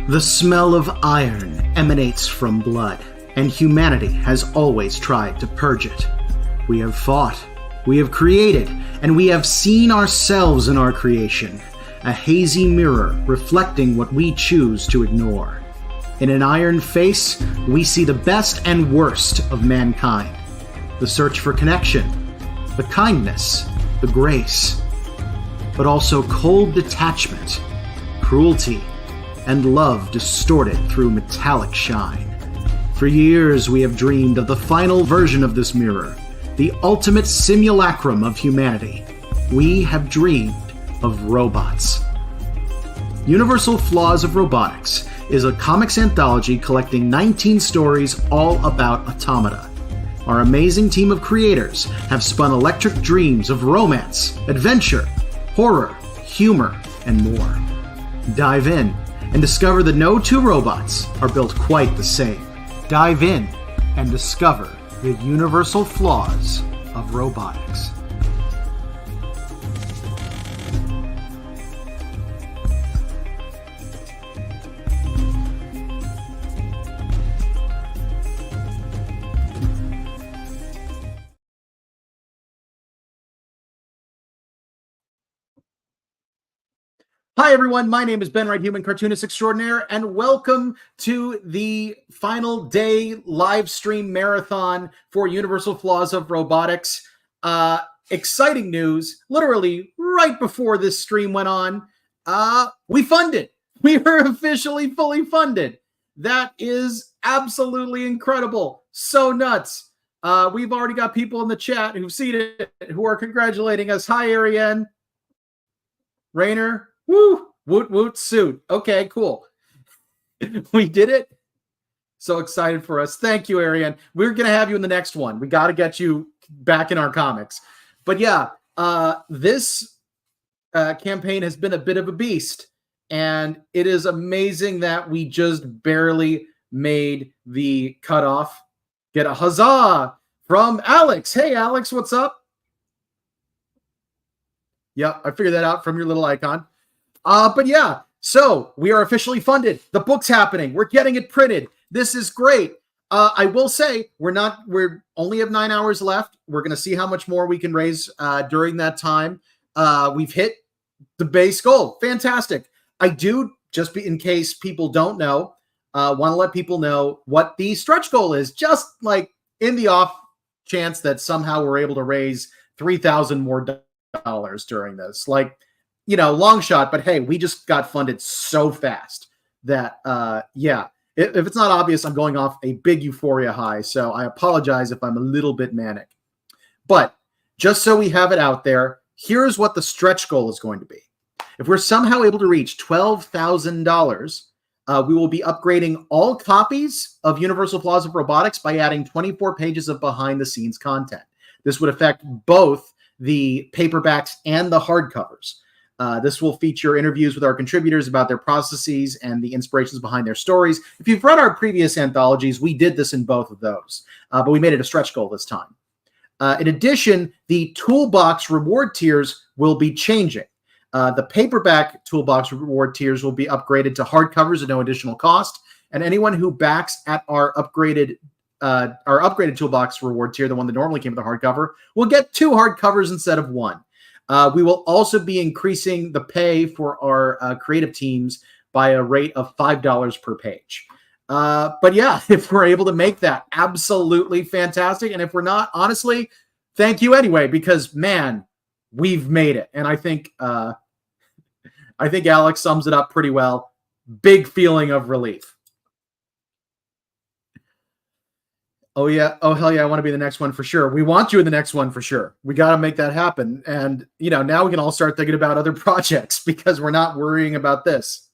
The smell of iron emanates from blood, and humanity has always tried to purge it. We have fought, we have created, and we have seen ourselves in our creation, a hazy mirror reflecting what we choose to ignore. In an iron face, we see the best and worst of mankind, the search for connection, the kindness, the grace, but also cold detachment, cruelty, and love distorted through metallic shine. For years we have dreamed of the final version of this mirror, the ultimate simulacrum of humanity. We have dreamed of robots. Universal Flaws of Robotics is a comics anthology collecting 19 stories all about automata. Our amazing team of creators have spun electric dreams of romance, adventure, horror, humor, and more. Dive in and discover that no two robots are built quite the same. Dive in and discover the universal flaws of robotics. Hi everyone, my name is Ben Wright-Heuman, cartoonist extraordinaire, and welcome to the final day live stream marathon for Universal Flaws of Robotics. Exciting news, literally right before this stream went on, we funded. We were officially fully funded. That is absolutely incredible. So nuts. We've already got people in the chat who've seen it, who are congratulating us. Hi, Ariane. Rainer. Woo! Woot woot suit. Okay, cool. We did it. So excited for us. Thank you, Ariane. We're going to have you in the next one. We got to get you back in our comics. But yeah, this campaign has been a bit of a beast. And it is amazing that we just barely made the cutoff. Get a huzzah from Alex. Hey, Alex, what's up? Yep, I figured that out from your little icon. But yeah, so we are officially funded. The book's happening. We're getting it printed. This is great. I will say we're only have 9 hours left. We're going to see how much more we can raise during that time. We've hit the base goal. Fantastic. I do, just in case people don't know, want to let people know what the stretch goal is, just like in the off chance that somehow we're able to raise $3,000 more during this. Like, you know, long shot, but hey, we just got funded so fast that, yeah, if it's not obvious, I'm going off a big euphoria high. So I apologize if I'm a little bit manic. But just so we have it out there, here's what the stretch goal is going to be. If we're somehow able to reach $12,000, we will be upgrading all copies of Universal Flaws of Robotics by adding 24 pages of behind-the-scenes content. This would affect both the paperbacks and the hardcovers. This will feature interviews with our contributors about their processes and the inspirations behind their stories. If you've read our previous anthologies, we did this in both of those, but we made it a stretch goal this time. In addition, the toolbox reward tiers will be changing. The paperback toolbox reward tiers will be upgraded to hardcovers at no additional cost, and anyone who backs at our upgraded toolbox reward tier, the one that normally came with a hardcover, will get 2 hardcovers instead of 1. We will also be increasing the pay for our creative teams by a rate of $5 per page. But yeah, if we're able to make that, absolutely fantastic. And if we're not, honestly, thank you anyway, because man, we've made it. And I think Alex sums it up pretty well. Big feeling of relief. Oh, yeah. Oh, hell yeah. I want to be the next one for sure. We want you in the next one for sure. We got to make that happen. And, you know, now we can all start thinking about other projects because we're not worrying about this.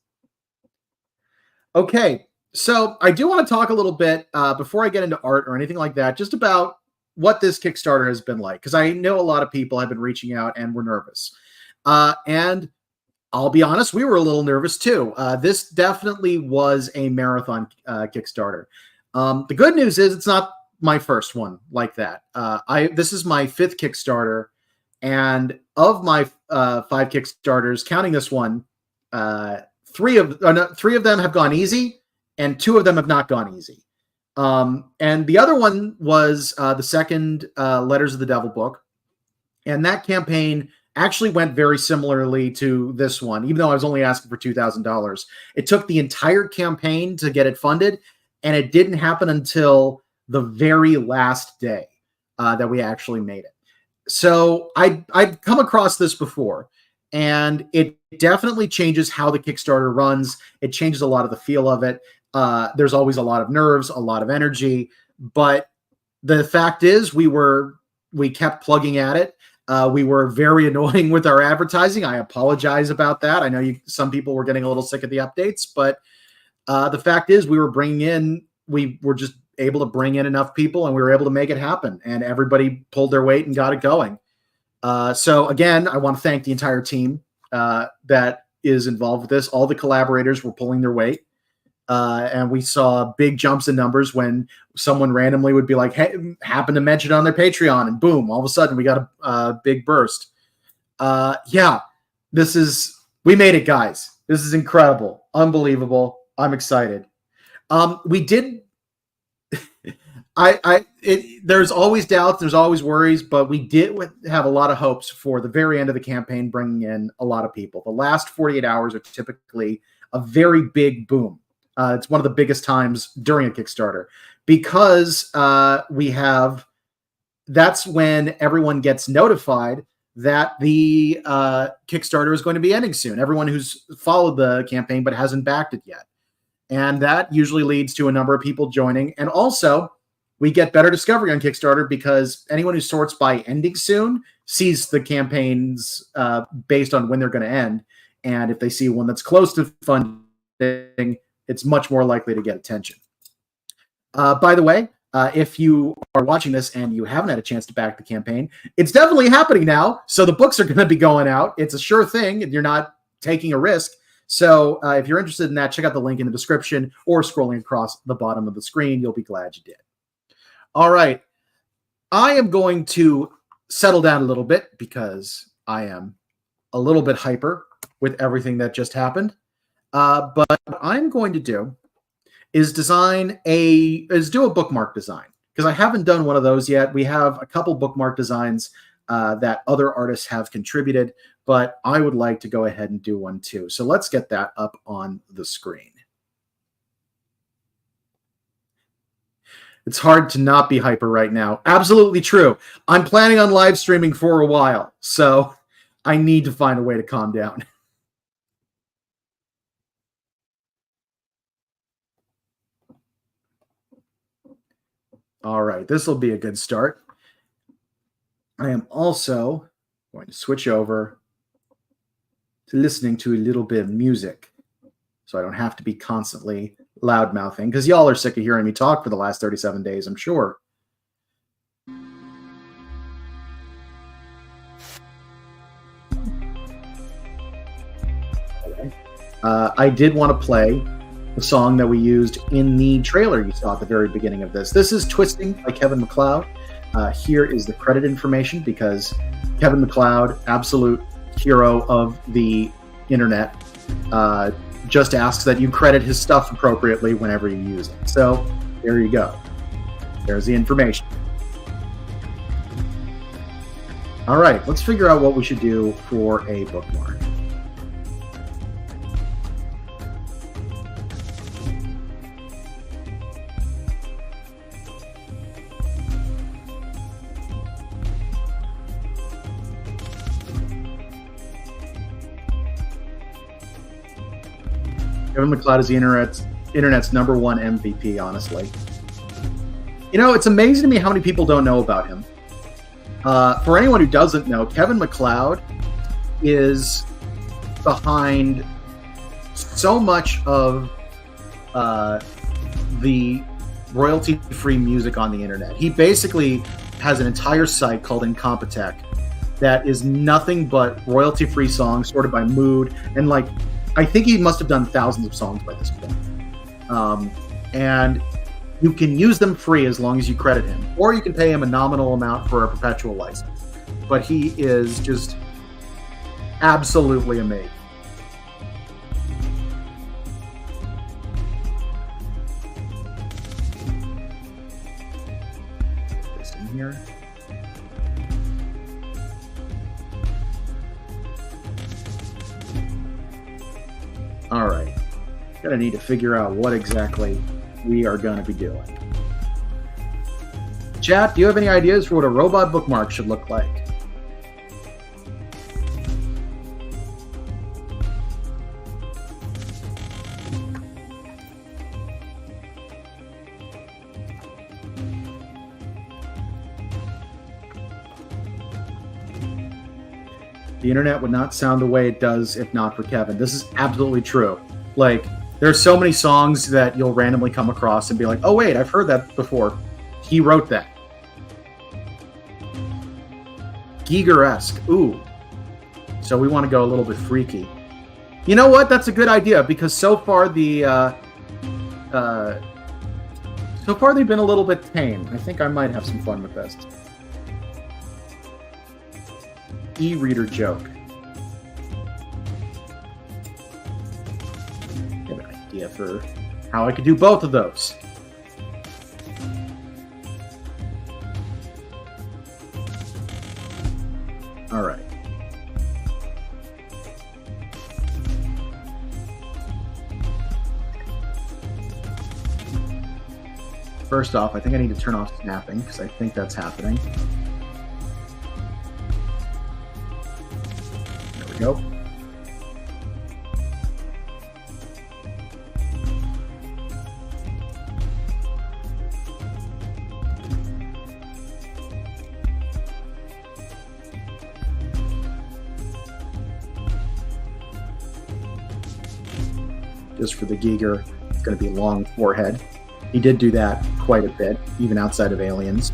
Okay. So I do want to talk a little bit before I get into art or anything like that, just about what this Kickstarter has been like. Because I know a lot of people have been reaching out and were nervous. And I'll be honest, we were a little nervous too. This definitely was a marathon Kickstarter. The good news is it's not my first one like that. This is my 5th Kickstarter, and of my 5 Kickstarters, counting this one, three of them have gone easy, and 2 of them have not gone easy. And the other one was the second Letters of the Devil book. And that campaign actually went very similarly to this one, even though I was only asking for $2,000. It took the entire campaign to get it funded, and it didn't happen until the very last day that we actually made it. So I'd come across this before, and it definitely changes how the Kickstarter runs. It changes a lot of the feel of it. There's always a lot of nerves, a lot of energy, but the fact is we kept plugging at it. We were very annoying with our advertising. I apologize about that. I know some people were getting a little sick of the updates, but the fact is we were just able to bring in enough people, and we were able to make it happen, and everybody pulled their weight and got it going. So again, I want to thank the entire team that is involved with this. All the collaborators were pulling their weight. And we saw big jumps in numbers when someone randomly would be like, hey, happen to mention it on their Patreon, and boom, all of a sudden we got a big burst. Yeah, we made it, guys. This is incredible. Unbelievable. I'm excited. We did, there's always doubts, there's always worries, but we did have a lot of hopes for the very end of the campaign, bringing in a lot of people. The last 48 hours are typically a very big boom. It's one of the biggest times during a Kickstarter because that's when everyone gets notified that the Kickstarter is going to be ending soon. Everyone who's followed the campaign but hasn't backed it yet. And that usually leads to a number of people joining. And also, we get better discovery on Kickstarter because anyone who sorts by ending soon sees the campaigns based on when they're going to end. And if they see one that's close to funding, it's much more likely to get attention. By the way, if you are watching this and you haven't had a chance to back the campaign, it's definitely happening now. So the books are going to be going out. It's a sure thing, and you're not taking a risk. So if you're interested in that, check out the link in the description or scrolling across the bottom of the screen. You'll be glad you did. All right. I am going to settle down a little bit because I am a little bit hyper with everything that just happened. But what I'm going to do is do a bookmark design, because I haven't done one of those yet. We have a couple bookmark designs that other artists have contributed, but I would like to go ahead and do one too. So let's get that up on the screen. It's hard to not be hyper right now. Absolutely true. I'm planning on live streaming for a while, so I need to find a way to calm down. All right, this will be a good start. I am also going to switch over to listening to a little bit of music so I don't have to be constantly loud mouthing, because y'all are sick of hearing me talk for the last 37 days, I'm sure. I did want to play the song that we used in the trailer you saw at the very beginning of this. This is Twisting by Kevin MacLeod. Here is the credit information, because Kevin MacLeod, absolute hero of the internet, just asks that you credit his stuff appropriately whenever you use it. So there you go. There's the information. All right, let's figure out what we should do for a bookmark. Kevin MacLeod is the internet's #1 MVP, honestly. You know, it's amazing to me how many people don't know about him. For anyone who doesn't know, Kevin MacLeod is behind so much of the royalty-free music on the internet. He basically has an entire site called Incompetech that is nothing but royalty-free songs sorted by mood, and like, I think he must have done thousands of songs by this point. And you can use them free as long as you credit him, or you can pay him a nominal amount for a perpetual license. But he is just absolutely amazing. Gonna need to figure out what exactly we are gonna be doing. Chat, do you have any ideas for what a robot bookmark should look like? The internet would not sound the way it does if not for Kevin. This is absolutely true. Like, there are so many songs that you'll randomly come across and be like, oh, wait, I've heard that before. He wrote that. Giger-esque. Ooh. So we want to go a little bit freaky. You know what? That's a good idea, because so far they've been a little bit tame. I think I might have some fun with this. E-reader joke. I have an idea for how I could do both of those. All right. First off, I think I need to turn off snapping because I think that's happening. Nope. Just for the Giger, it's going to be long forehead. He did do that quite a bit, even outside of Aliens.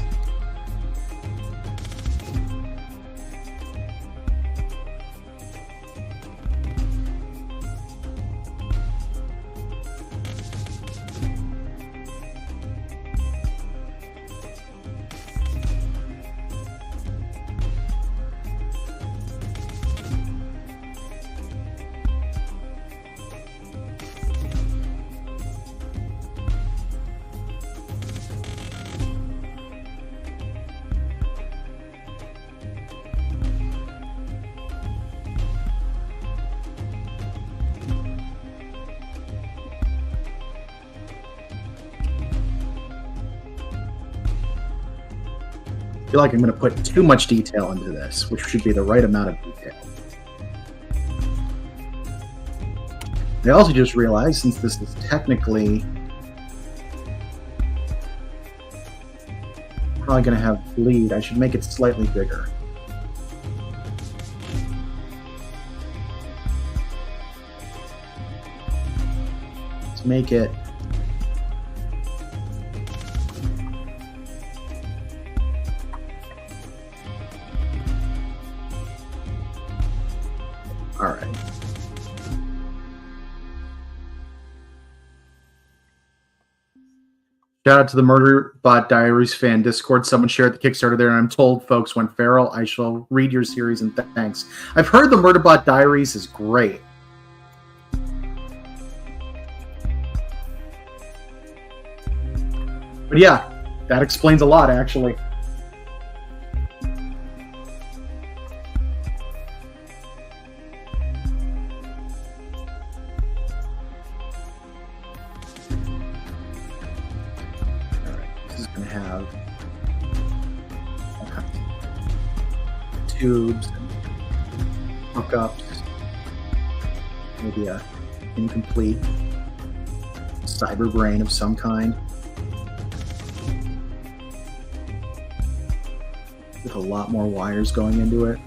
I feel like I'm going to put too much detail into this, which should be the right amount of detail. I also just realized, since this is technically probably going to have bleed, I should make it slightly bigger. Let's make it all right. Shout out to the Murderbot Diaries fan Discord. Someone shared the Kickstarter there, and I'm told folks went feral. I shall read your series and thanks. I've heard the Murderbot Diaries is great. But yeah, that explains a lot, actually. Tubes and hookups, maybe a incomplete cyber brain of some kind with a lot more wires going into it.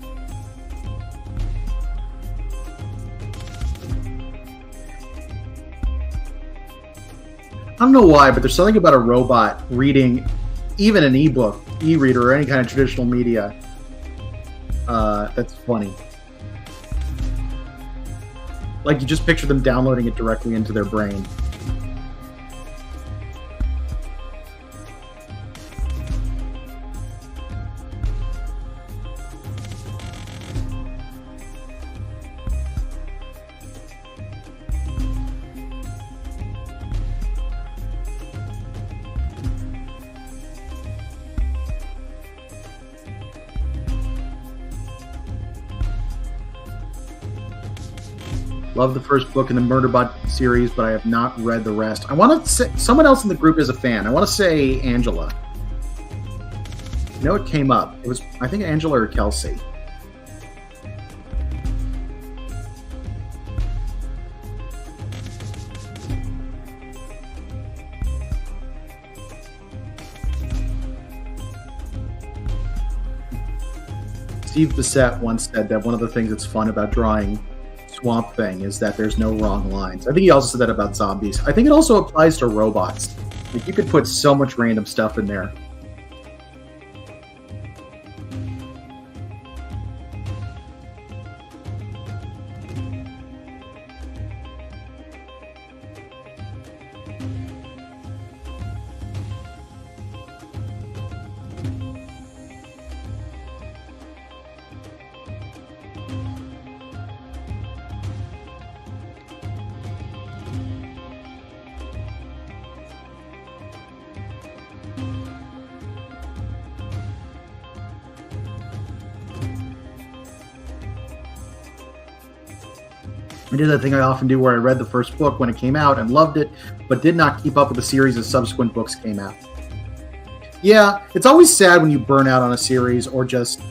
I don't know why, but there's something about a robot reading even an ebook, e-reader, or any kind of traditional media that's funny. Like, you just picture them downloading it directly into their brain. Love the first book in the Murderbot series, but I have not read the rest. I want to say someone else in the group is a fan. I want to say Angela. I know it came up. It was, I think, Angela or Kelsey. Steve Bissett once said that one of the things that's fun about drawing Swamp Thing is that there's no wrong lines. I think he also said that about zombies. I think it also applies to robots. Like, you could put so much random stuff in there. I did that thing I often do where I read the first book when it came out and loved it, but did not keep up with the series as subsequent books came out. Yeah, it's always sad when you burn out on a series or just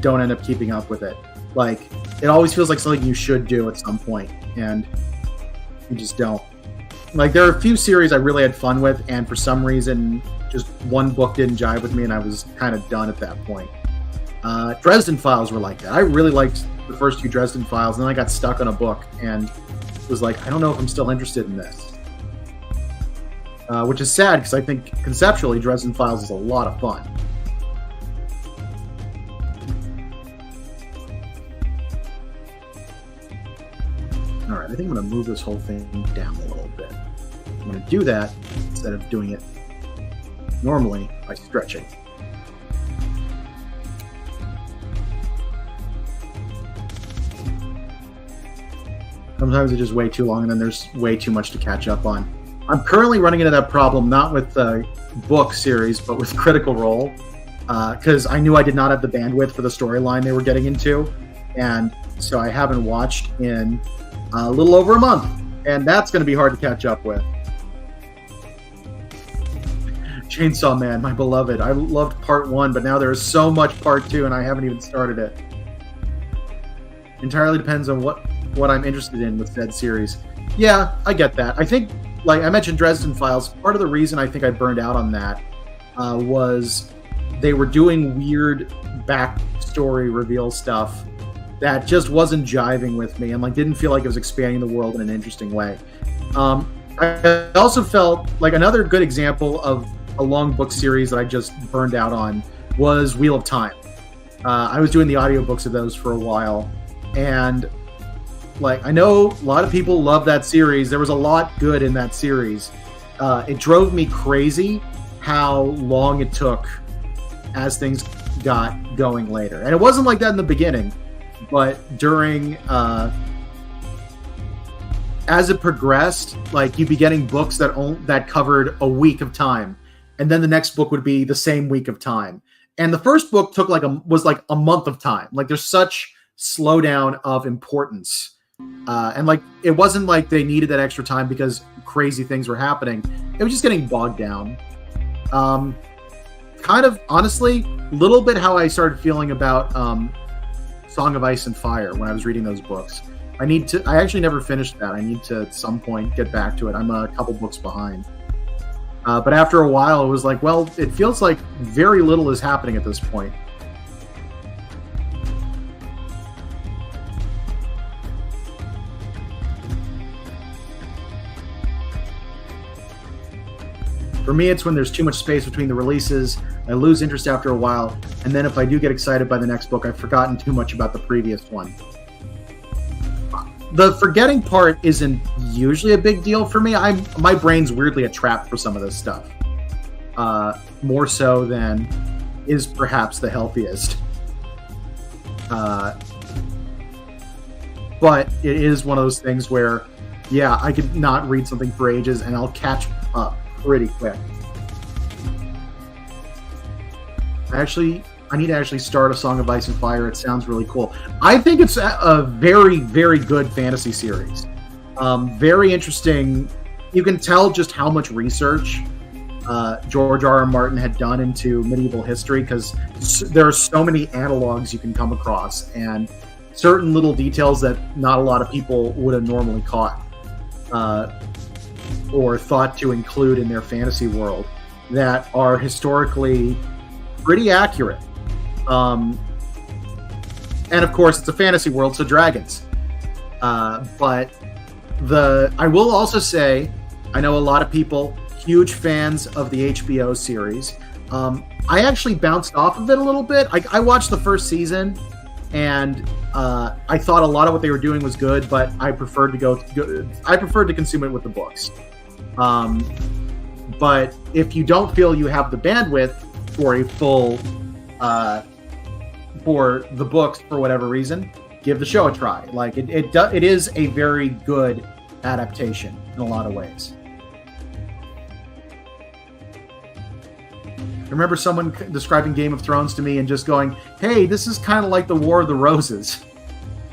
don't end up keeping up with it. Like, it always feels like something you should do at some point, and you just don't. Like, there are a few series I really had fun with, and for some reason, just one book didn't jive with me, and I was kind of done at that point. Dresden Files were like that. I really liked the first two Dresden Files, and then I got stuck on a book and was like, I don't know if I'm still interested in this. Which is sad, because I think conceptually Dresden Files is a lot of fun. Alright, I think I'm going to move this whole thing down a little bit. I'm going to do that instead of doing it normally by stretching. Sometimes it's just way too long, and then there's way too much to catch up on. I'm currently running into that problem, not with the book series, but with Critical Role, because I knew I did not have the bandwidth for the storyline they were getting into, and so I haven't watched in a little over a month, and that's going to be hard to catch up with. Chainsaw Man, my beloved. I loved part 1, but now there is so much part 2, and I haven't even started it. Entirely depends on what I'm interested in with said series. Yeah, I get that. I think, like I mentioned Dresden Files, part of the reason I think I burned out on that was they were doing weird backstory reveal stuff that just wasn't jiving with me, and like didn't feel like it was expanding the world in an interesting way. I also felt like another good example of a long book series that I just burned out on was Wheel of Time. I was doing the audiobooks of those for a while, and like, I know a lot of people love that series. There was a lot good in that series. It drove me crazy how long it took as things got going later. And it wasn't like that in the beginning, but during, as it progressed, like, you'd be getting books that covered a week of time, and then the next book would be the same week of time. And the first book was like a month of time. Like, there's such slowdown of importance. And like, it wasn't like they needed that extra time because crazy things were happening. It was just getting bogged down. Kind of, honestly, a little bit how I started feeling about Song of Ice and Fire when I was reading those books. I actually never finished that. I need to at some point get back to it. I'm a couple books behind. But after a while, it was like, well, it feels like very little is happening at this point. For me, it's when there's too much space between the releases. I lose interest after a while, and then if I do get excited by the next book, I've forgotten too much about the previous one. The forgetting part isn't usually a big deal for me. My brain's weirdly a trap for some of this stuff. More so than is perhaps the healthiest. But it is one of those things where, yeah, I could not read something for ages, and I'll catch up pretty quick. I actually I need to actually start A Song of Ice and Fire. It sounds really cool. I think it's a very, very good fantasy series. Very interesting. You can tell just how much research George R. R. Martin had done into medieval history, because there are so many analogs you can come across and certain little details that not a lot of people would have normally caught or thought to include in their fantasy world that are historically pretty accurate. And of course, it's a fantasy world, so dragons. But I will also say, I know a lot of people huge fans of the HBO series. I actually bounced off of it a little bit. I watched the first season, and I thought a lot of what they were doing was good, but I preferred to consume it with the books. But if you don't feel you have the bandwidth for a full for the books for whatever reason, give the show a try. Like it is a very good adaptation in a lot of ways. I remember someone describing Game of Thrones to me and just going, "Hey, this is kind of like the War of the Roses."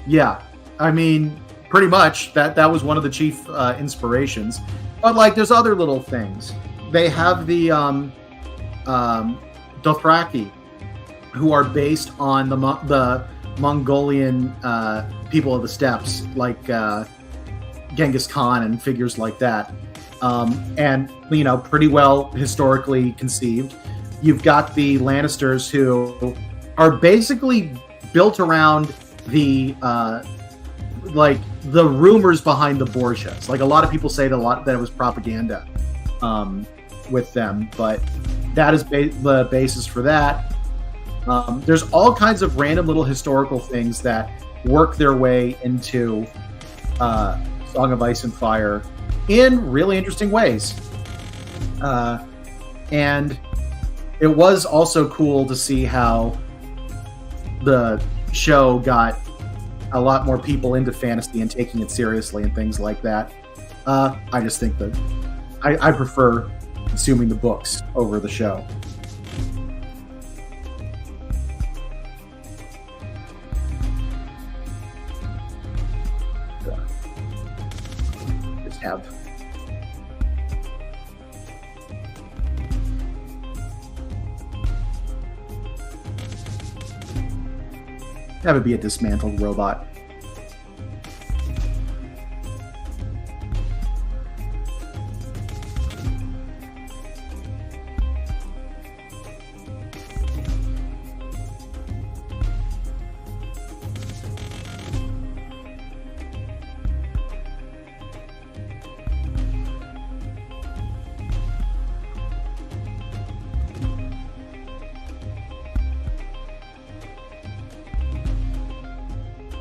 Yeah, I mean, pretty much that was one of the chief inspirations. But like, there's other little things. They have the Dothraki, who are based on the Mongolian people of the steppes, like Genghis Khan and figures like that, and pretty well historically conceived. You've got the Lannisters, who are basically built around the the rumors behind the Borgias. Like, a lot of people say that it was propaganda with them, but that is the basis for that. There's all kinds of random little historical things that work their way into Song of Ice and Fire in really interesting ways. And it was also cool to see how the show got a lot more people into fantasy and taking it seriously and things like that. I just think that I prefer consuming the books over the show. Just have it be a dismantled robot.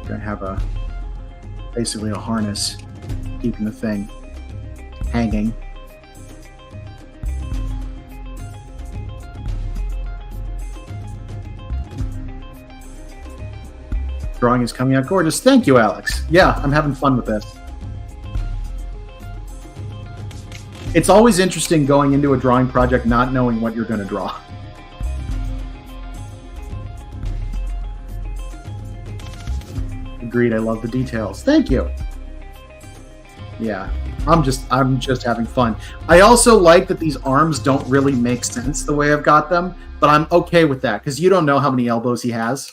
Gonna have basically a harness keeping the thing hanging. Drawing is coming out gorgeous. Thank you, Alex. Yeah, I'm having fun with this. It's always interesting going into a drawing project not knowing what you're going to draw. Agreed. I love the details. Thank you. Yeah, I'm just having fun. I also like that these arms don't really make sense the way I've got them, but I'm okay with that because you don't know how many elbows he has.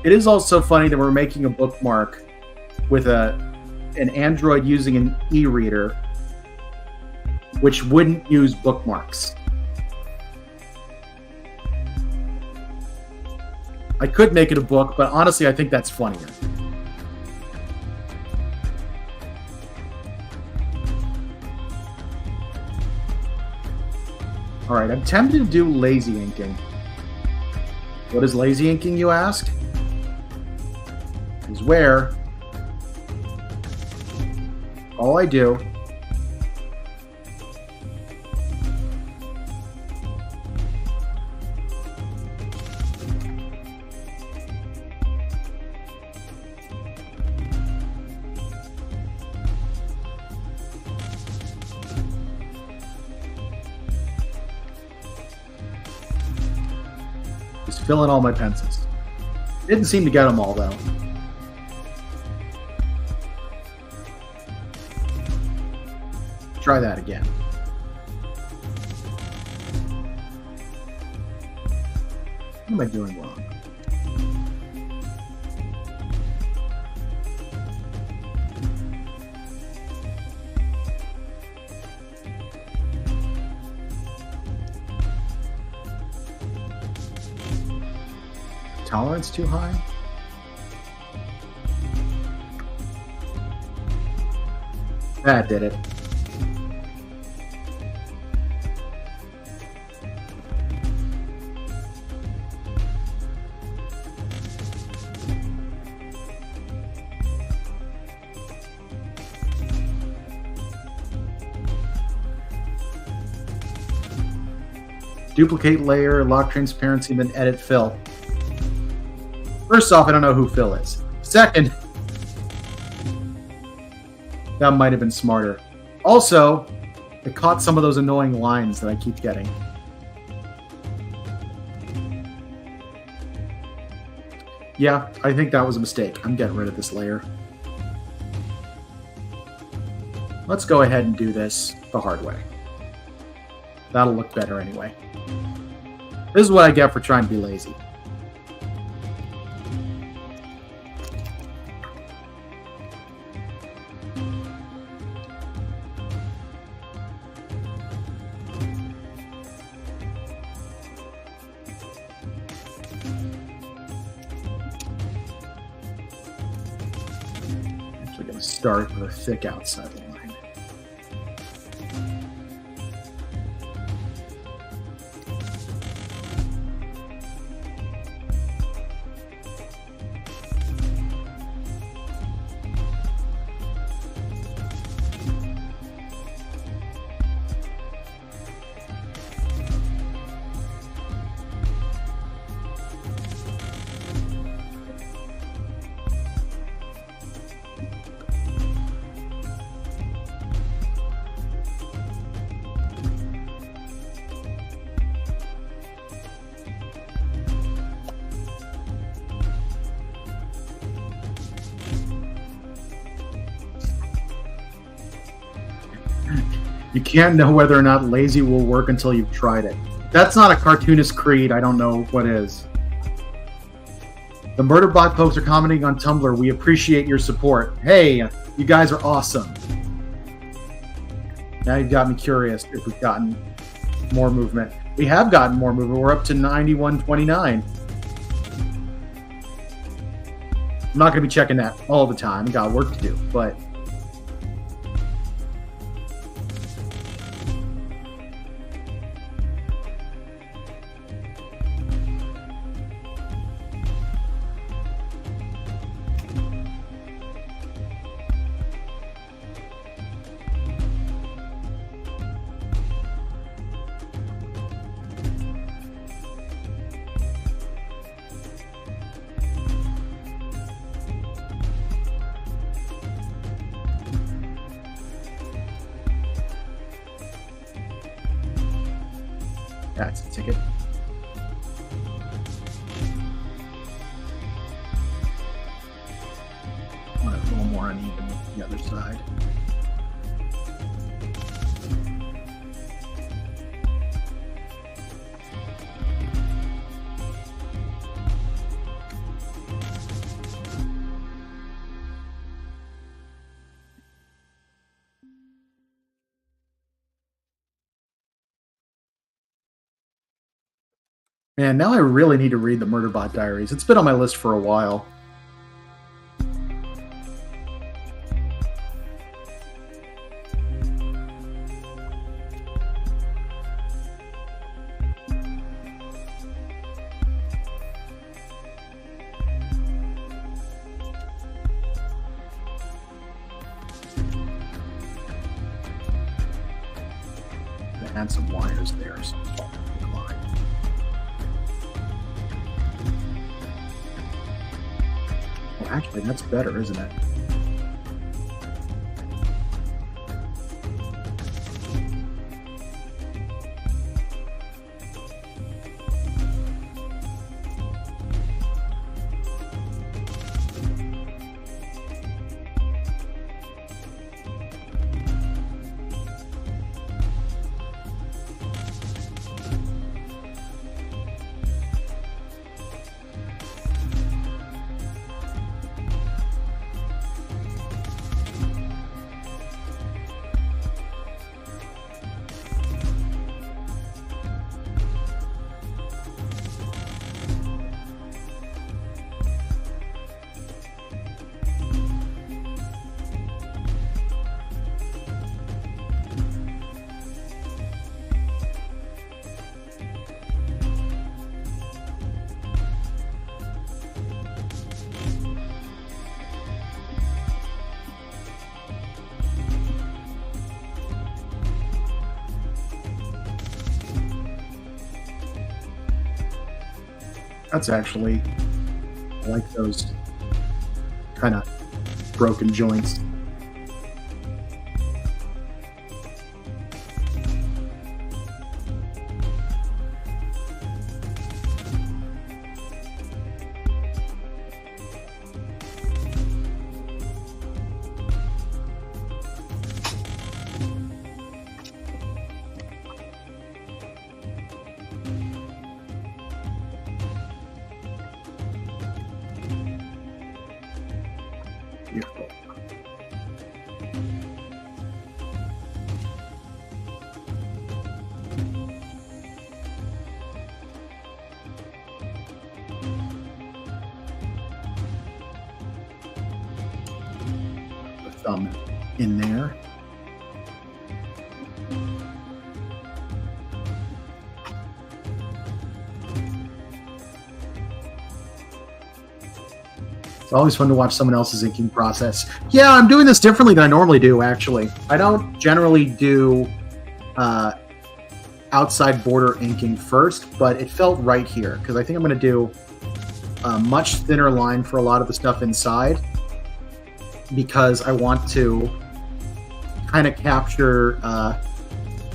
It is also funny that we're making a bookmark with an Android using an e-reader, which wouldn't use bookmarks. I could make it a book, but honestly, I think that's funnier. All right, I'm tempted to do lazy inking. What is lazy inking, you ask? Is where all I do fill in all my pencils. Didn't seem to get them all, though. Try that again. What am I doing wrong? Tolerance too high? That did it. Duplicate layer, lock transparency, then edit fill. First off, I don't know who Phil is. Second, that might have been smarter. Also, it caught some of those annoying lines that I keep getting. Yeah, I think that was a mistake. I'm getting rid of this layer. Let's go ahead and do this the hard way. That'll look better anyway. This is what I get for trying to be lazy. Actually going to start with a thick outside line. You can't know whether or not lazy will work until you've tried it. That's not a cartoonist creed. I don't know what is. The Murderbot folks are commenting on Tumblr. We appreciate your support. Hey, you guys are awesome. Now you've got me curious if we've gotten more movement. We have gotten more movement. We're up to 91.29. I'm not going to be checking that all the time. Got work to do, but... That's the ticket. I want it a little more uneven with the other side. Man, now I really need to read the Murderbot Diaries. It's been on my list for a while. Add some wires there. So actually, that's better, isn't it? That's actually, I like those kind of broken joints. Beautiful. The thumb in there. It's always fun to watch someone else's inking process. Yeah, I'm doing this differently than I normally do, actually. I don't generally do outside border inking first, but it felt right here, because I think I'm going to do a much thinner line for a lot of the stuff inside, because I want to kind of capture,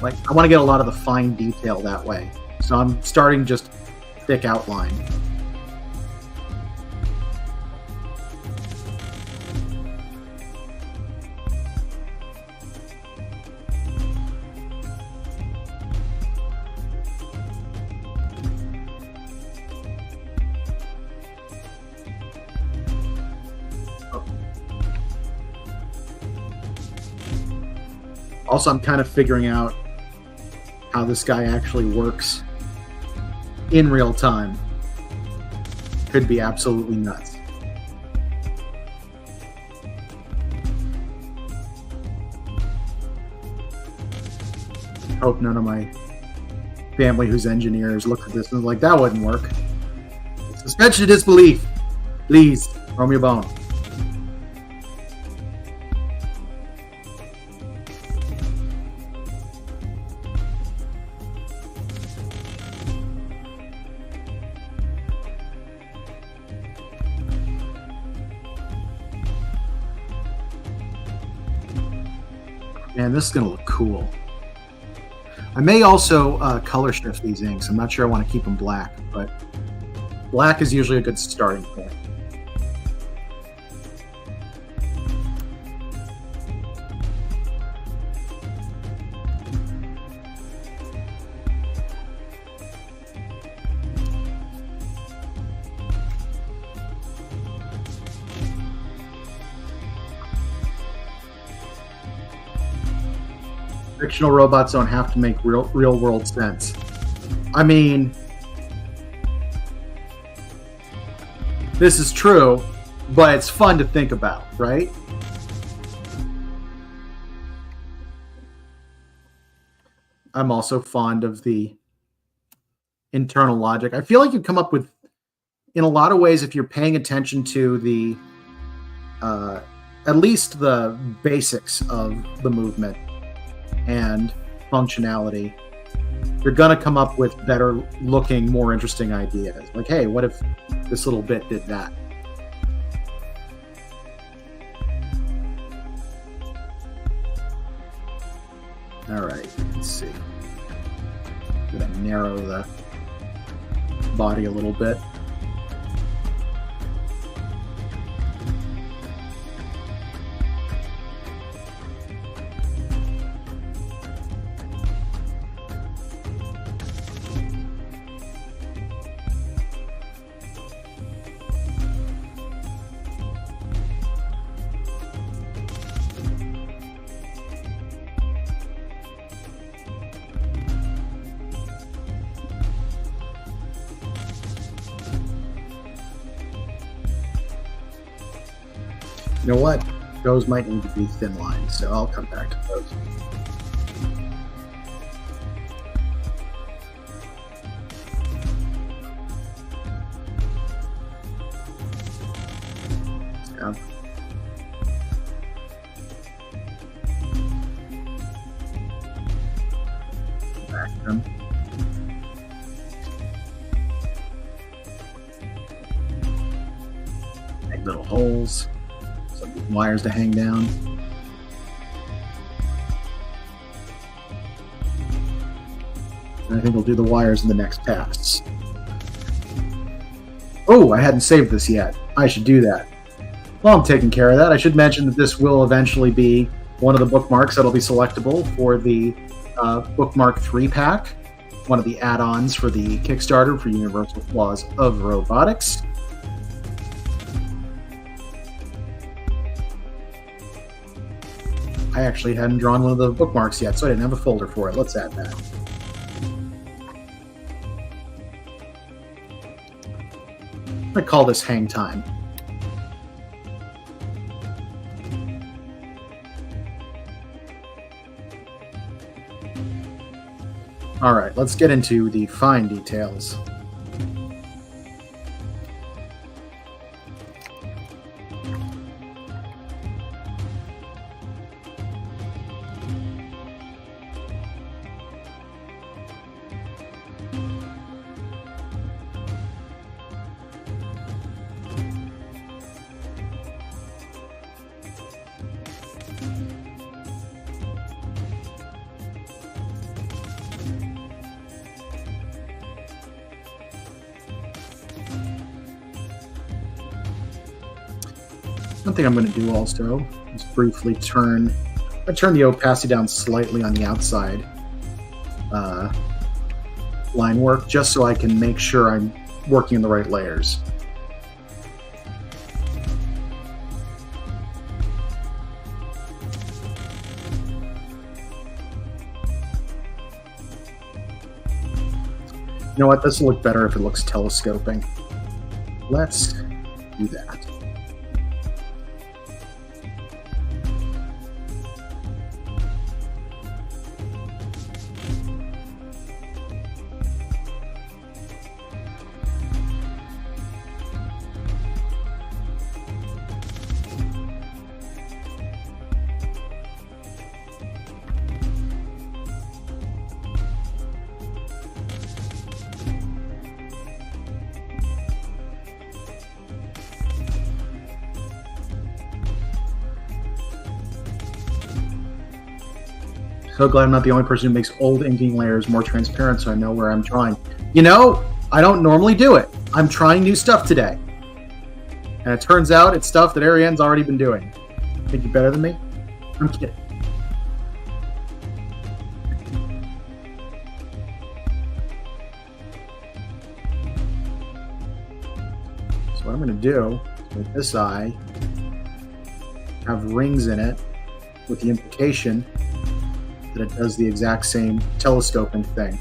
like, I want to get a lot of the fine detail that way. So I'm starting just thick outline. Also, I'm kind of figuring out how this guy actually works in real time. Could be absolutely nuts. Hope none of my family who's engineers look at this and like, that wouldn't work. Suspension of disbelief. Please, throw me a bone. Man, this is going to look cool. I may also color shift these inks. I'm not sure I want to keep them black, but black is usually a good starting point. Fictional robots don't have to make real world sense. I mean, this is true, but it's fun to think about, right? I'm also fond of the internal logic. I feel like you come up with, in a lot of ways, if you're paying attention to the, at least the basics of the movement and functionality, you're gonna come up with better looking, more interesting ideas. Like, hey, what if this little bit did that? All right, let's see. I'm gonna narrow the body a little bit. You know what? Those might need to be thin lines, so I'll come back to those. Yeah. Back them. cables, some wires to hang down. And I think we'll do the wires in the next pass. Oh, I hadn't saved this yet. I should do that. Well, I'm taking care of that. I should mention that this will eventually be one of the bookmarks that'll be selectable for the Bookmark 3 pack, one of the add-ons for the Kickstarter for Universal Flaws of Robotics. I actually hadn't drawn one of the bookmarks yet, so I didn't have a folder for it. Let's add that. I call this hang time. All right, let's get into the fine details. One thing I'm going to do also is briefly turn the opacity down slightly on the outside line work, just so I can make sure I'm working in the right layers. You know what? This will look better if it looks telescoping. Let's do that. So glad I'm not the only person who makes old inking layers more transparent so I know where I'm drawing. You know, I don't normally do it. I'm trying new stuff today. And it turns out it's stuff that Ariane's already been doing. Think you're better than me? I'm kidding. So what I'm going to do with this eye, have rings in it with the implication that it does the exact same telescoping thing.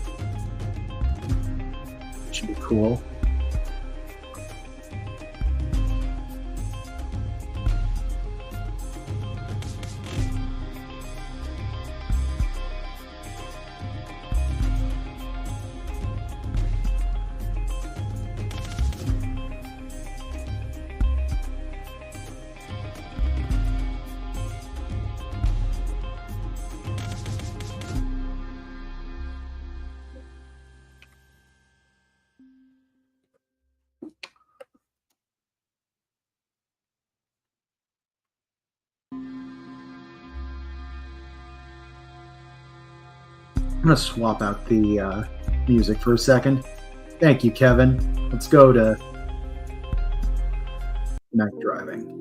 Should be cool. I'm going to swap out the music for a second. Thank you, Kevin. Let's go to night driving.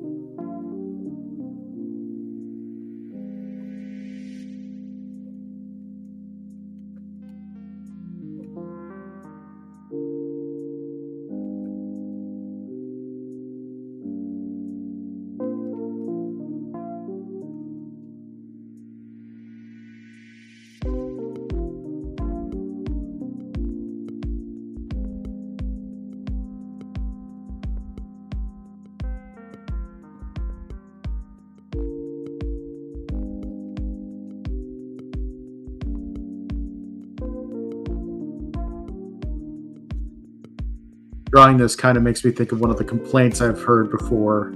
Drawing this kind of makes me think of one of the complaints I've heard before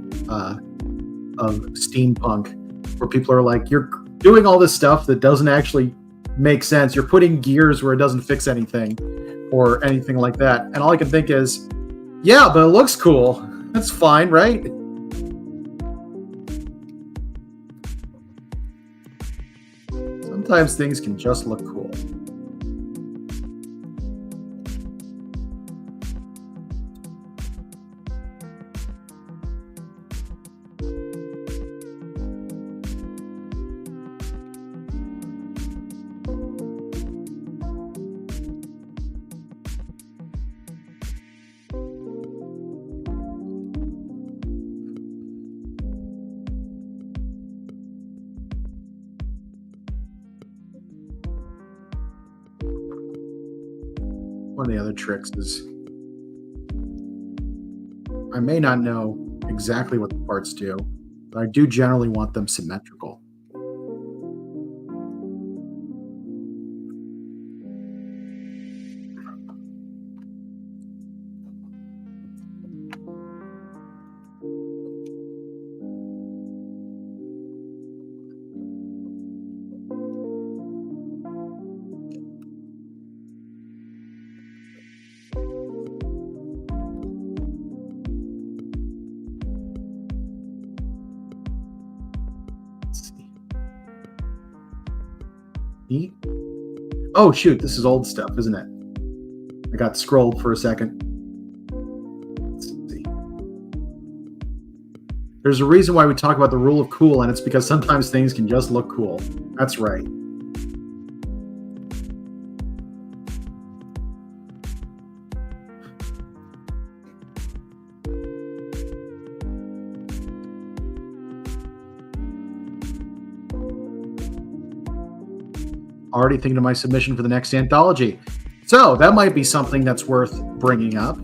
of steampunk, where people are like, you're doing all this stuff that doesn't actually make sense. You're putting gears where it doesn't fix anything or anything like that. And all I can think is, yeah, but it looks cool. That's fine, right? Sometimes things can just look cool. One of the other tricks is I may not know exactly what the parts do, but I do generally want them symmetrical. Let's see. Neat. Oh shoot, this is old stuff, isn't it? I got scrolled for a second. Let's see. There's a reason why we talk about the rule of cool, and it's because sometimes things can just look cool. That's right. Already thinking of my submission for the next anthology. So that might be something that's worth bringing up.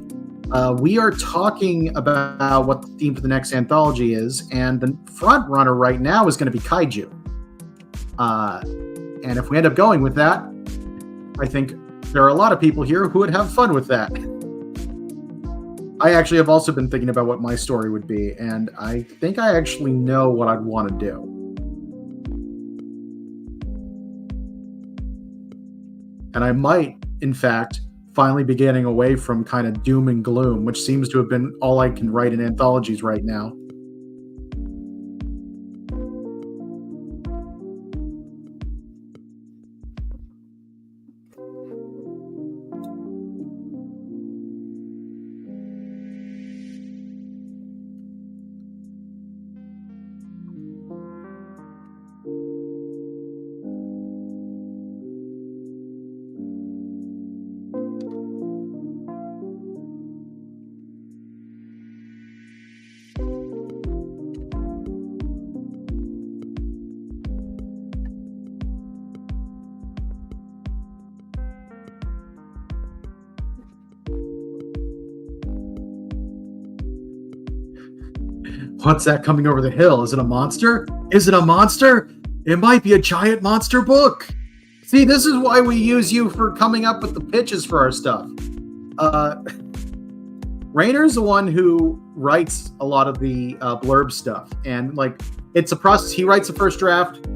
We are talking about what the theme for the next anthology is, and the front runner right now is going to be kaiju. And if we end up going with that, I think there are a lot of people here who would have fun with that. I actually have also been thinking about what my story would be, and I think I actually know what I'd want to do. And I might, in fact, finally be getting away from kind of doom and gloom, which seems to have been all I can write in anthologies right now. What's that coming over the hill? Is it a monster? Is it a monster? It might be a giant monster book. See, this is why we use you for coming up with the pitches for our stuff. Rainer's the one who writes a lot of the blurb stuff. And like, it's a process. He writes the first draft.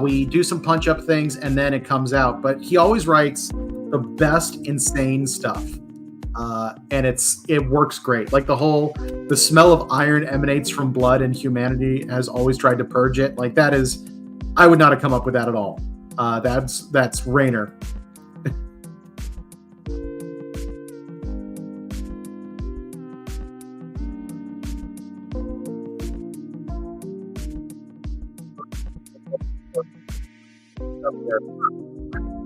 We do some punch up things and then it comes out. But he always writes the best insane stuff. And it works great. Like the smell of iron emanates from blood, and humanity has always tried to purge it. Like that is, I would not have come up with that at all. That's Rainer.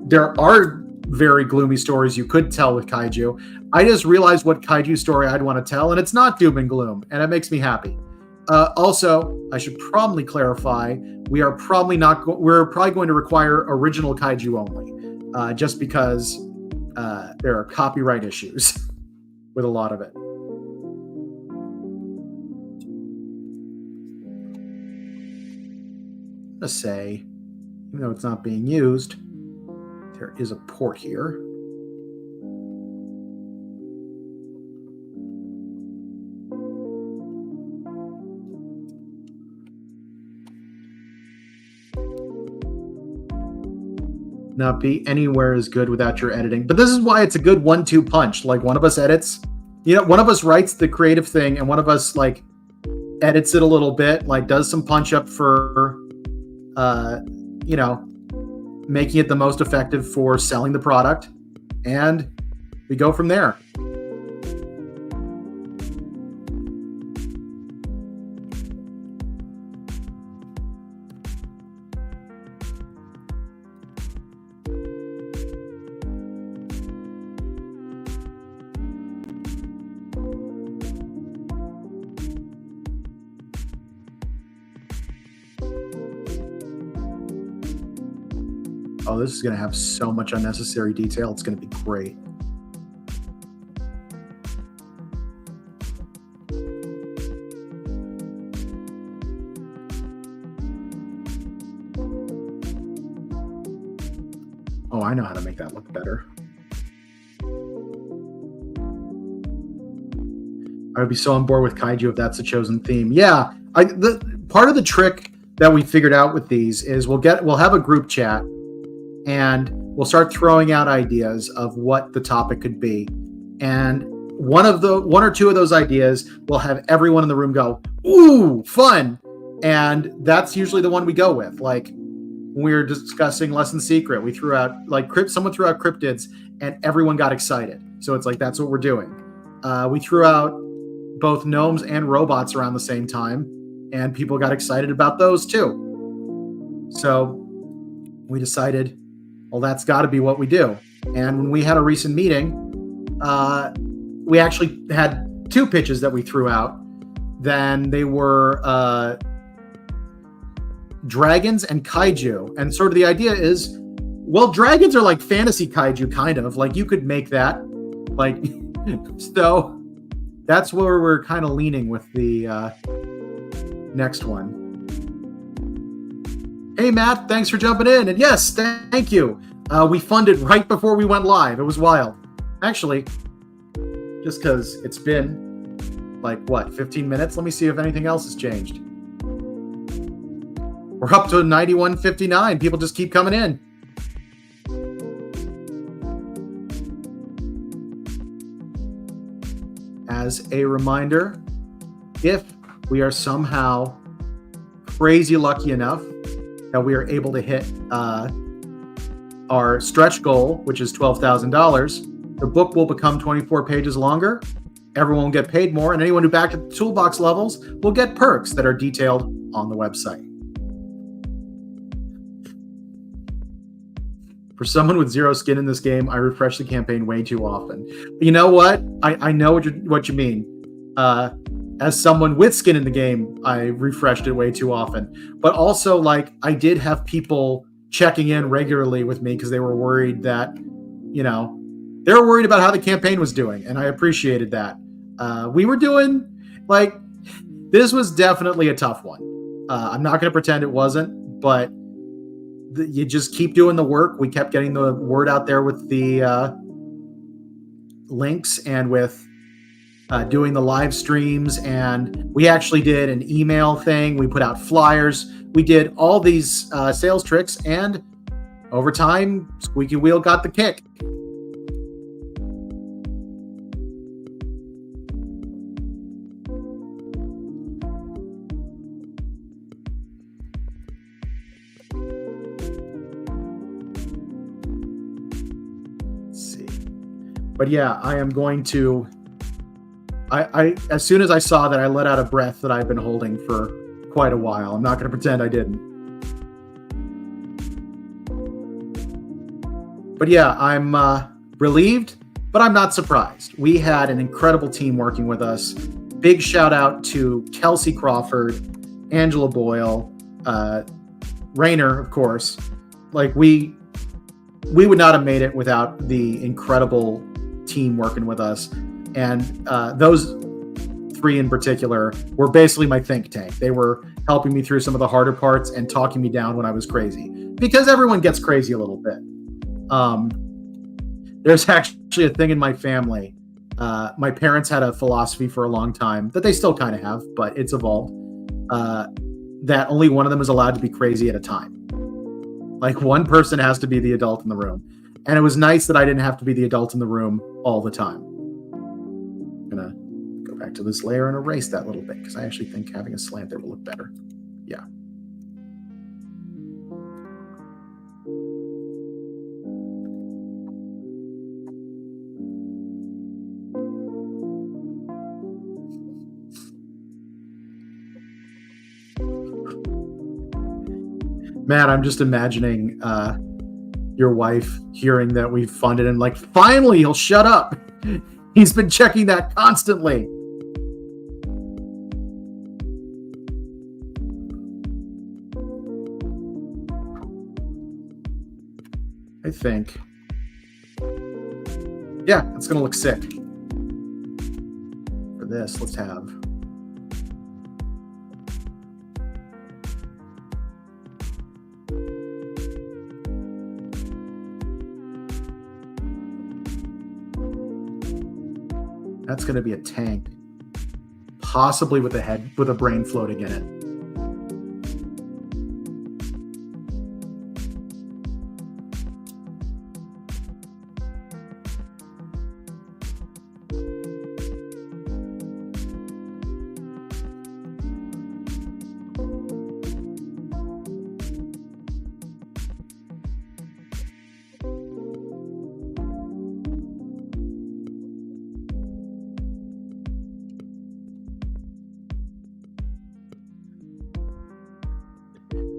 There are very gloomy stories you could tell with kaiju. I just realized what kaiju story I'd want to tell, and it's not doom and gloom, and it makes me happy. Also, I should probably clarify, we're probably going to require original kaiju only, just because there are copyright issues with a lot of it. Let's say, even though it's not being used, there is a port here. Not be anywhere as good without your editing. But this is why it's a good 1-2 punch. Like one of us edits, one of us writes the creative thing and one of us like edits it a little bit, like does some punch up for, making it the most effective for selling the product, and we go from there. Oh, this is going to have so much unnecessary detail. It's going to be great. Oh, I know how to make that look better. I would be so on board with kaiju if that's a chosen theme. Yeah, part of the trick that we figured out with these is we'll have a group chat, and we'll start throwing out ideas of what the topic could be. And one or two of those ideas will have everyone in the room go, "Ooh, fun!" And that's usually the one we go with. Like when we were discussing Lesson Secret, we threw out someone threw out cryptids, and everyone got excited. So it's like that's what we're doing. We threw out both gnomes and robots around the same time, and people got excited about those too. So we decided, well, that's got to be what we do. And when we had a recent meeting, we actually had two pitches that we threw out. Then they were dragons and kaiju. And sort of the idea is, well, dragons are like fantasy kaiju, kind of. Like you could make that. Like, so that's where we're kind of leaning with the next one. Hey, Matt, thanks for jumping in. And yes, thank you. We funded right before we went live. It was wild. Actually, just because it's been 15 minutes? Let me see if anything else has changed. We're up to 91.59. People just keep coming in. As a reminder, if we are somehow crazy lucky enough that we are able to hit our stretch goal, which is $12,000, the book will become 24 pages longer. Everyone will get paid more, and anyone who backed at the toolbox levels will get perks that are detailed on the website. For someone with zero skin in this game, I refresh the campaign way too often. You know what? I know what you mean. As someone with skin in the game, I refreshed it way too often. But also, I did have people checking in regularly with me because they were worried that, they were worried about how the campaign was doing, and I appreciated that. We were doing, this was definitely a tough one. I'm not going to pretend it wasn't, but you just keep doing the work. We kept getting the word out there with the links and with doing the live streams, and we actually did an email thing. We put out flyers. We did all these sales tricks, and over time, Squeaky Wheel got the kick. Let's see. But yeah, I am going to... I as soon as I saw that, I let out a breath that I've been holding for quite a while. I'm not going to pretend I didn't. But yeah, I'm relieved, but I'm not surprised. We had an incredible team working with us. Big shout out to Kelsey Crawford, Angela Boyle, Rainer, of course. We would not have made it without the incredible team working with us. And those three in particular were basically my think tank. They were helping me through some of the harder parts and talking me down when I was crazy, because everyone gets crazy a little bit. There's actually a thing in my family. My parents had a philosophy for a long time that they still kind of have, but it's evolved, that only one of them is allowed to be crazy at a time. One person has to be the adult in the room. And it was nice that I didn't have to be the adult in the room all the time. Gonna go back to this layer and erase that little bit, because I actually think having a slant there will look better. Yeah. Matt, I'm just imagining your wife hearing that we funded and like, finally, he'll shut up. He's been checking that constantly. I think. Yeah, it's going to look sick. For this, let's have. That's going to be a tank. Possibly with a head, with a brain floating in it.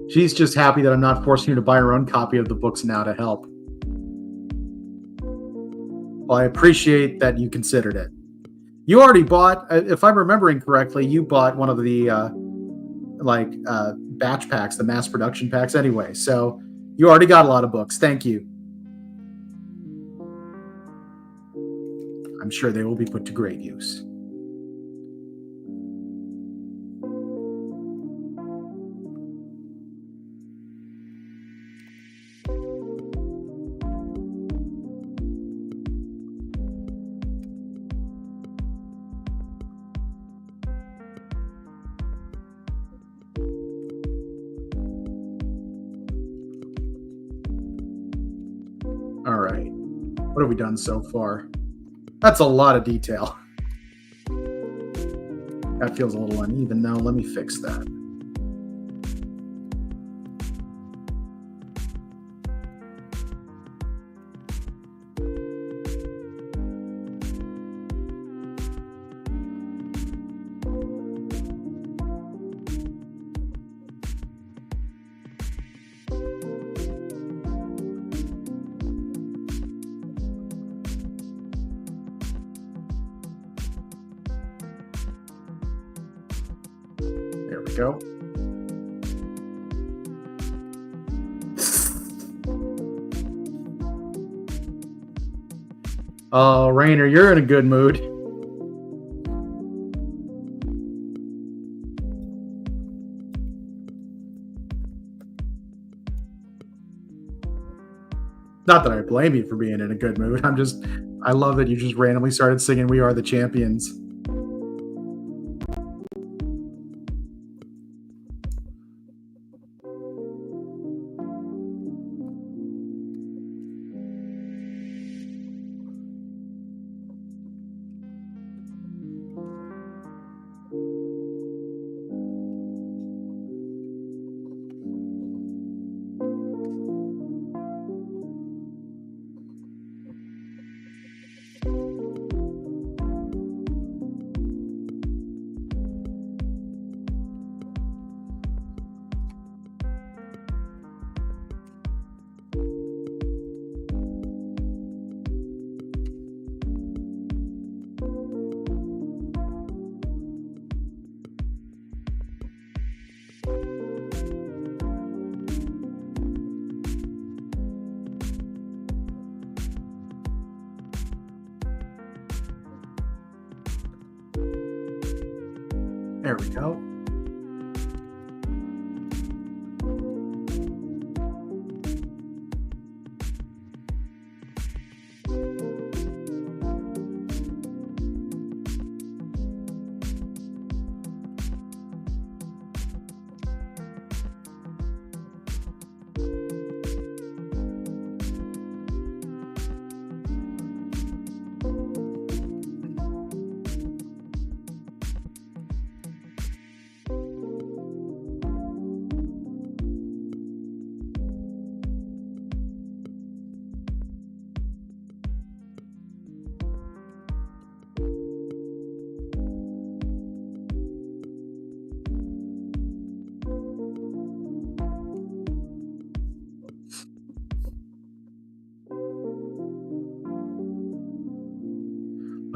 She's just happy that I'm not forcing her to buy her own copy of the books now to help. Well, I appreciate that you considered it. You already bought, if I'm remembering correctly, you bought one of the batch packs, the mass production packs anyway. So you already got a lot of books. Thank you. I'm sure they will be put to great use. All right. What have we done so far? That's a lot of detail. That feels a little uneven now. Let me fix that. There we go. Oh, Rainer, you're in a good mood. Not that I blame you for being in a good mood. I love that you just randomly started singing "We Are the Champions." There we go.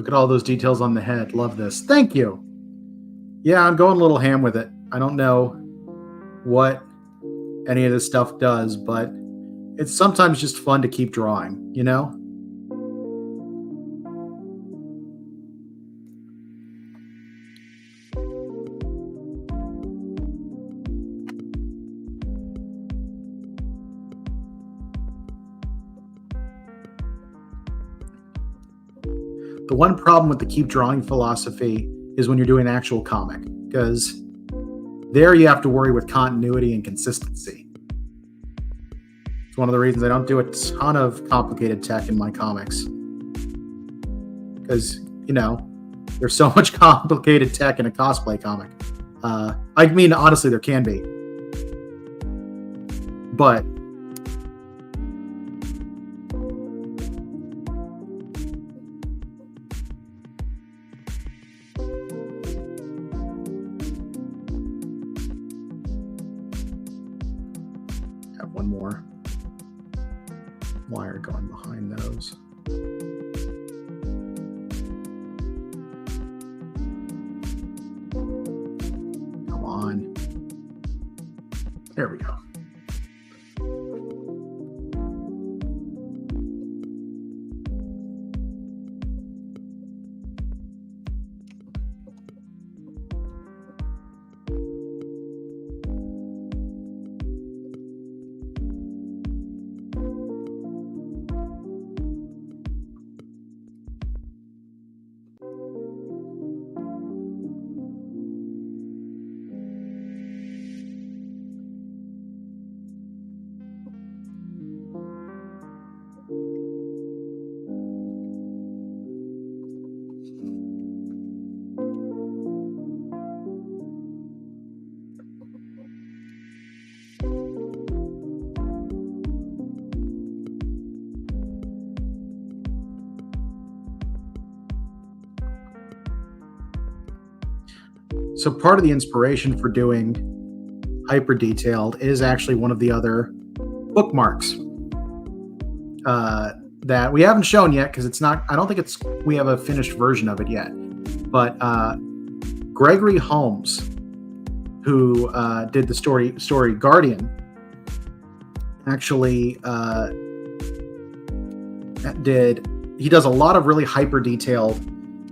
Look at all those details on the head. Love this. Thank you. Yeah, I'm going a little ham with it. I don't know what any of this stuff does, but it's sometimes just fun to keep drawing, you know? The one problem with the keep drawing philosophy is when you're doing an actual comic, because there you have to worry with continuity and consistency. It's one of the reasons I don't do a ton of complicated tech in my comics. Because, you know, there's so much complicated tech in a cosplay comic. I mean, honestly, there can be. But one more wire going behind those. Come on. There we go. So part of the inspiration for doing hyper detailed is actually one of the other bookmarks that we haven't shown yet, because it's not, I don't think we have a finished version of it yet. But Gregory Holmes, who did the story Guardian, actually he does a lot of really hyper detailed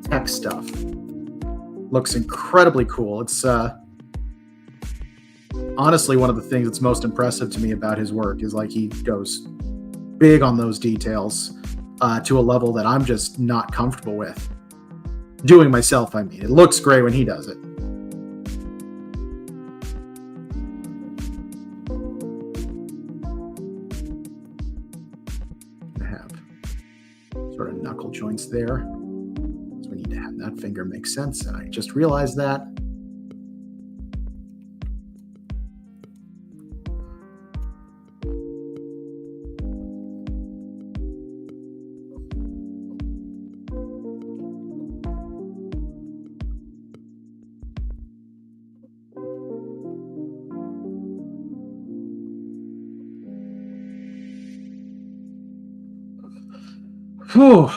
tech stuff. Looks incredibly cool. It's honestly one of the things that's most impressive to me about his work is like he goes big on those details to a level that I'm just not comfortable with doing myself. I mean, it looks great when he does it. I have sort of knuckle joints there. We need to have that finger make sense, and I just realized that. Whew.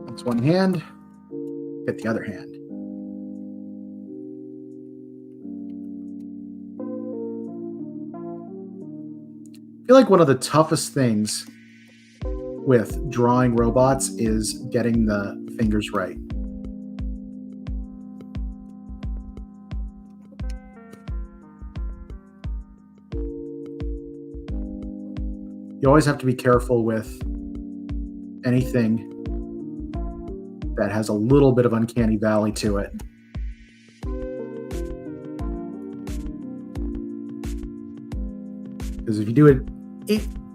That's one hand. Get the other hand. I feel like one of the toughest things with drawing robots is getting the fingers right. You always have to be careful with anything that has a little bit of uncanny valley to it. Because if you do it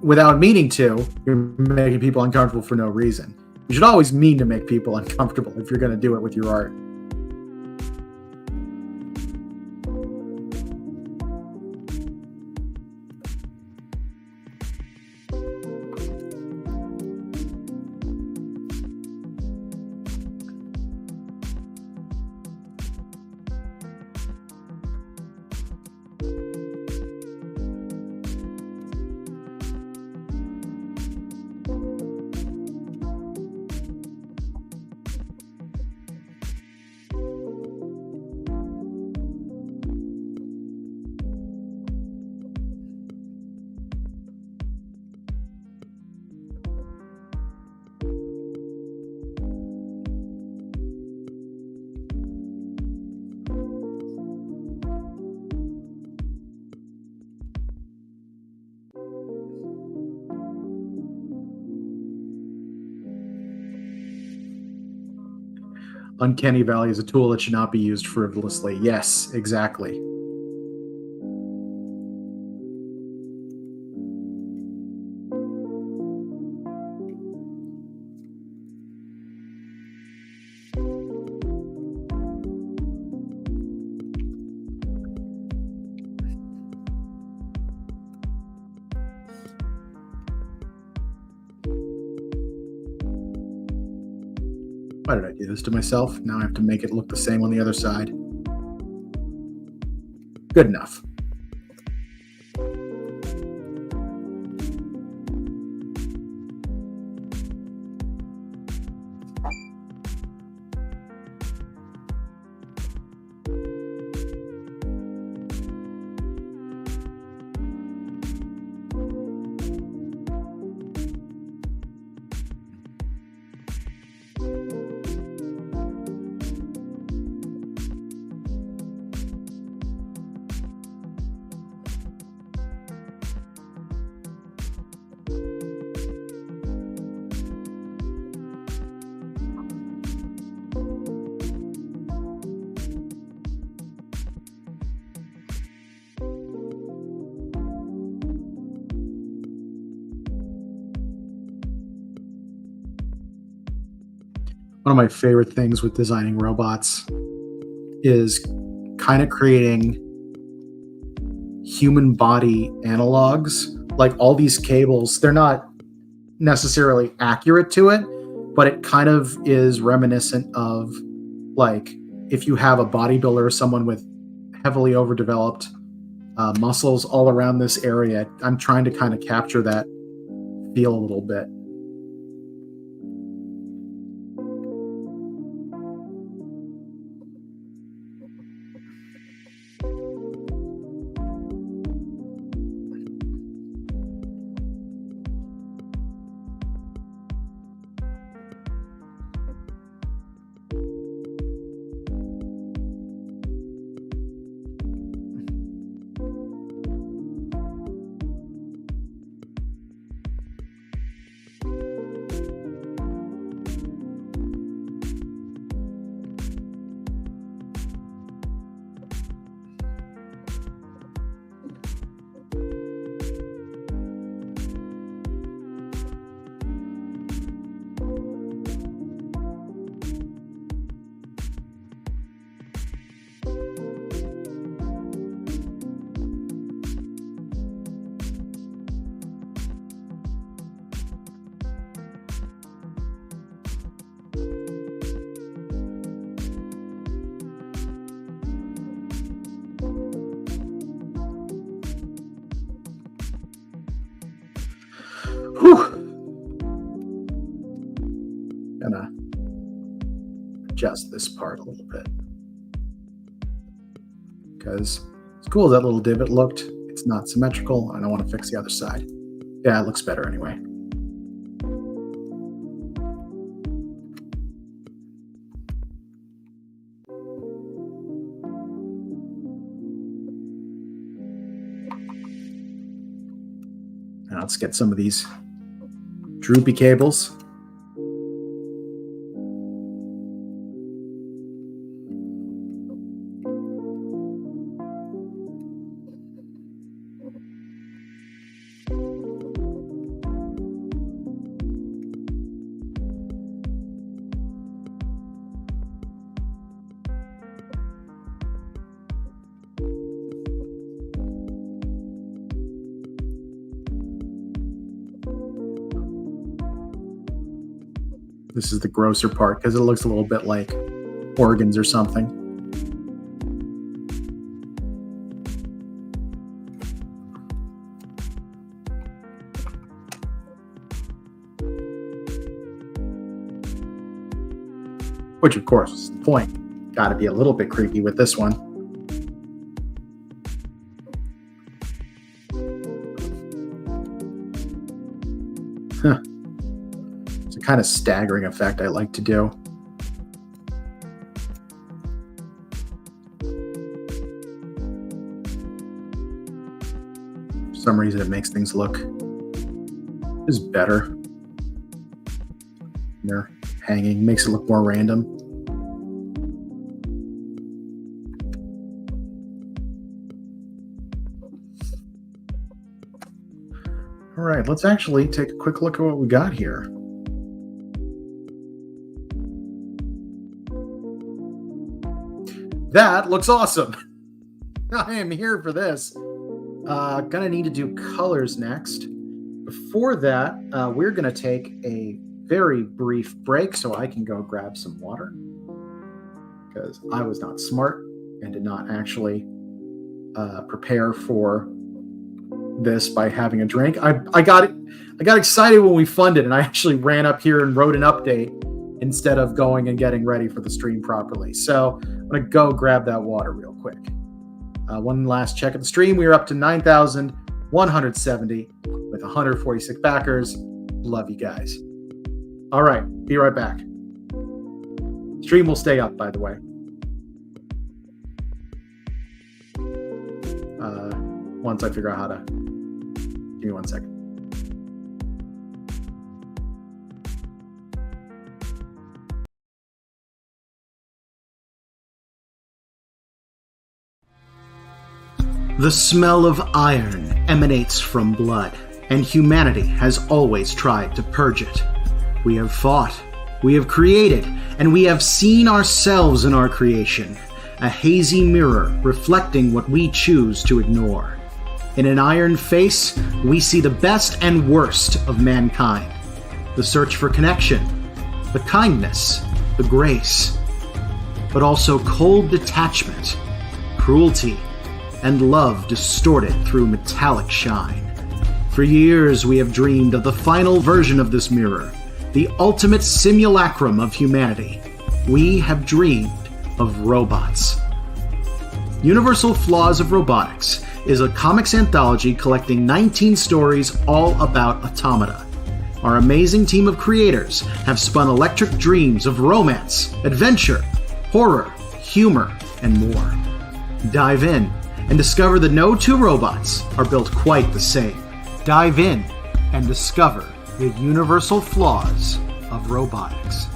without meaning to, you're making people uncomfortable for no reason. You should always mean to make people uncomfortable if you're going to do it with your art. Uncanny Valley is a tool that should not be used frivolously. Yes, exactly. Why did I do this to myself? Now I have to make it look the same on the other side. Good enough. One of my favorite things with designing robots is kind of creating human body analogs. Like all these cables, they're not necessarily accurate to it, but it kind of is reminiscent of, like, if you have a bodybuilder or someone with heavily overdeveloped muscles all around this area. I'm trying to kind of capture that feel a little bit. Gonna adjust this part a little bit, because as cool as that little divot looked, it's not symmetrical, and I want to fix the other side. Yeah, it looks better anyway. Now let's get some of these droopy cables. This is the grosser part because it looks a little bit like organs or something. Which, of course, is the point. Got to be a little bit creepy with this one. Huh. Kind of staggering effect I like to do. For some reason it makes things look just better. They're hanging, makes it look more random. All right, let's actually take a quick look at what we got here. That looks awesome. I am here for this. Gonna need to do colors next. Before that, we're gonna take a very brief break so I can go grab some water, because I was not smart and did not actually prepare for this by having a drink. I got excited when we funded, and I actually ran up here and wrote an update instead of going and getting ready for the stream properly. So I'm gonna go grab that water real quick. One last check at the stream. We are up to 9,170 with 146 backers. Love you guys. All right, be right back. Stream will stay up, by the way. Once I figure out how to. Give me 1 second. The smell of iron emanates from blood, and humanity has always tried to purge it. We have fought, we have created, and we have seen ourselves in our creation, a hazy mirror reflecting what we choose to ignore. In an iron face, we see the best and worst of mankind, the search for connection, the kindness, the grace, but also cold detachment, cruelty, and love distorted through metallic shine. For years we have dreamed of the final version of this mirror, the ultimate simulacrum of humanity. We have dreamed of robots. Universal Flaws of Robotics is a comics anthology collecting 19 stories all about automata. Our amazing team of creators have spun electric dreams of romance, adventure, horror, humor, and more. Dive in and discover that no two robots are built quite the same. Dive in and discover the universal flaws of robotics.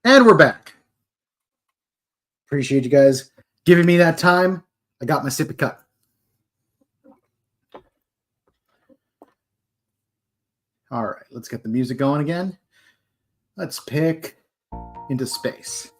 And we're back. Appreciate you guys giving me that time. I got my sippy cup. All right, let's get the music going again. Let's pick Into Space.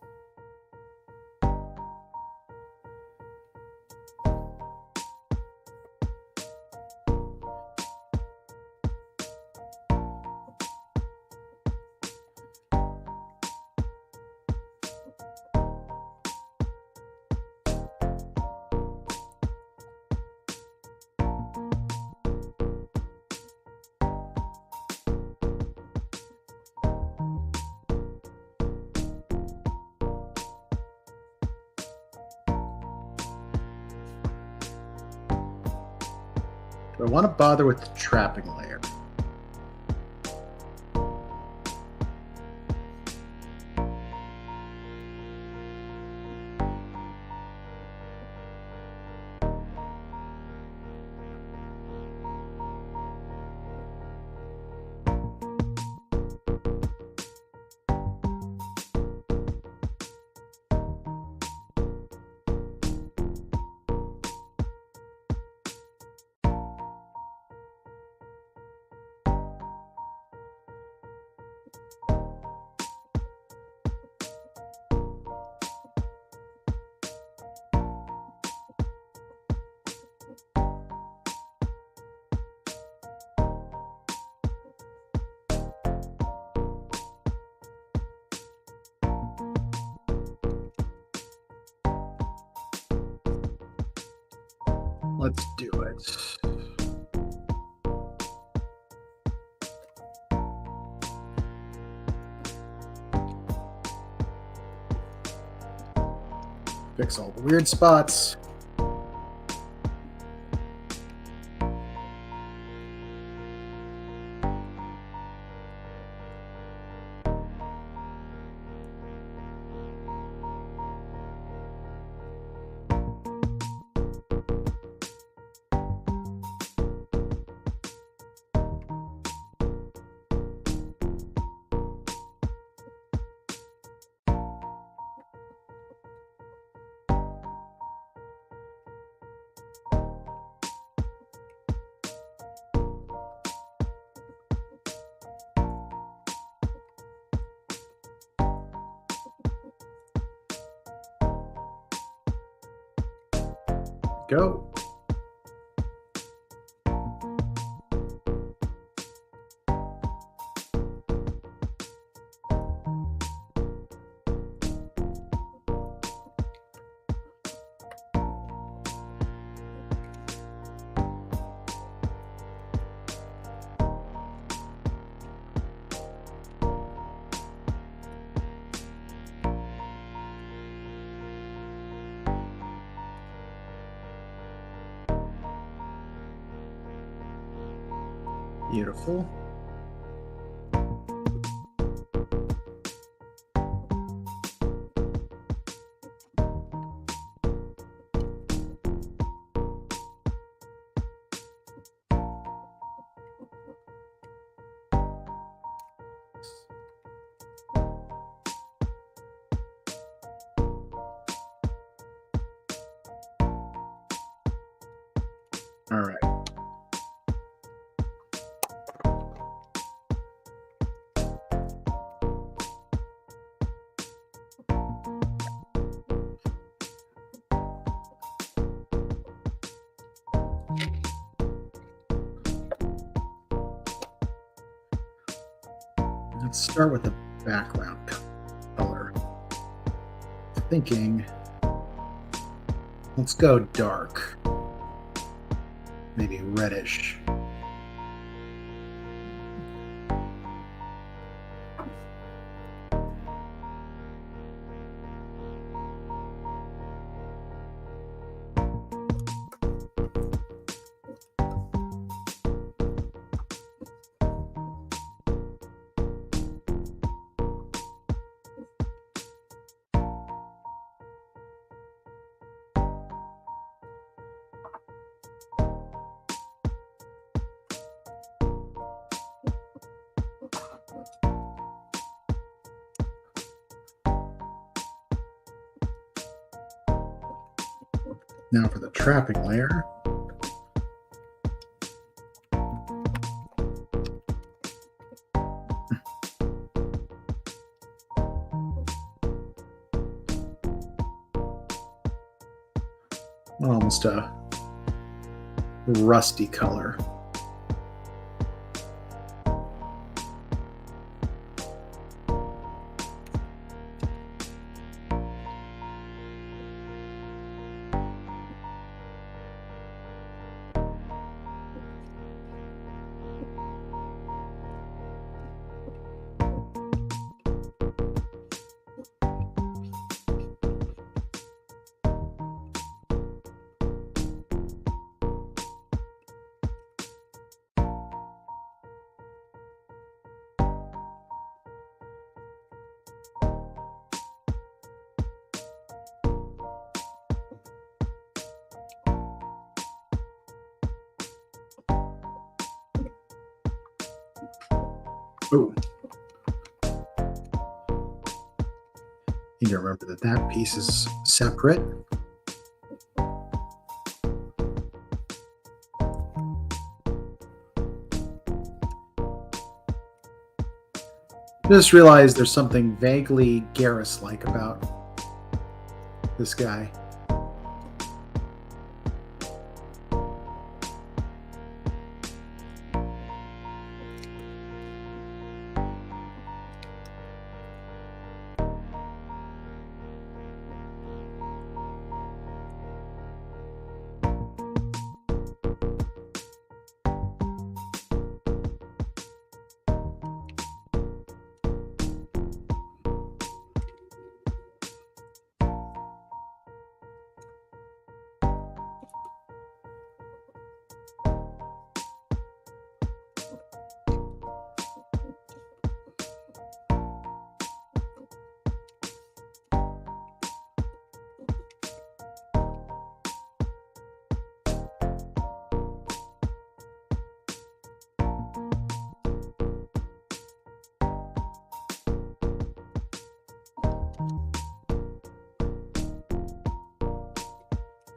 Do I want to bother with the trapping layer? Let's do it. Fix all the weird spots. Go. Beautiful. All right. Let's start with the background color. Thinking, let's go dark. Maybe reddish. Now for the trapping layer. Almost a rusty color. Ooh. You need to remember that that piece is separate. Just realized there's something vaguely Garrus-like about this guy.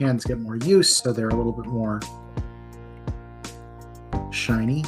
hands get more use, so they're a little bit more shiny.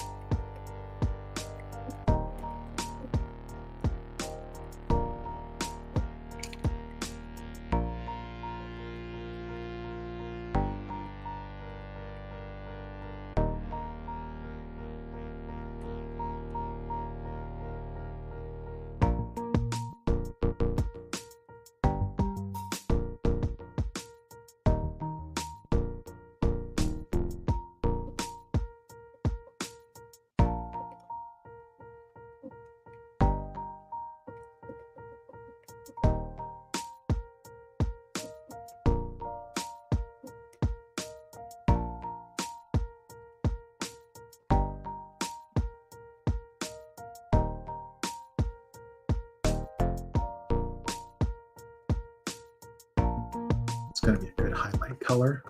It's going to be a good highlight color.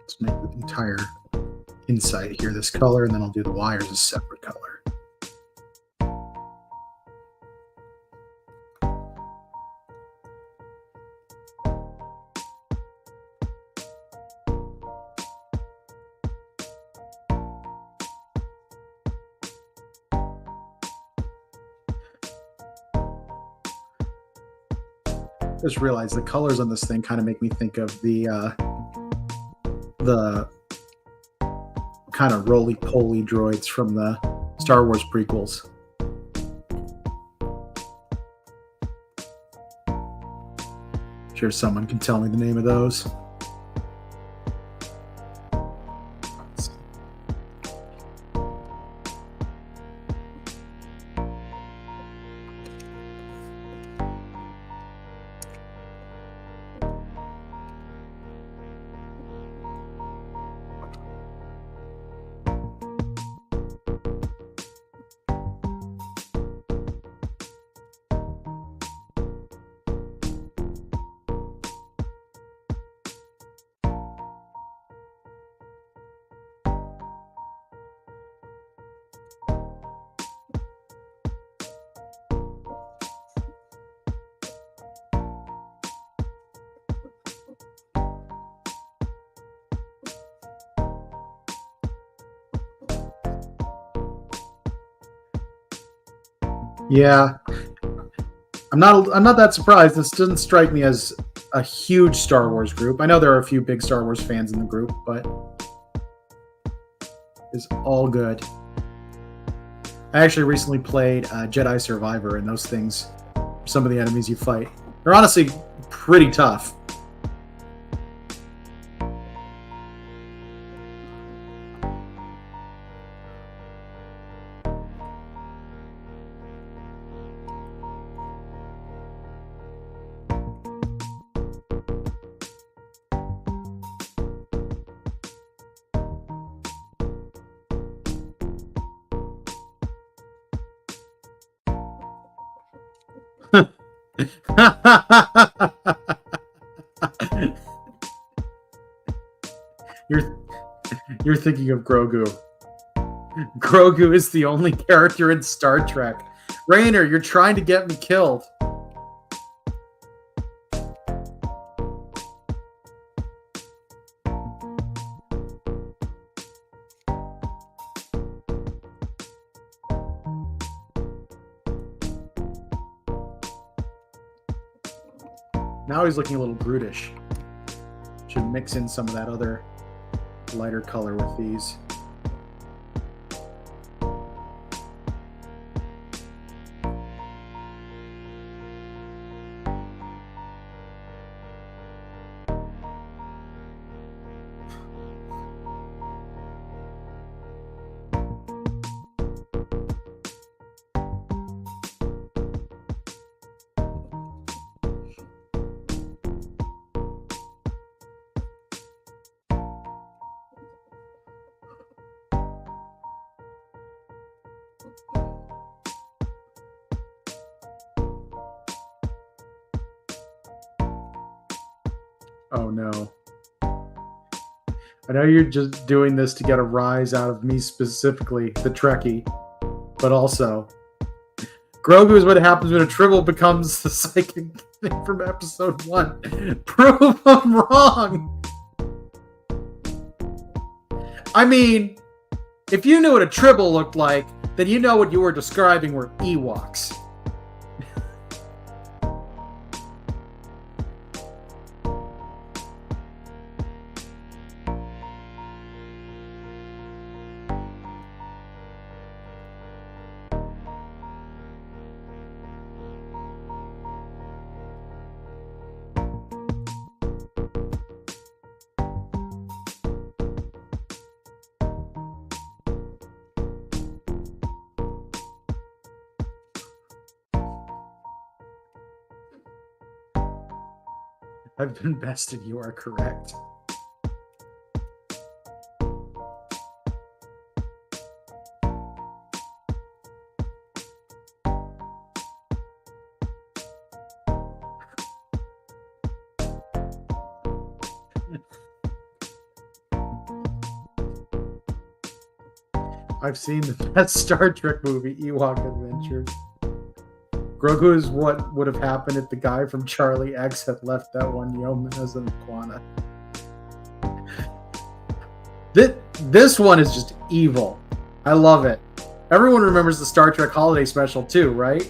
Let's make the entire inside here this color, and then I'll do the wires a separate color. Just realized the colors on this thing kind of make me think of the kind of roly-poly droids from the Star Wars prequels. Sure, someone can tell me the name of those. Yeah, I'm not that surprised. This doesn't strike me as a huge Star Wars group. I know there are a few big Star Wars fans in the group, but it's all good. I actually recently played Jedi Survivor, and those things, some of the enemies you fight, they're honestly pretty tough. you're you're thinking of Grogu. Grogu is the only character in Star Trek. Rainer, you're trying to get me killed. Now he's looking a little brutish. Should mix in some of that other lighter color with these. Oh no. I know you're just doing this to get a rise out of me specifically, the Trekkie, but also Grogu is what happens when a Tribble becomes the psychic thing from episode 1. Prove I'm wrong. I mean, if you knew what a Tribble looked like, then you know what you were describing were Ewoks. I've been bested, you are correct. I've seen the best Star Trek movie, Ewok Adventures. Grogu is what would have happened if the guy from Charlie X had left that one yeoman as an iguana. This one is just evil. I love it. Everyone remembers the Star Trek holiday special too, right?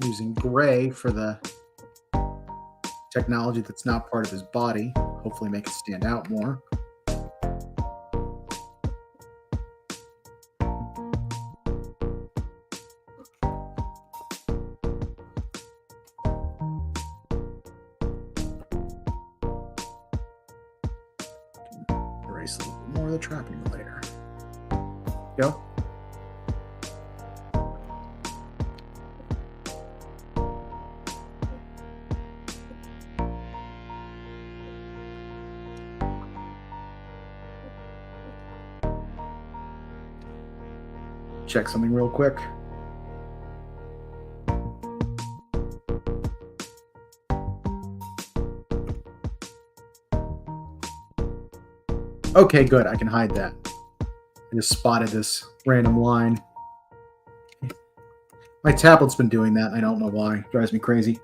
Using gray for the technology that's not part of his body. Hopefully make it stand out more. Erase a little bit more of the trapping later. Go. Check something real quick. Okay, good. I can hide that. I just spotted this random line. My tablet's been doing that. I don't know why. It drives me crazy.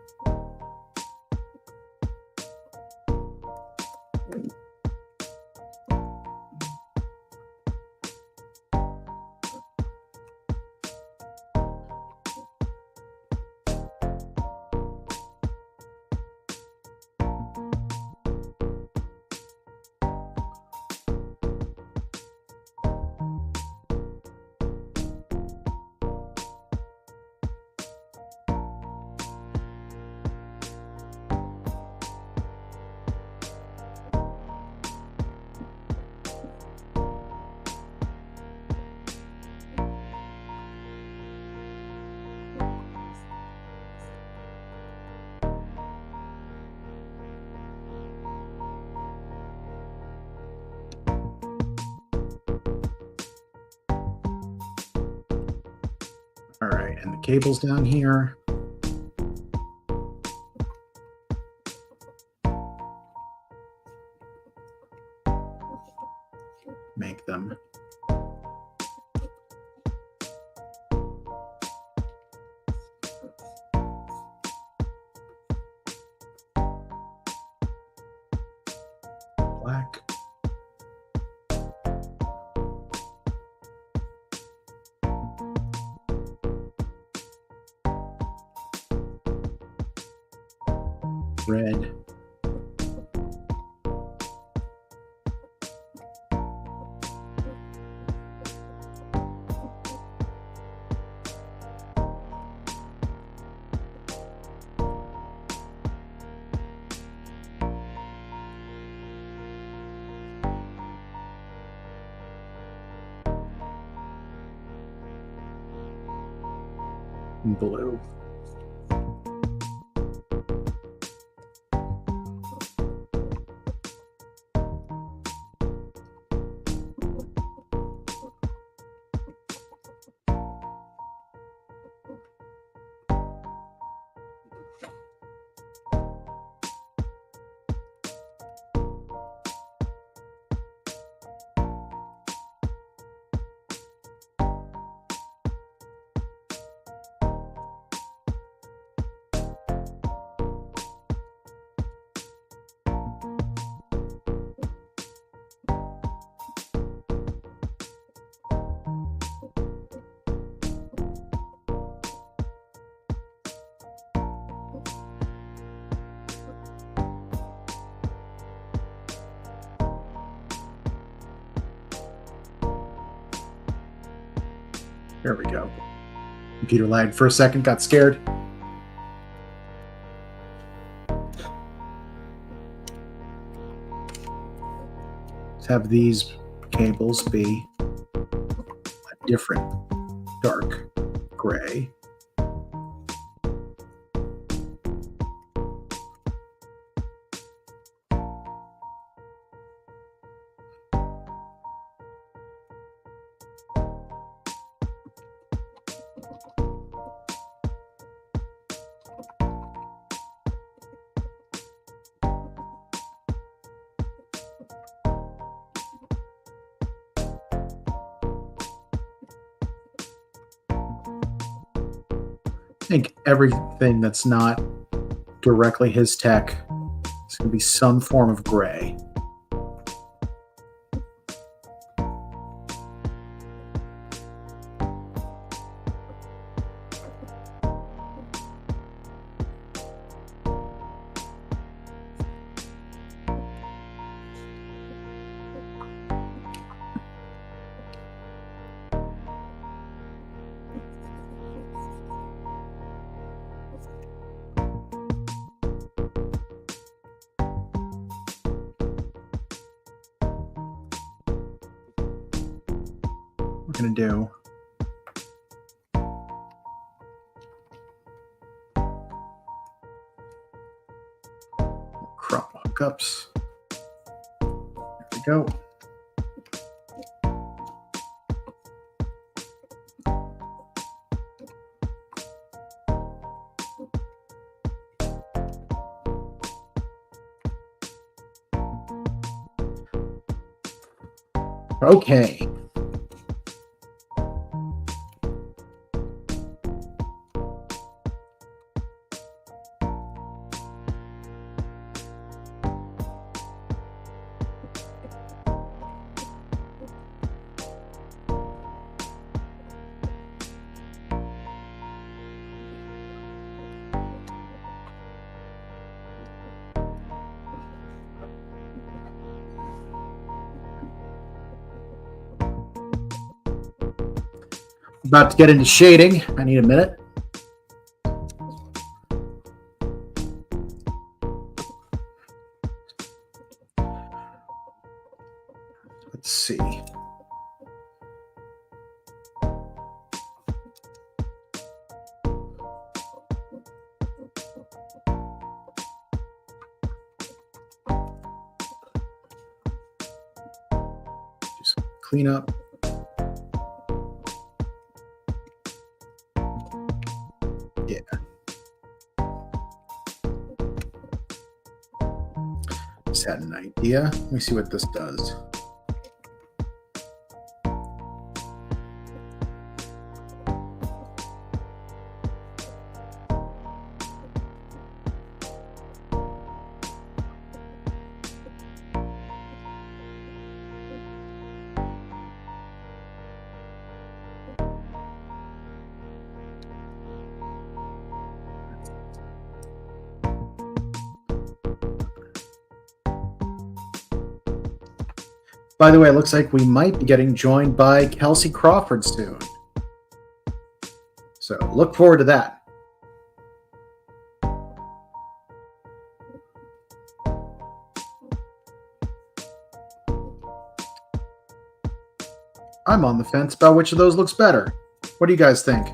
All right, and the cable's down here. Make them black. Red. Blue. There we go. Computer lagged for a second, got scared. Let's have these cables be a different dark gray. I think everything that's not directly his tech is going to be some form of gray. We're going to do crop hookups. There we go. Okay. About to get into shading. I need a minute. Let's see. Just clean up. got an idea. Let me see what this does. By the way, it looks like we might be getting joined by Kelsey Crawford soon. So look forward to that. I'm on the fence about which of those looks better. What do you guys think?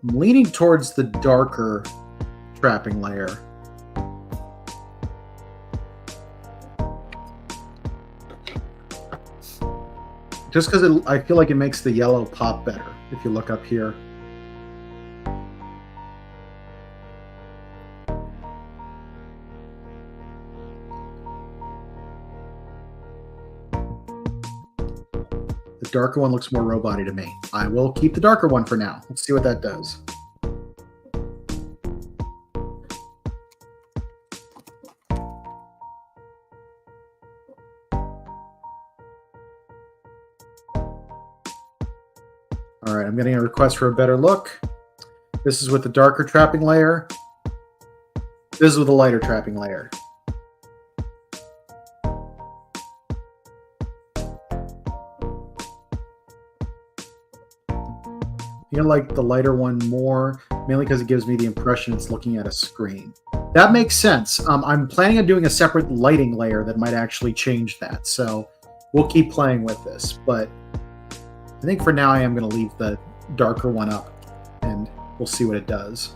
I'm leaning towards the darker trapping layer. Just because I feel like it makes the yellow pop better if you look up here. The darker one looks more robot-y to me. I will keep the darker one for now. Let's see what that does. All right, I'm getting a request for a better look. This is with the darker trapping layer. This is with a lighter trapping layer. I like the lighter one more, mainly because it gives me the impression it's looking at a screen. That makes sense. I'm planning on doing a separate lighting layer that might actually change that. So we'll keep playing with this. But I think for now I am going to leave the darker one up and we'll see what it does.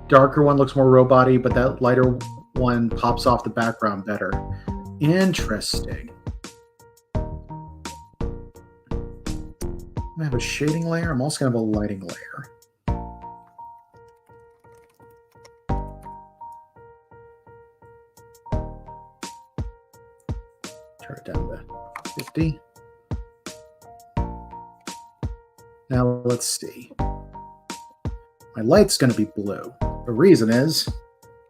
Darker one looks more robot-y, but that lighter one pops off the background better. Interesting. I have a shading layer. I'm also going to have a lighting layer. Turn it down to 50. Now let's see. My light's going to be blue. The reason is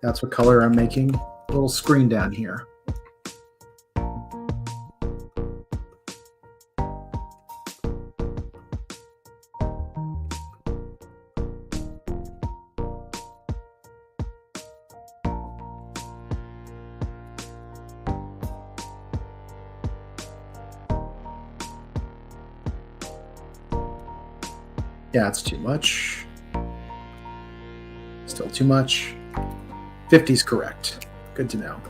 that's what color I'm making a little screen down here. Yeah, it's too much. Still too much. 50 is correct. Good to know.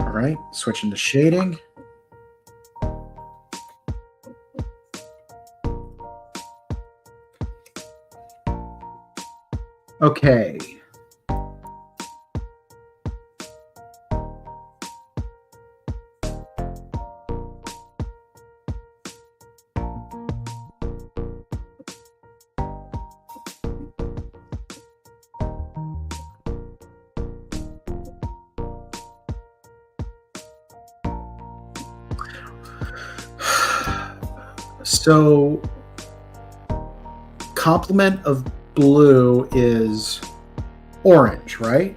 All right, switching to shading. Okay. So, complement of blue is orange, right?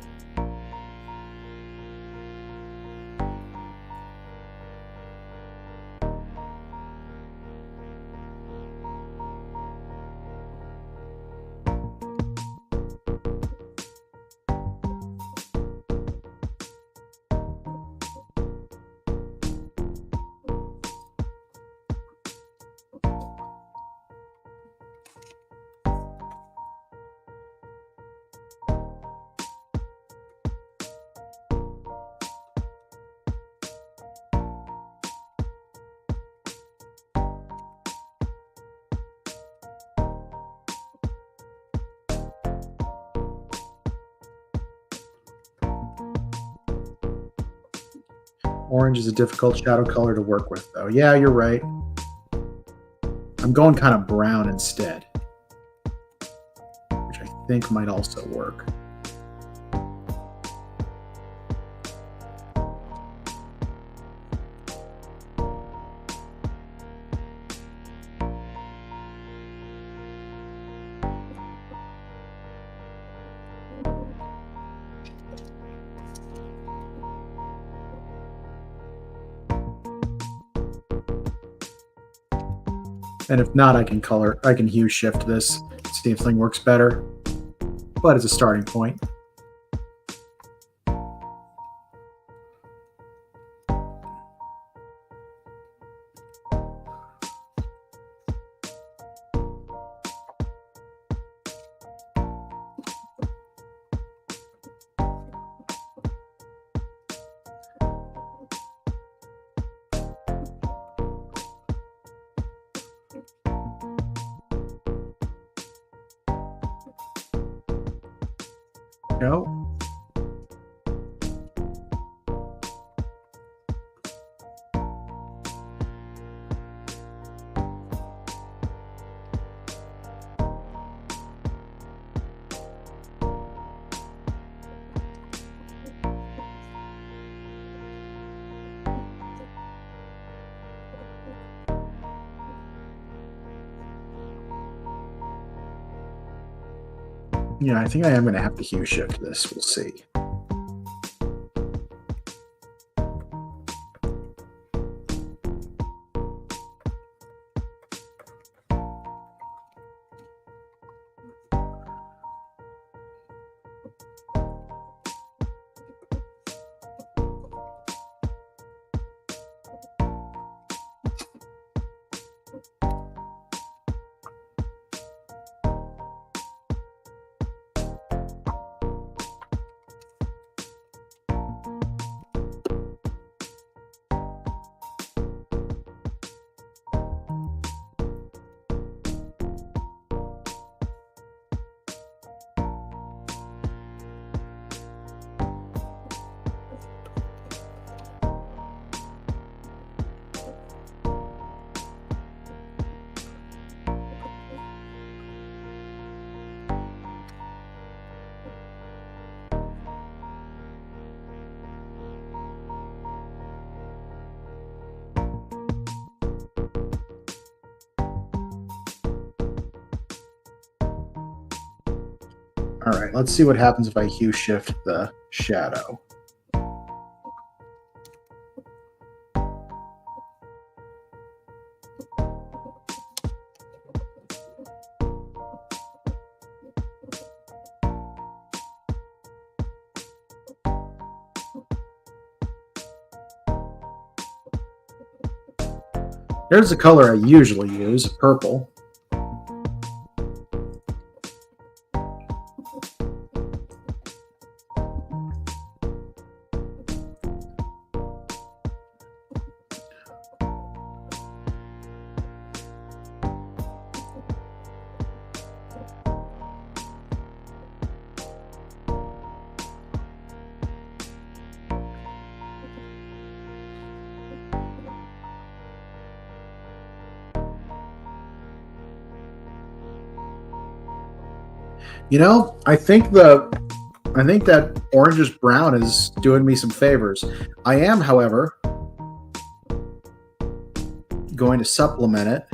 Orange is a difficult shadow color to work with, though. Yeah, you're right. I'm going kind of brown instead, which I think might also work. And if not, I can hue shift this, see if something works better. But it's a starting point. No. Yeah, I think I am going to have to hue shift this. We'll see. All right, let's see what happens if I hue shift the shadow. There's the color I usually use, purple. You know, I think that orangish brown is doing me some favors. I am, however, going to supplement it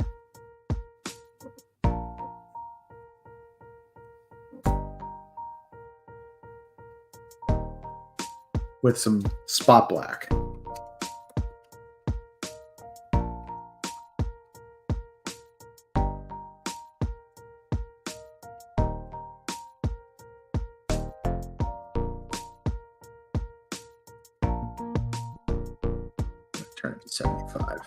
with some spot black. Turn it to 75.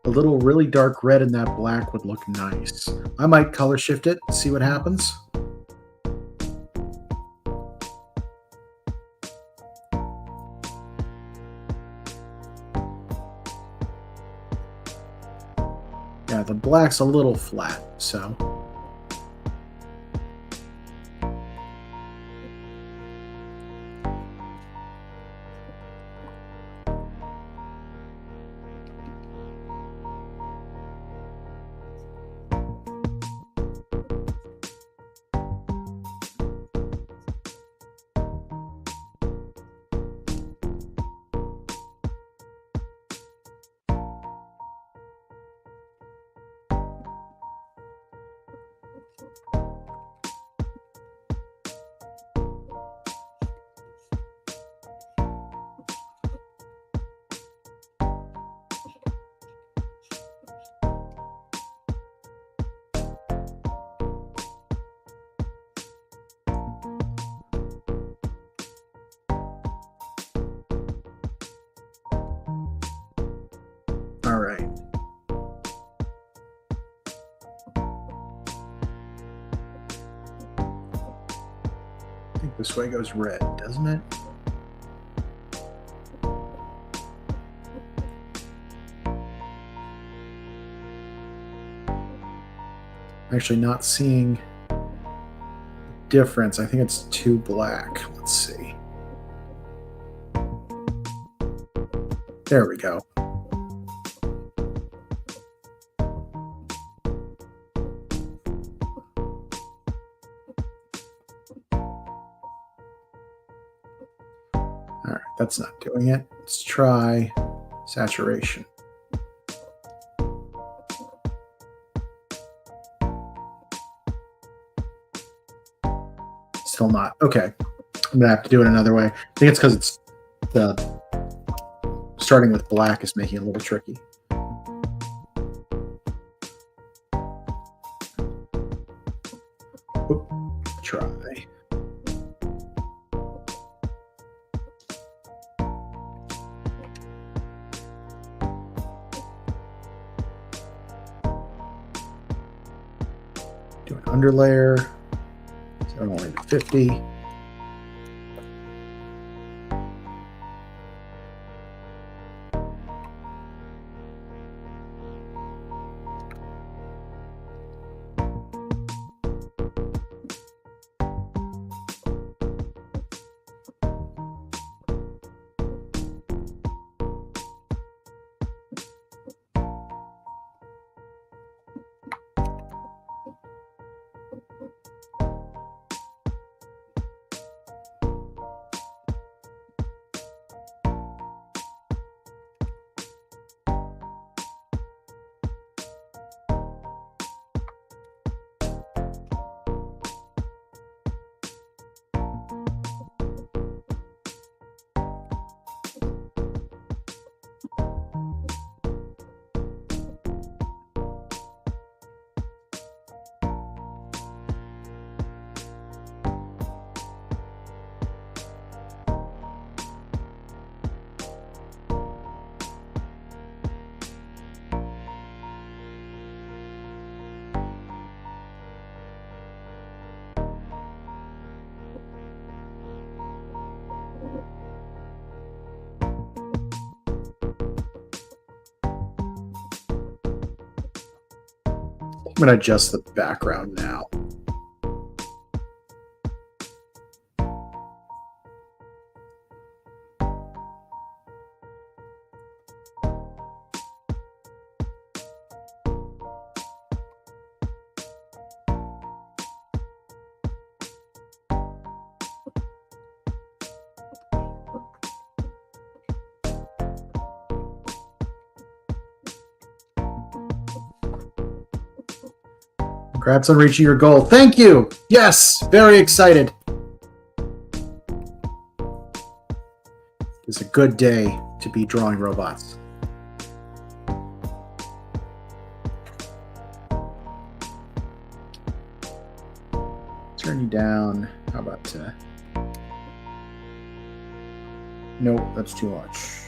A little really dark red in that black would look nice. I might color shift it, see what happens. Yeah, the black's a little flat, so. All right. I think this way goes red, doesn't it? Actually not seeing difference. I think it's too black. Let's see. There we go. All right, that's not doing it. Let's try saturation. Still not. Okay. I'm gonna have to do it another way. I think it's because it's the starting with black is making it a little tricky. Oop, try. Do an underlayer. So I'm only at 50. I'm going to adjust the background now. Congrats on reaching your goal. Thank you. Yes, very excited. It's a good day to be drawing robots. Turn you down. How about nope, that's too much.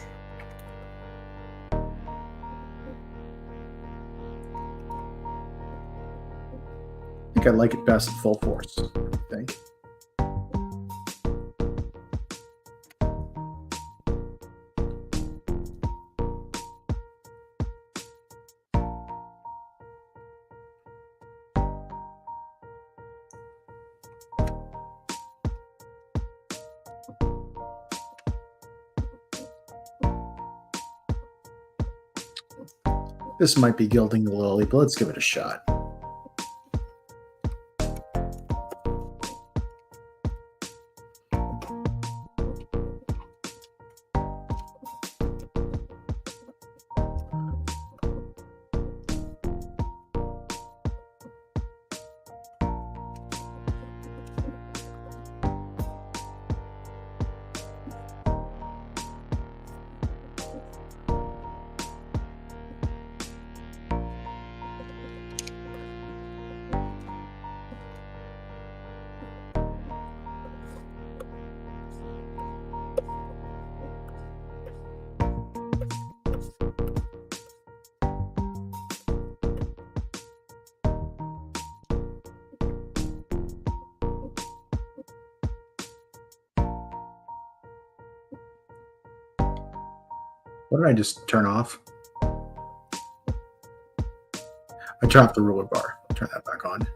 I think I like it best at full force, I think. This might be gilding the lily, but let's give it a shot. What did I just turn off? I turned off the ruler bar. Turn that back on.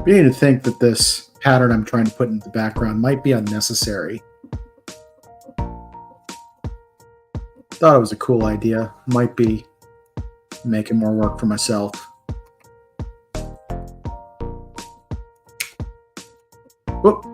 Beginning to think that this pattern I'm trying to put in the background might be unnecessary. Thought it was a cool idea. Might be making more work for myself. Whoop.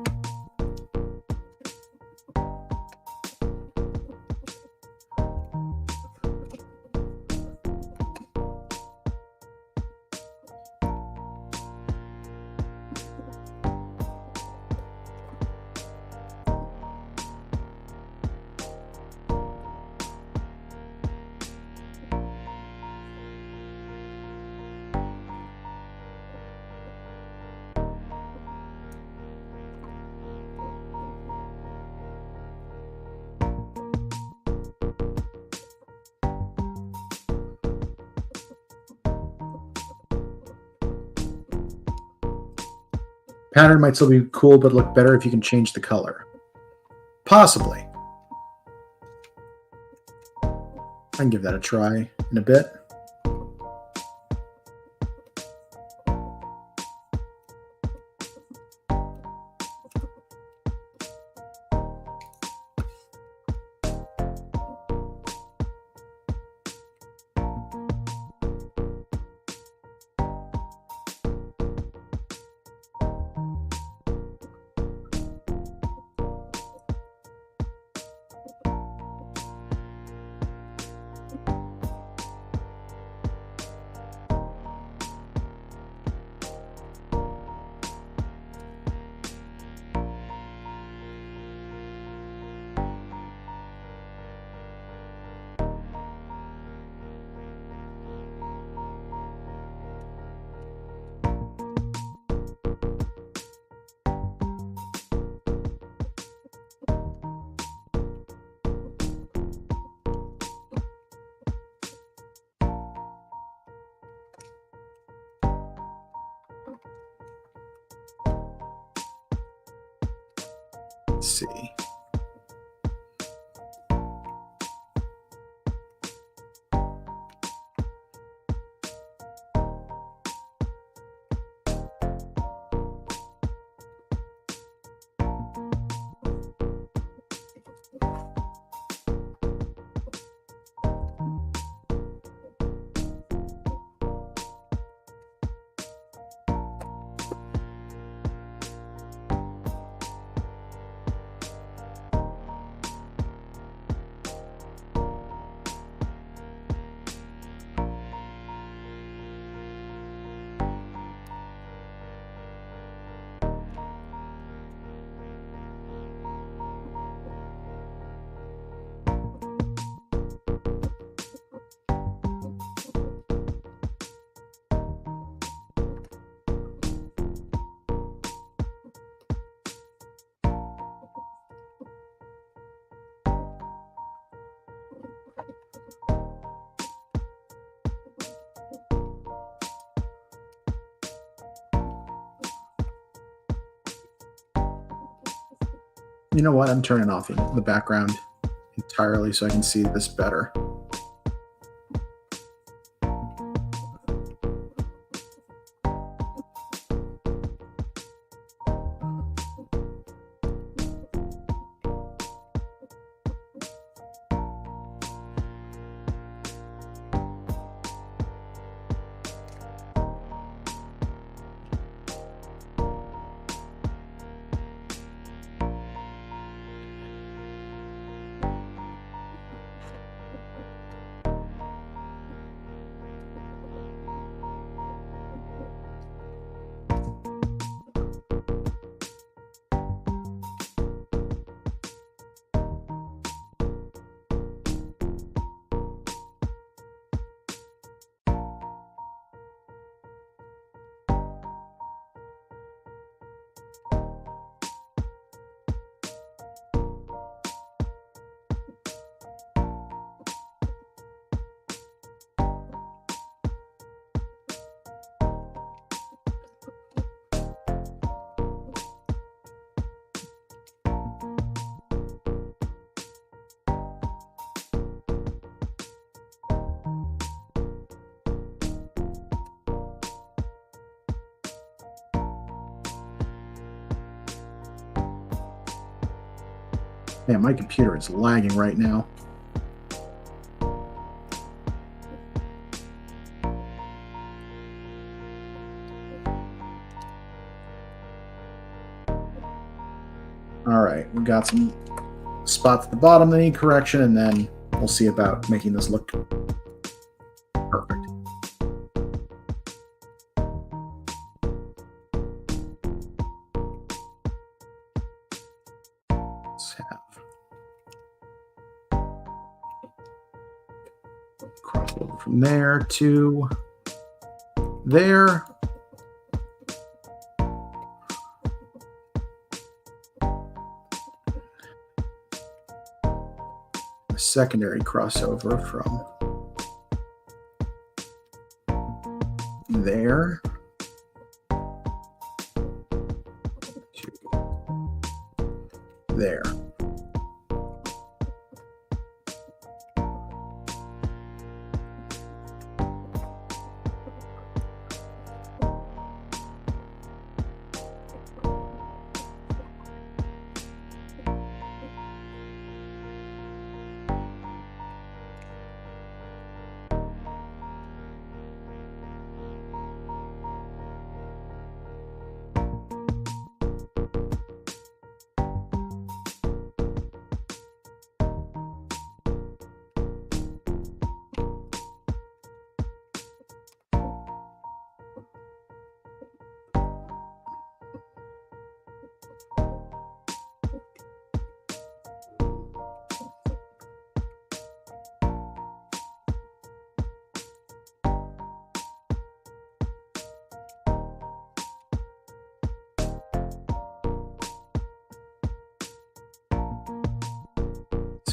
Pattern might still be cool, but look better if you can change the color. Possibly. I can give that a try in a bit. Let's see. You know what? I'm turning off the background entirely so I can see this better. Man, my computer is lagging right now. All right, we've got some spots at the bottom that need correction, and then we'll see about making this look perfect. Let's have crossover from there to there. Secondary crossover from there to there.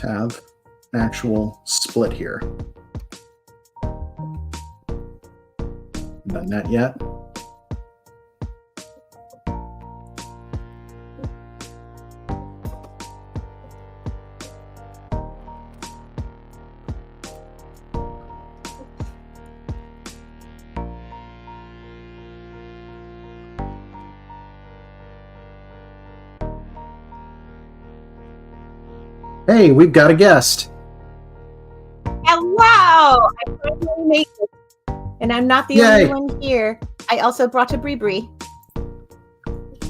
Have an actual split here. Done that yet? Hey, we've got a guest. Hello! I finally made it. And I'm not the only one here. I also brought a Bree.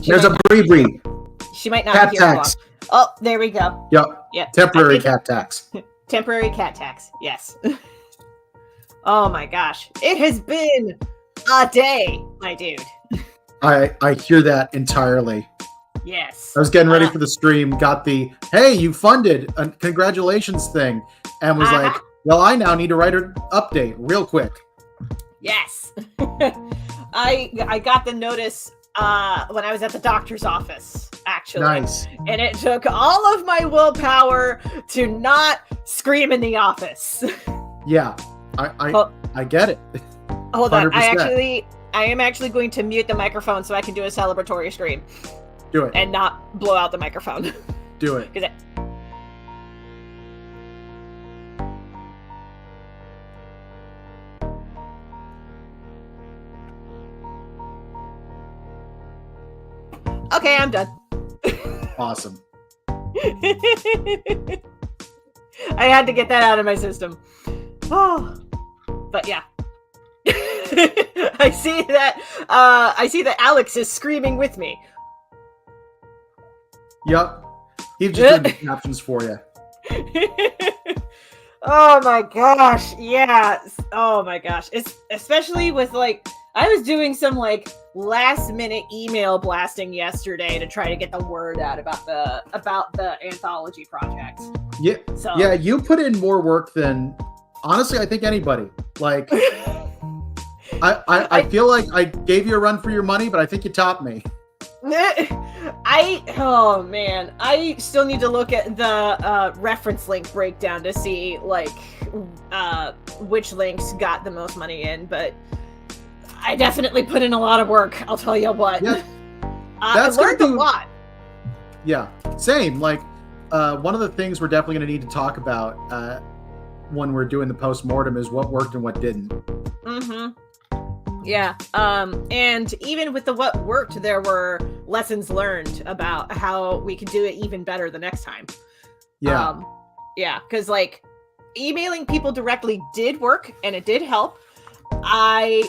There's a Bree. She might not cat be here tax. long. Oh, there we go. Yep. Temporary cat tax. Temporary cat tax, yes. Oh my gosh. It has been a day, my dude. I hear that entirely. Yes. I was getting ready for the stream, got the, hey, you funded a congratulations thing, and was like, well, I now need to write an update real quick. Yes. I got the notice when I was at the doctor's office, actually. Nice. And it took all of my willpower to not scream in the office. Yeah, I get it. Hold 100%. on. I am actually going to mute the microphone so I can do a celebratory scream. Do it. And not blow out the microphone. Do it. Okay, I'm done. Awesome. I had to get that out of my system. Oh, but yeah. I see that Alex is screaming with me. Yep. He's just doing the captions for you. Oh my gosh. Yeah. Oh my gosh. It's especially with like, I was doing some like last minute email blasting yesterday to try to get the word out about the anthology project. Yeah. So. Yeah. You put in more work than honestly, I think anybody. Like, I feel like I gave you a run for your money, but I think you topped me. Oh man, I still need to look at the reference link breakdown to see like which links got the most money in, but I definitely put in a lot of work. I'll tell you what. Yeah, I learned a lot. Yeah, same. Like one of the things we're definitely going to need to talk about when we're doing the post-mortem is what worked and what didn't. Mm-hmm. Yeah, and even with the what worked, there were lessons learned about how we can do it even better the next time. Yeah. Yeah, because like emailing people directly did work and it did help. I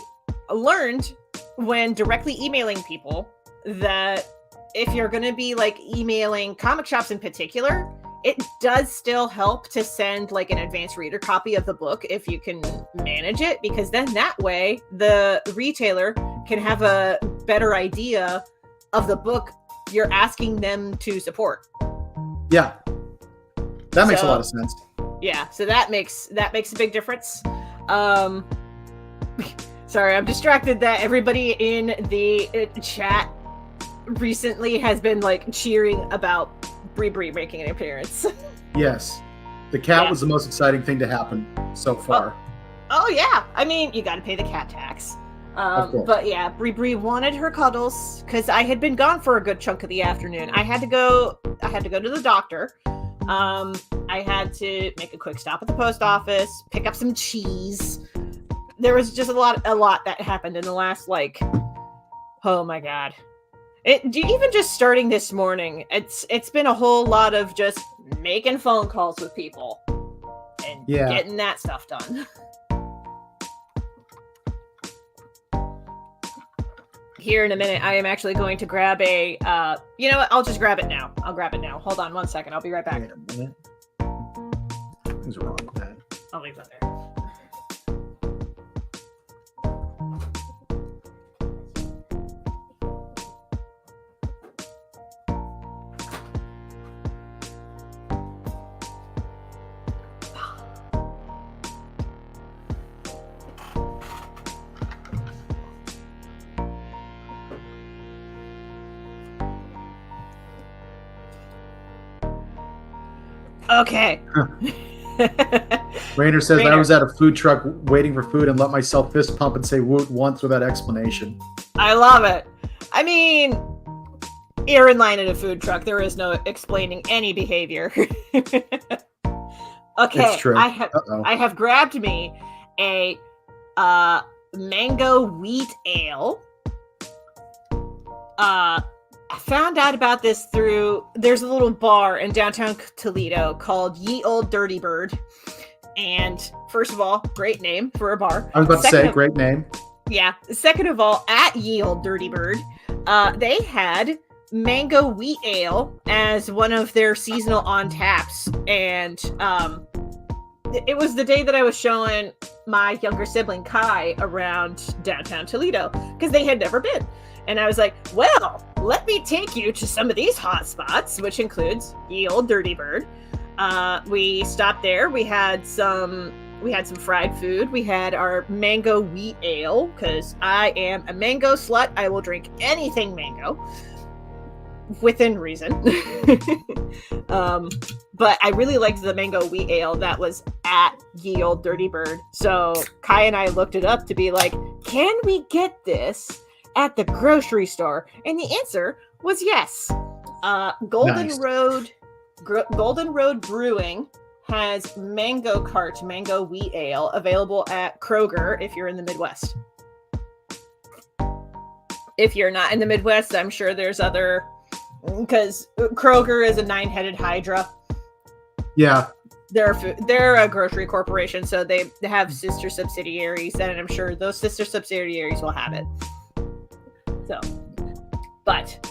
learned when directly emailing people that if you're going to be like emailing comic shops in particular, it does still help to send like an advanced reader copy of the book if you can manage it, because then that way the retailer can have a better idea of the book you're asking them to support. Yeah. That makes a lot of sense. Yeah, so that makes a big difference. Sorry, I'm distracted that everybody in the chat recently has been like cheering about Bree making an appearance. Yes. The cat was the most exciting thing to happen so far. Oh yeah. I mean, you got to pay the cat tax. But yeah, Bree wanted her cuddles because I had been gone for a good chunk of the afternoon. I had to go to the doctor. I had to make a quick stop at the post office, pick up some cheese. There was just a lot that happened in the last, like, oh my god. Even just starting this morning, it's been a whole lot of just making phone calls with people and getting that stuff done. Here in a minute, I am actually going to grab a, you know what? I'll just grab it now. I'll grab it now. Hold on 1 second. I'll be right back. Wait a minute. What's wrong with that? I'll leave that there. Okay. Rainer says, I was at a food truck waiting for food and let myself fist pump and say woot once without explanation. I love it. I mean, you're in line at a food truck. There is no explaining any behavior. Okay, It's true. I have grabbed me a mango wheat ale. I found out about this there's a little bar in downtown Toledo called Ye Old Dirty Bird. And first of all, great name for a bar. I was about to say, great name. Yeah. Second of all, at Ye Old Dirty Bird, they had mango wheat ale as one of their seasonal on taps. And it was the day that I was showing my younger sibling Kai around downtown Toledo because they had never been. And I was like, well, let me take you to some of these hot spots, which includes Ye Old Dirty Bird. We stopped there. We had some fried food. We had our mango wheat ale because I am a mango slut. I will drink anything mango within reason. But I really liked the mango wheat ale that was at Ye Old Dirty Bird. So Kai and I looked it up to be like, can we get this at the grocery store? And the answer was yes. Golden Road Brewing has Mango Cart mango wheat ale available at Kroger if you're in the Midwest. If you're not in the Midwest, I'm sure there's other, because Kroger is a 9-headed hydra. Yeah. They're a grocery corporation, so they have sister subsidiaries, and I'm sure those sister subsidiaries will have it. So, but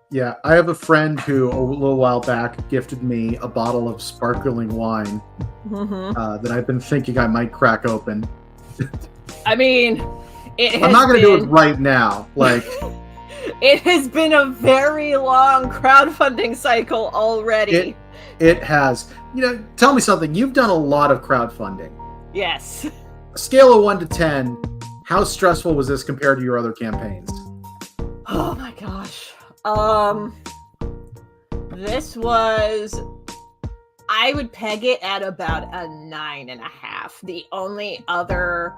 yeah, I have a friend who a little while back gifted me a bottle of sparkling wine that I've been thinking I might crack open. I mean, I'm not going to do it right now. Like, it has been a very long crowdfunding cycle already. It has. You know, tell me something. You've done a lot of crowdfunding. Yes. A scale of 1 to 10, how stressful was this compared to your other campaigns? Oh my gosh. This was, I would peg it at about a 9.5. The only other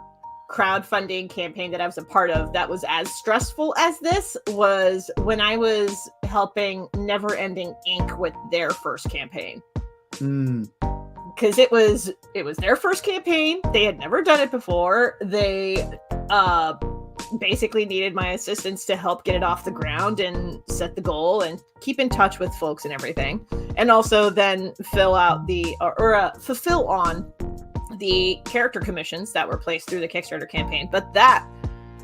crowdfunding campaign that I was a part of that was as stressful as this was when I was helping Never Ending Inc. with their first campaign. Because it was their first campaign. They had never done it before. They basically needed my assistance to help get it off the ground and set the goal and keep in touch with folks and everything, and also then fulfill on the character commissions that were placed through the Kickstarter campaign. But that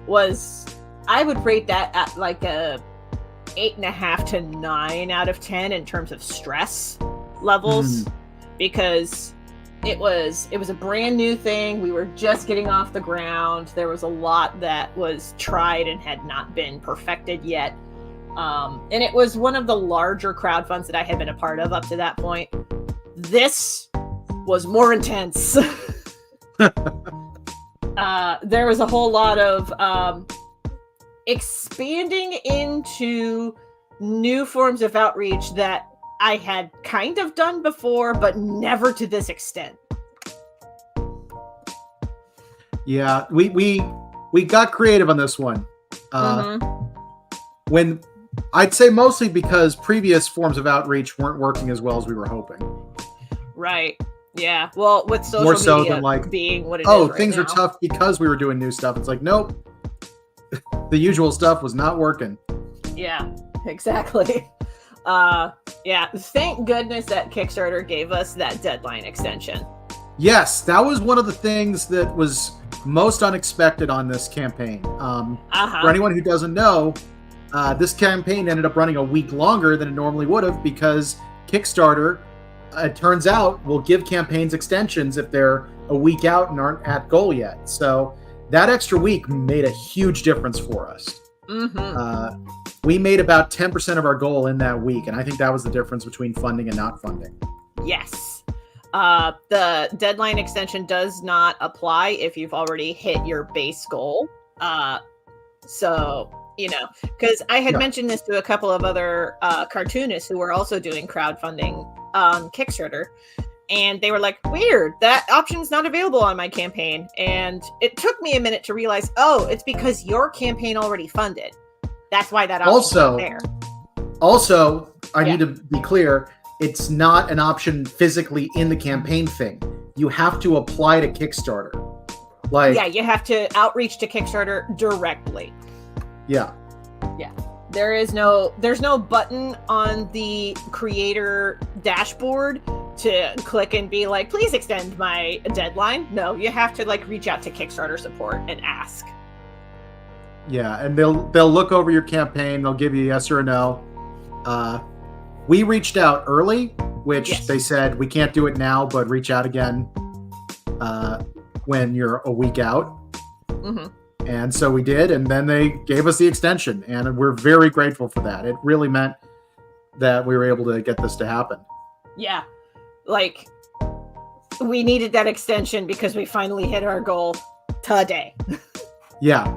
was, I would rate that at like a 8.5 to 9 out of 10 in terms of stress levels, because it was a brand new thing. We were just getting off the ground. There was a lot that was tried and had not been perfected yet. And it was one of the larger crowdfunds that I had been a part of up to that point. This was more intense. There was a whole lot of expanding into new forms of outreach that I had kind of done before, but never to this extent. Yeah, we got creative on this one. When I'd say mostly because previous forms of outreach weren't working as well as we were hoping. Right. Yeah. Well, with social more so media than like being what it is right things now. are tough because we were doing new stuff. It's like, nope, the usual stuff was not working. Yeah, exactly. Yeah, thank goodness that Kickstarter gave us that deadline extension. Yes, that was one of the things that was most unexpected on this campaign. For anyone who doesn't know, this campaign ended up running a week longer than it normally would have, because Kickstarter, it turns out, will give campaigns extensions if they're a week out and aren't at goal yet. So that extra week made a huge difference for us. We made about 10% of our goal in that week, and I think that was the difference between funding and not funding. Yes. The deadline extension does not apply if you've already hit your base goal. So, you know, because I had mentioned this to a couple of other cartoonists who were also doing crowdfunding on Kickstarter, and they were like, weird, that option's not available on my campaign. And it took me a minute to realize, oh, it's because your campaign already funded. That's why that option's not there. Also, I need to be clear, it's not an option physically in the campaign thing. You have to apply to Kickstarter. Yeah, you have to outreach to Kickstarter directly. Yeah. Yeah. There's no button on the creator dashboard to click and be like, please extend my deadline. No, you have to like reach out to Kickstarter support and ask. Yeah, and they'll look over your campaign. They'll give you a yes or a no. We reached out early, which they said we can't do it now, but reach out again when you're a week out. And so we did, and then they gave us the extension, and we're very grateful for that. It really meant that we were able to get this to happen. Yeah, like we needed that extension because we finally hit our goal today. Yeah.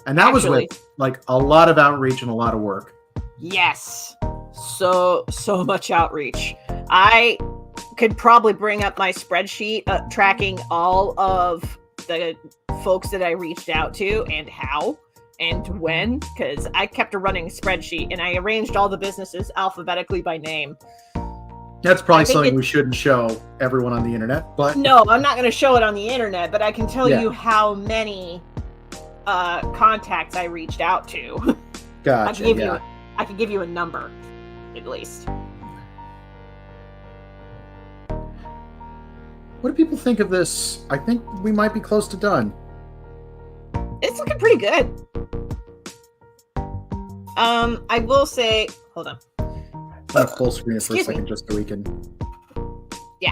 And that was with like a lot of outreach and a lot of work. Yes. So much outreach. I could probably bring up my spreadsheet tracking all of the folks that I reached out to and how and when, because I kept a running spreadsheet and I arranged all the businesses alphabetically by name. That's probably something we shouldn't show everyone on the internet, but no, I'm not going to show it on the internet, but I can tell you how many contacts I reached out to. Gotcha. I can give you a number, at least. What do people think of this? I think we might be close to done. It's looking pretty good. I will say, hold on. I'm gonna full screen it for a second just so we can. Yeah.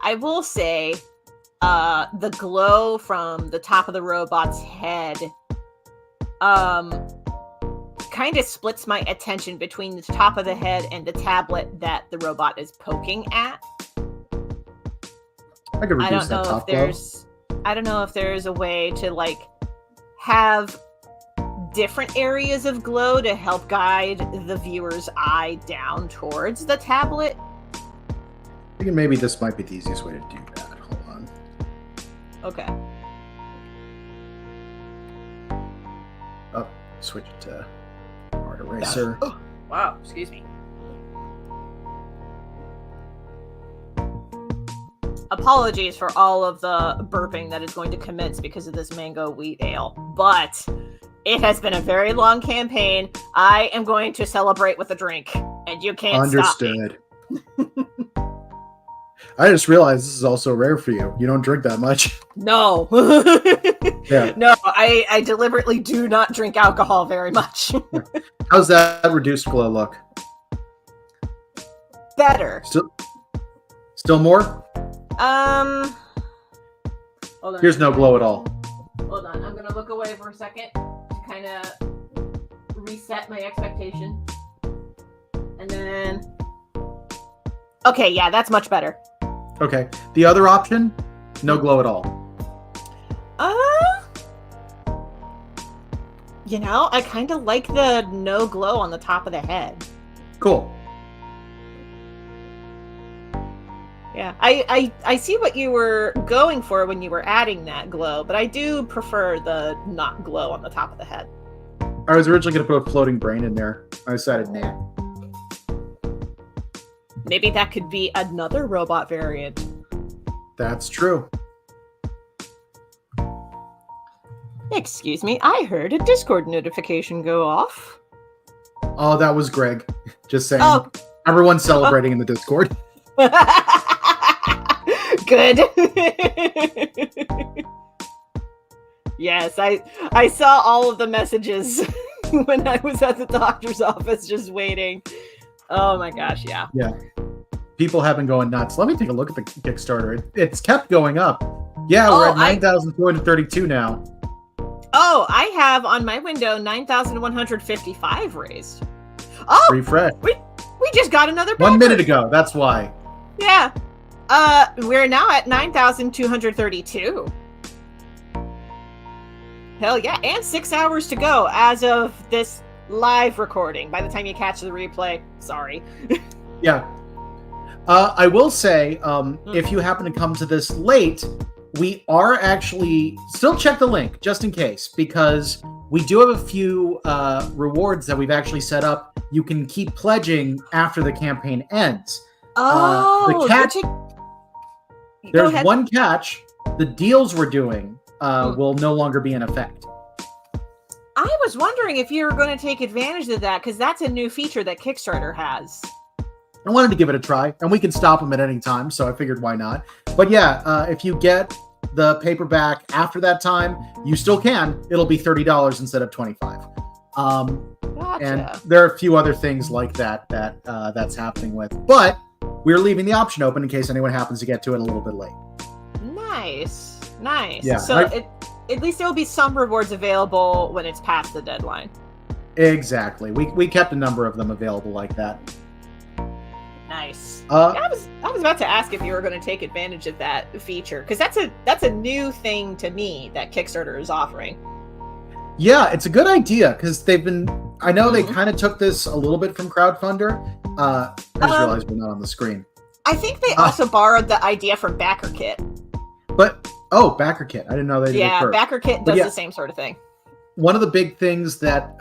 I will say, the glow from the top of the robot's head, kind of splits my attention between the top of the head and the tablet that the robot is poking at. I could reduce that top glow. I don't know if there's a way to like have different areas of glow to help guide the viewer's eye down towards the tablet. I think maybe this might be the easiest way to do that. Hold on. Okay. Oh, switch it to Art Eraser. Wow, excuse me. Apologies for all of the burping that is going to commence because of this mango wheat ale, but it has been a very long campaign. I am going to celebrate with a drink, and you can't stop me. Understood. I just realized this is also rare for you. You don't drink that much. No. Yeah. No, I deliberately do not drink alcohol very much. How's that reduced glow look? Better. Still more? Hold on. Here's no glow at all. Hold on. I'm going to look away for a second to kind of reset my expectation. And then... Okay, yeah, that's much better. Okay. The other option, no glow at all. You know, I kind of like the no glow on the top of the head. Cool. Yeah, I see what you were going for when you were adding that glow, but I do prefer the not glow on the top of the head. I was originally going to put a floating brain in there. I decided, nah. Maybe that could be another robot variant. That's true. Excuse me, I heard a Discord notification go off. Oh, that was Greg. Just saying. Oh. Everyone's celebrating in the Discord. Good. Yes, I saw all of the messages when I was at the doctor's office just waiting. Oh my gosh, yeah. Yeah. People have been going nuts. Let me take a look at the Kickstarter. It's kept going up. Yeah, we're at 9,432 now. Oh, I have on my window 9,155 raised. Oh, Refresh. We just got another backer. 1 minute ago. That's why. Yeah. We're now at 9,232. Hell yeah, and 6 hours to go as of this live recording. By the time you catch the replay, sorry. Yeah. I will say, if you happen to come to this late, we are actually still check the link just in case, because we do have a few rewards that we've actually set up. You can keep pledging after the campaign ends. Oh, the catch. There's one catch. The deals we're doing will no longer be in effect. I was wondering if you were going to take advantage of that, because that's a new feature that Kickstarter has. I wanted to give it a try, and we can stop them at any time, so I figured why not. But yeah, if you get the paperback after that time, you still can. It'll be $30 instead of $25. Gotcha. And there are a few other things like that that's happening with. But we're leaving the option open in case anyone happens to get to it a little bit late. Nice. Yeah, So at least there will be some rewards available when it's past the deadline. Exactly. We kept a number of them available like that. Nice. I was about to ask if you were going to take advantage of that feature, because that's a new thing to me that Kickstarter is offering. Yeah, it's a good idea, because I know they kind of took this a little bit from Crowdfunder. I just realized we're not on the screen. I think they also borrowed the idea from BackerKit. But BackerKit, I didn't know they did it first. BackerKit does the same sort of thing. One of the big things that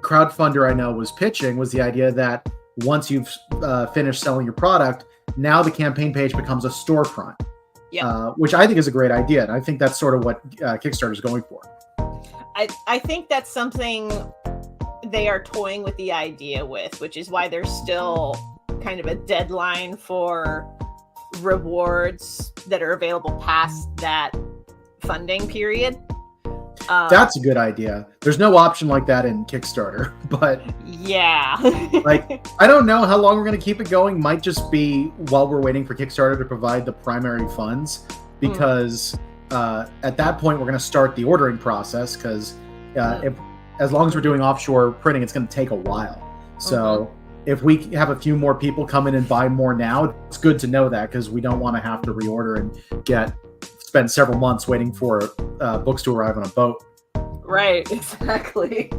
Crowdfunder I know was pitching was the idea that once you've finished selling your product, now the campaign page becomes a storefront. Yeah. Which I think is a great idea, and I think that's sort of what Kickstarter is going for. I think that's something they are toying with the idea with, which is why there's still kind of a deadline for rewards that are available past that funding period. That's a good idea. There's no option like that in Kickstarter, but yeah. Like, I don't know how long we're going to keep it going. Might just be while we're waiting for Kickstarter to provide the primary funds, because at that point we're going to start the ordering process, because as long as we're doing offshore printing, it's going to take a while. So if we have a few more people come in and buy more now, it's good to know that, because we don't want to have to reorder and spend several months waiting for books to arrive on a boat. Right, exactly.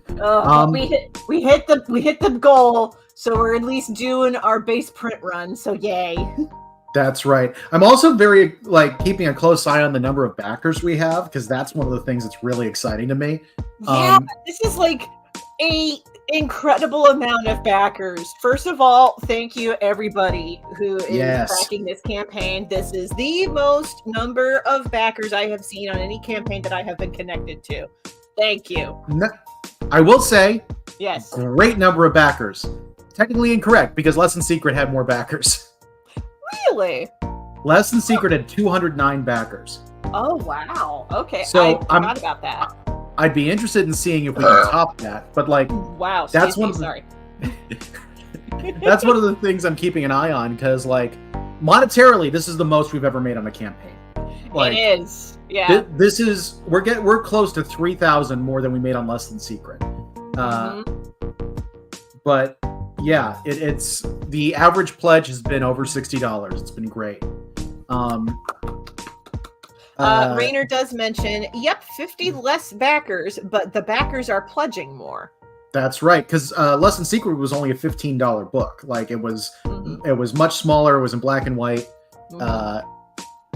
We hit the goal, so we're at least doing our base print run. So yay! That's right. I'm also very keeping a close eye on the number of backers we have, because that's one of the things that's really exciting to me. Yeah, this is like a incredible amount of backers. First of all, thank you everybody who is backing this campaign. This is the most number of backers I have seen on any campaign that I have been connected to. Thank you. I will say, yes, great number of backers. Technically incorrect, because Less Than Secret had more backers. Really? Less Than Secret had 209 backers. Oh, wow. Okay, so I forgot about that. I'd be interested in seeing if we can top that. But wow, that's sorry. That's one of the things I'm keeping an eye on, because monetarily, this is the most we've ever made on a campaign. It is. Yeah. This is we're close to 3,000 more than we made on Less Than Secret. But yeah, it's the average pledge has been over $60. It's been great. Rainer does mention, yep, 50 less backers, but the backers are pledging more. That's right, because Less Than Secret was only a $15 book. It was much smaller. It was in black and white.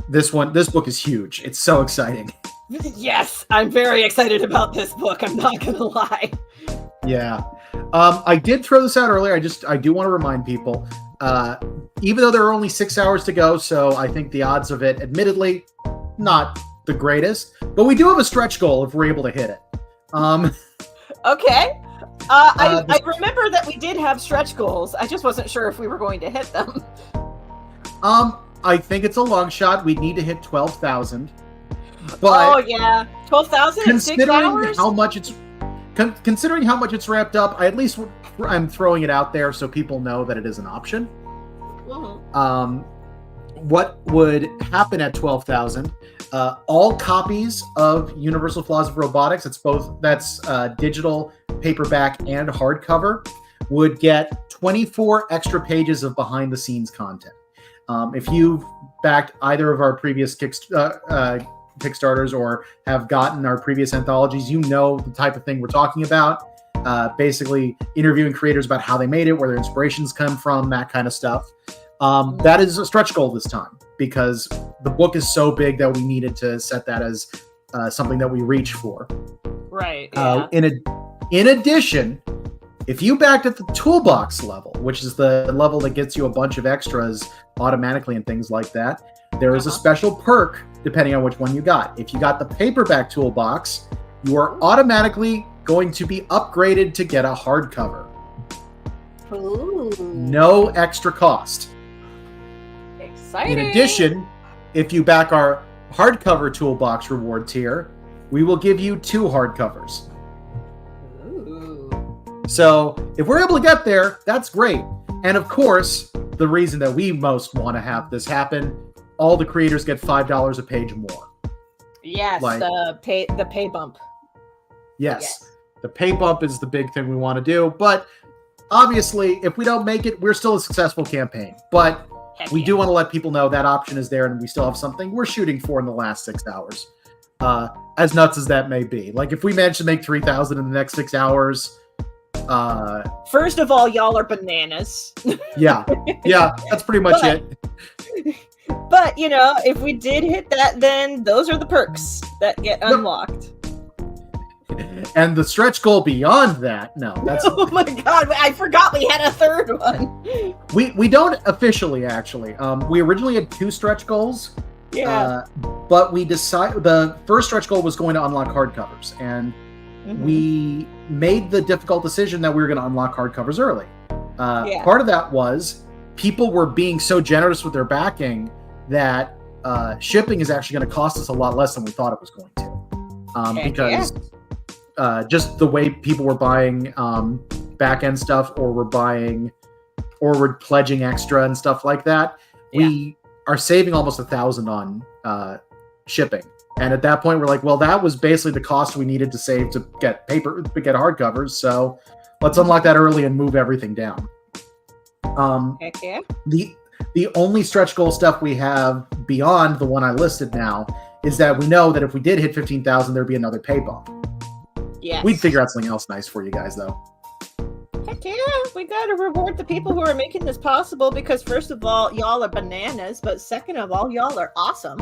This book is huge. It's so exciting. Yes, I'm very excited about this book. I'm not gonna lie. Yeah. I did throw this out earlier. I do want to remind people, even though there are only 6 hours to go, so I think the odds of it, admittedly, not the greatest, but we do have a stretch goal if we're able to hit it. Okay. I remember that we did have stretch goals. I just wasn't sure if we were going to hit them. I think it's a long shot. We'd need to hit 12,000. Oh yeah, 12,000 in 6 hours. Considering how much it's ramped up, I'm throwing it out there so people know that it is an option. What would happen at 12,000? All copies of Universal Flaws of Robotics, that's digital, paperback, and hardcover, would get 24 extra pages of behind-the-scenes content. If you've backed either of our previous Kickstarters or have gotten our previous anthologies, you know the type of thing we're talking about. Basically interviewing creators about how they made it, where their inspirations come from, that kind of stuff. That is a stretch goal this time, because the book is so big that we needed to set that as something that we reach for. Right. Yeah. In addition, if you backed at the toolbox level, which is the level that gets you a bunch of extras automatically and things like that, there is a special perk depending on which one you got. If you got the paperback toolbox, you are automatically going to be upgraded to get a hardcover. Ooh. No extra cost. Exciting. In addition, if you back our hardcover toolbox reward tier, we will give you 2 hardcovers. Ooh. So if we're able to get there, that's great. And of course, the reason that we most want to have this happen, all the creators get $5 a page more. Yes, the pay bump. Yes, the pay bump is the big thing we want to do. But obviously, if we don't make it, we're still a successful campaign. But we do want to let people know that option is there, and we still have something we're shooting for in the last 6 hours. As nuts as that may be. If we manage to make 3,000 in the next 6 hours... First of all, y'all are bananas. yeah, that's pretty much it. But, if we did hit that, then those are the perks that get unlocked. And the stretch goal beyond that, no. That's... Oh my god, I forgot we had a third one. We don't officially, actually. We originally had 2 stretch goals. Yeah. But we decided the first stretch goal was going to unlock hardcovers, and we made the difficult decision that we were going to unlock hardcovers early. Part of that was people were being so generous with their backing that shipping is actually going to cost us a lot less than we thought it was going to. Because just the way people were buying back-end stuff, or were pledging extra and stuff like that, we are saving almost $1,000 on shipping. And at that point, we're like, well, that was basically the cost we needed to save to get hardcovers. So let's unlock that early and move everything down. The only stretch goal stuff we have beyond the one I listed now is that we know that if we did hit 15,000, there'd be another pay bump. Yes. We'd figure out something else nice for you guys, though. Heck Yeah, we gotta reward the people who are making this possible because first of all, y'all are bananas, but second of all, y'all are awesome.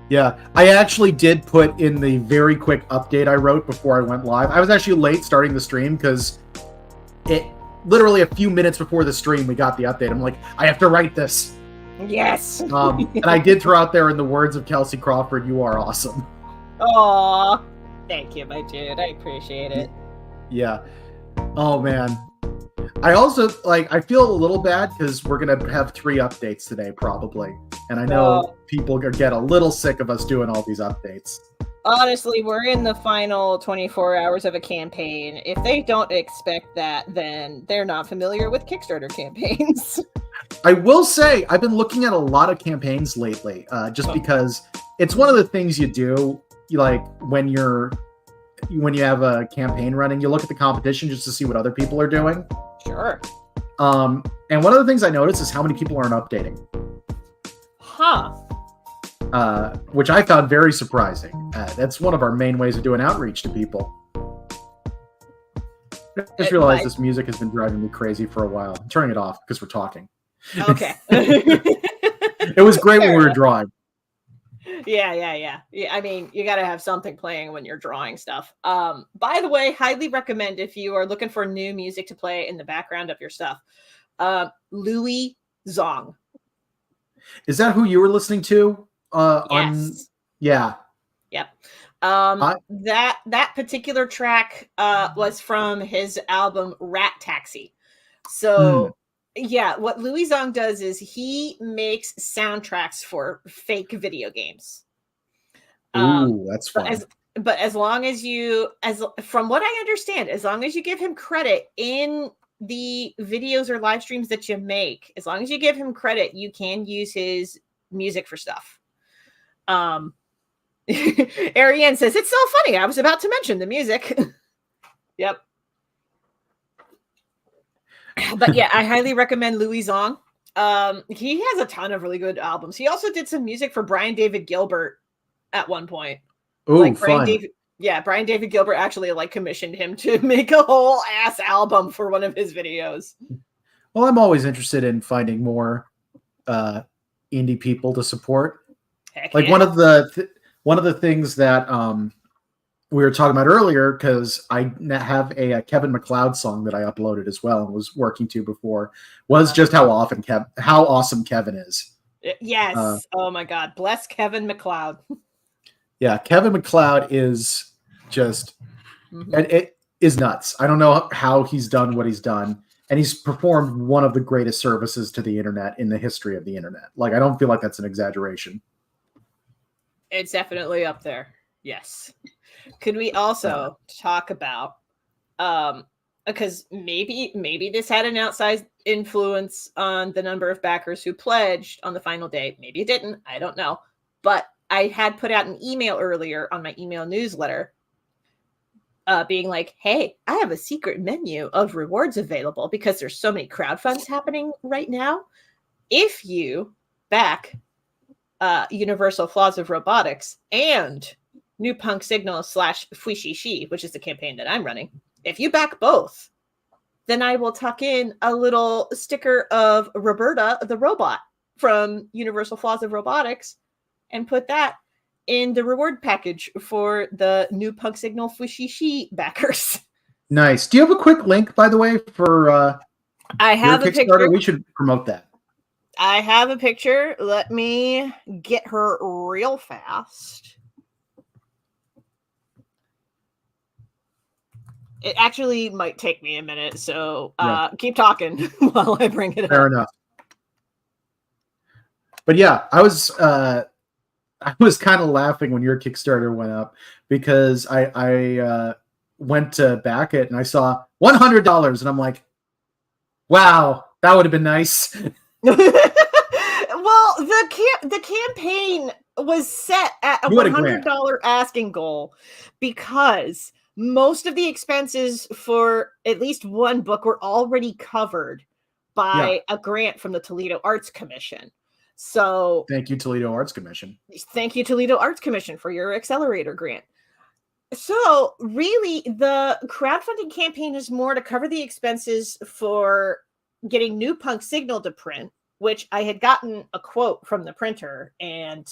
Yeah, I actually did put in the very quick update I wrote before I went live. I was actually late starting the stream because it literally a few minutes before the stream we got the update. I'm like, I have to write this. Yes. And I did throw out there in the words of Kelsey Crawford, "You are awesome." Aw, thank you, my dude. I appreciate it. Yeah. Oh man. I also I feel a little bad because we're gonna have 3 updates today probably, and I know people get a little sick of us doing all these updates. Honestly, we're in the final 24 hours of a campaign. If they don't expect that, then they're not familiar with Kickstarter campaigns. I will say I've been looking at a lot of campaigns lately, just because it's one of the things you do, like when you have a campaign running, you look at the competition just to see what other people are doing. Sure. And one of the things I noticed is how many people aren't updating. Huh. Which I found very surprising. That's one of our main ways of doing outreach to people. I just realized this music has been driving me crazy for a while. I'm turning it off because we're talking. Okay. It was great when we were drawing. Yeah. I mean, you got to have something playing when you're drawing stuff. By the way, highly recommend if you are looking for new music to play in the background of your stuff. Louis Zong. Is that who you were listening to? Yes. Yeah. Yep. That particular track was from his album Rat Taxi. So yeah, what Louis Zong does is he makes soundtracks for fake video games. Ooh, that's fun. But as long as from what I understand, as long as you give him credit in the videos or live streams that you make, as long as you give him credit, you can use his music for stuff. Ariane says, it's so funny. I was about to mention the music. Yep. But yeah, I highly recommend Louis Zong. He has a ton of really good albums. He also did some music for Brian David Gilbert at one point. Oh, fun. Brian David Gilbert actually commissioned him to make a whole ass album for one of his videos. Well, I'm always interested in finding more indie people to support. Heck like yeah. one of the things that we were talking about earlier, because I have a Kevin MacLeod song that I uploaded as well and was working to before, was just how awesome Kevin is. Yes. Oh my God. Bless Kevin MacLeod. Yeah, Kevin MacLeod is just it is nuts. I don't know how he's done what he's done, and he's performed one of the greatest services to the internet in the history of the internet. Like, I don't feel like that's an exaggeration. It's definitely up there. Yes. Could we also talk about because maybe this had an outsized influence on the number of backers who pledged on the final day. Maybe it didn't. I don't know. But I had put out an email earlier on my email newsletter being like, hey, I have a secret menu of rewards available because there's so many crowdfunds happening right now. If you back Universal Flaws of Robotics and New Punk Signal / Fuishishi, which is the campaign that I'm running, if you back both, then I will tuck in a little sticker of Roberta the robot from Universal Flaws of Robotics and put that in the reward package for the New Punk Signal Fuishishi backers. Nice. Do you have a quick link, by the way, for I have a Kickstarter? picture. We should promote that. I have a picture. Let me get her real fast. It actually might take me a minute, so keep talking while I bring it up. Fair enough. But yeah, I was kind of laughing when your Kickstarter went up because I went to back it and I saw $100 and I'm like, wow, that would have been nice. Well, the campaign was set at a $100 asking goal because most of the expenses for at least one book were already covered by a grant from the Toledo Arts Commission. So thank you, Toledo Arts Commission. Thank you, Toledo Arts Commission, for your accelerator grant. So really, the crowdfunding campaign is more to cover the expenses for getting New Punk Signal to print, which I had gotten a quote from the printer, and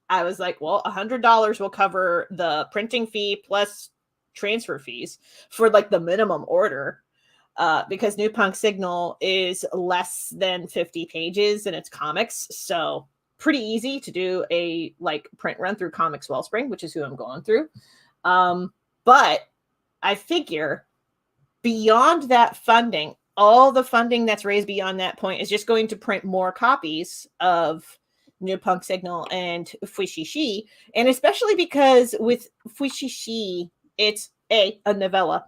I was like, well, $100 will cover the printing fee plus transfer fees for like the minimum order. Because New Punk Signal is less than 50 pages and it's comics. So pretty easy to do a like print run through Comics Wellspring, which is who I'm going through. But I figure beyond that funding, all the funding that's raised beyond that point is just going to print more copies of New Punk Signal and Fuishishi. And especially because with Fuishishi, it's a novella.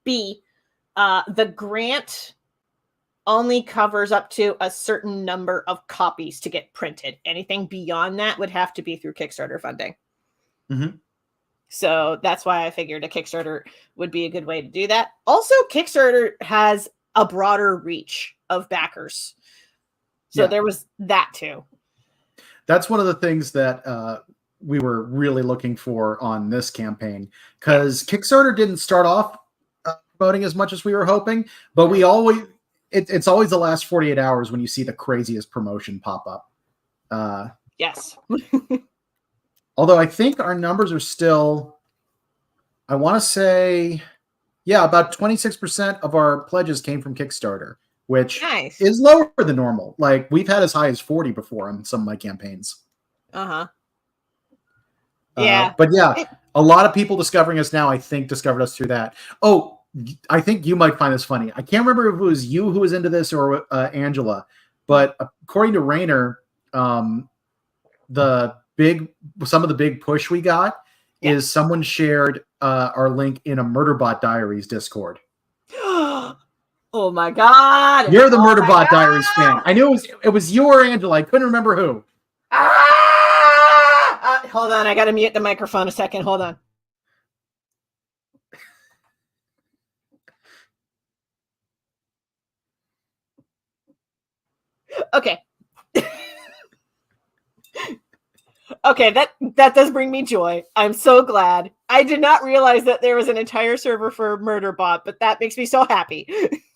B, the grant only covers up to a certain number of copies to get printed. Anything beyond that would have to be through Kickstarter funding. Mm-hmm. So that's why I figured a Kickstarter would be a good way to do that. Also, Kickstarter has a broader reach of backers. So there was that too. That's one of the things that we were really looking for on this campaign, because Kickstarter didn't start off promoting as much as we were hoping, but we always it's always the last 48 hours when you see the craziest promotion pop up. Yes. Although I think our numbers are still, I want to say, about 26% of our pledges came from Kickstarter, which is lower than normal. Like, we've had as high as 40 before on some of my campaigns. Yeah. But yeah, a lot of people discovering us now, I think, discovered us through that. Oh, I think you might find this funny. I can't remember if it was you who was into this or Angela, but according to Rainer, some of the big push we got is someone shared our link in a Murderbot Diaries Discord. Oh my God. You're the Murderbot Diaries fan. I knew it was you or Angela. I couldn't remember who. Hold on. I got to mute the microphone a second. Hold on. Okay. Okay, that does bring me joy. I'm so glad. I did not realize that there was an entire server for Murderbot, but that makes me so happy.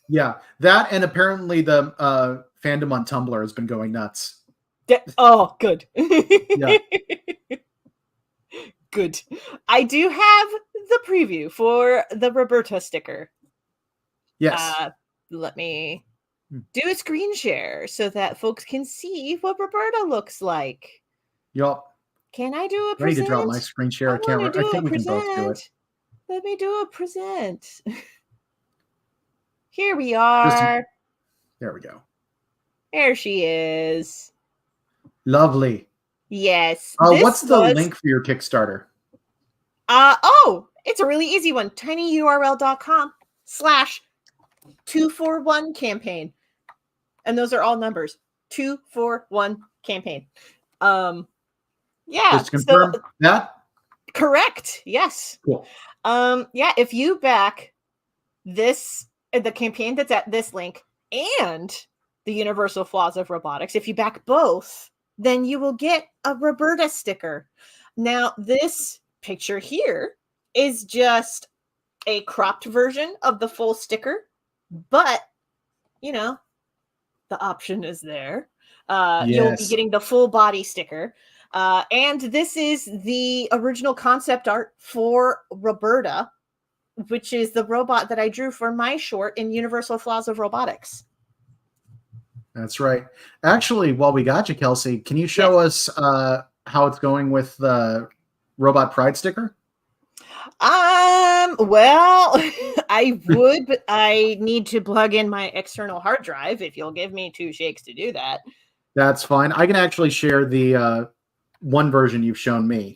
Yeah, that, and apparently the fandom on Tumblr has been going nuts. Oh, good. Yeah. Good. I do have the preview for the Roberta sticker. Yes. Let me do a screen share so that folks can see what Roberta looks like. Yup. Can I do a present? I need to drop my screen share camera. I think we can both do it. Let me do a present. Here we are. There we go. There she is. Lovely. Yes. What's the link for your Kickstarter? It's a really easy one. tinyurl.com/241 campaign. And those are all numbers. 241 campaign. Yeah. Just confirm that? Correct. Yes. Cool. If you back the campaign that's at this link and the Universal Flaws of Robotics, if you back both, then you will get a Roberta sticker. Now, this picture here is just a cropped version of the full sticker, but the option is there. You'll be getting the full body sticker. And this is the original concept art for Roberta, which is the robot that I drew for my short in Universal Flaws of Robotics. That's right. Actually, while we got you, Kelsey, can you show us how it's going with the Robot Pride sticker? Well, I would, but I need to plug in my external hard drive if you'll give me 2 shakes to do that. That's fine. I can actually share the one version you've shown me.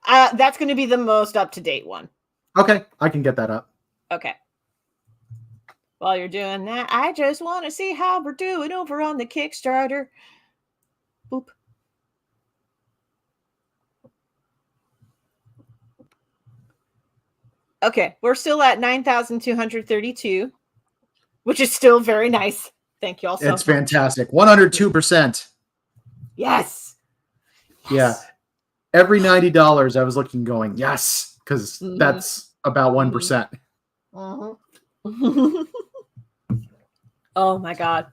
That's going to be the most up-to-date one. Okay, I can get that up. Okay. While you're doing that, I just want to see how we're doing over on the Kickstarter. Boop. Okay, we're still at 9,232, which is still very nice. Thank you all so much. It's fantastic. 102%. Yes. Yeah. every $90 I was looking going, yes, because that's about 1%. Oh my God.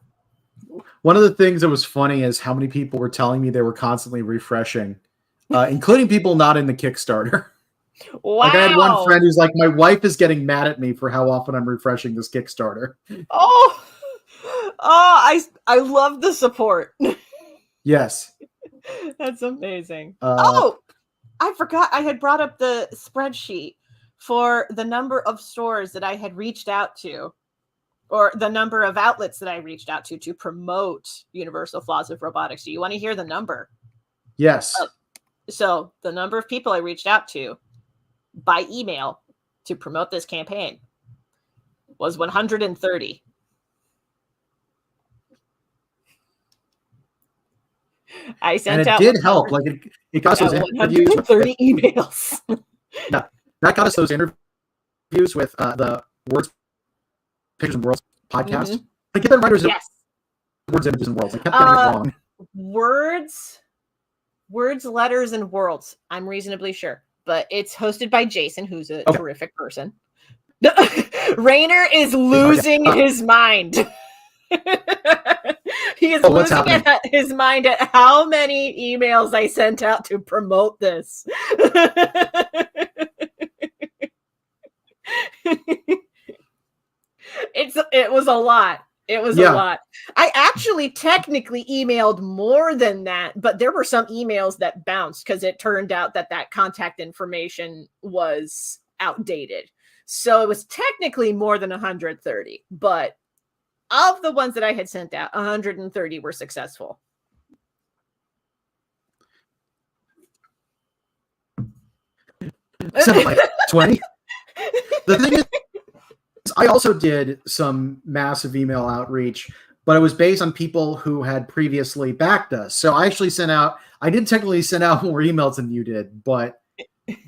One of the things that was funny is how many people were telling me they were constantly refreshing, including people not in the Kickstarter. Wow. Like I had one friend who's like, my wife is getting mad at me for how often I'm refreshing this Kickstarter. Oh, I love the support. Yes. That's amazing. Oh, I forgot I had brought up the spreadsheet for the number of stores that I had reached out to, or the number of outlets that I reached out to promote Universal Flaws of Robotics. Do you want to hear the number? Yes. So the number of people I reached out to by email to promote this campaign was 130. I sent and it out did help. Like it got us those 130 emails. Yeah, that got us those interviews with the Words, Pictures, and Worlds podcast. I get the writers of Words, Images, and Worlds. I kept getting it wrong. Words, Letters, and Worlds. I'm reasonably sure, but it's hosted by Jason, who's a terrific person. Rayner is losing his mind. He is losing his mind at how many emails I sent out to promote this. It was a lot. It was a lot. I actually technically emailed more than that, but there were some emails that bounced because it turned out that contact information was outdated. So it was technically more than 130, but of the ones that I had sent out, 130 were successful. Something like 20. The thing is, I also did some massive email outreach, but it was based on people who had previously backed us. So I actually I did technically send out more emails than you did, but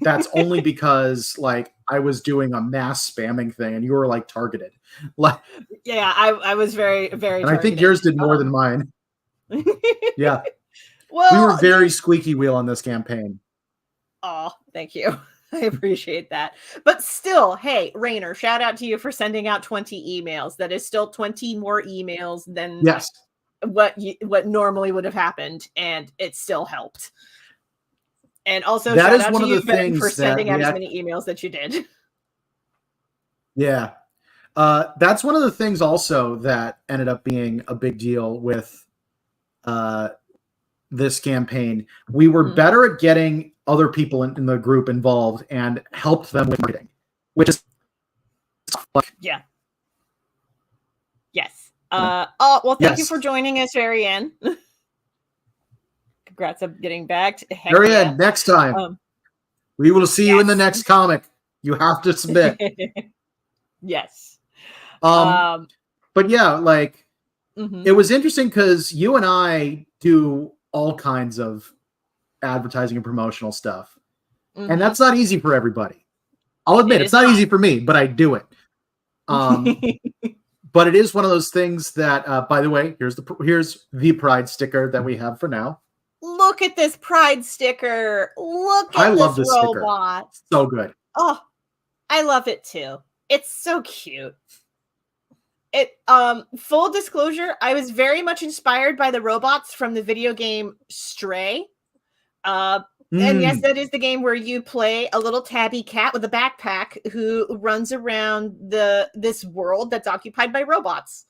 that's only because like I was doing a mass spamming thing and you were like targeted. Like, yeah, I was very, very and targeted. I think yours did more than mine. Yeah. Well, we were very squeaky wheel on this campaign. Oh, thank you. I appreciate that. But still, hey, Rayner, shout out to you for sending out 20 emails. That is still 20 more emails than what normally would have happened, and it still helped. And also, that shout is out one to of you, the Ben, things for sending out as many emails that you did. Yeah. That's one of the things also that ended up being a big deal with this campaign. We were better at getting other people in the group involved and helped them with marketing, which is yes. Well, thank you for joining us, Ariane. Congrats on getting back. Ariane, next time we will see you in the next comic. You have to submit. Yes. But yeah, like it was interesting because you and I do all kinds of advertising and promotional stuff. And that's not easy for everybody. I'll admit it's not easy for me, but I do it. But it is one of those things that, by the way, here's the pride sticker that we have for now. Look at this pride sticker. Look at this robot. Sticker. So good. Oh, I love it too. It's so cute. Full disclosure, I was very much inspired by the robots from the video game Stray. And yes, that is the game where you play a little tabby cat with a backpack who runs around this world that's occupied by robots.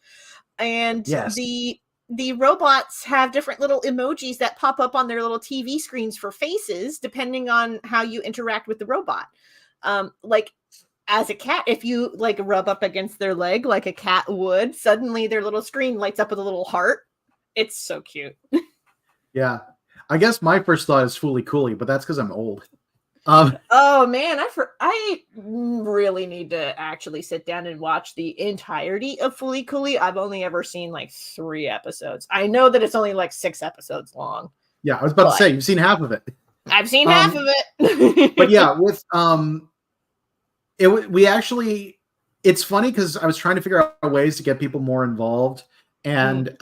And the robots have different little emojis that pop up on their little TV screens for faces, depending on how you interact with the robot. Like as a cat, if you like rub up against their leg like a cat would, suddenly their little screen lights up with a little heart. It's so cute. Yeah. I guess my first thought is Fooly Cooly, but that's because I'm old. Oh man, I really need to actually sit down and watch the entirety of Fooly Cooly. I've only ever seen like 3 episodes. I know that it's only like 6 episodes long. Yeah, I was about to say you've seen half of it. I've seen half of it. But yeah, with it's funny because I was trying to figure out ways to get people more involved, and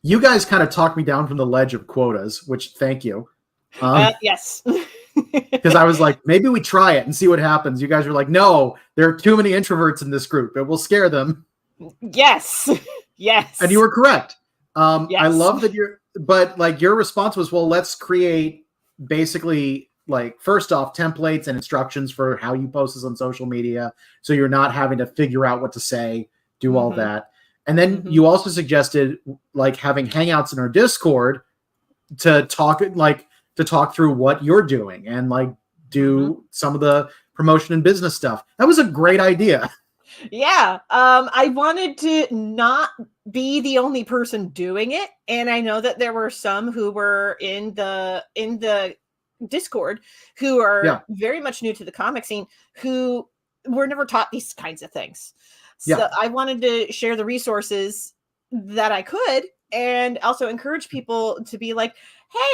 you guys kind of talked me down from the ledge of quotas, which thank you. Yes. Because I was like, maybe we try it and see what happens. You guys were like, no, there are too many introverts in this group. It will scare them. Yes. Yes. And you were correct. I Yes. love that but like your response was, well, let's create basically like, first off, templates and instructions for how you post this on social media. So you're not having to figure out what to say, do all that. And then you also suggested like having hangouts in our Discord to talk through what you're doing and like do some of the promotion and business stuff. That was a great idea. Yeah. I wanted to not be the only person doing it. And I know that there were some who were in the Discord who are very much new to the comic scene, who were never taught these kinds of things. So I wanted to share the resources that I could, and also encourage people to be like,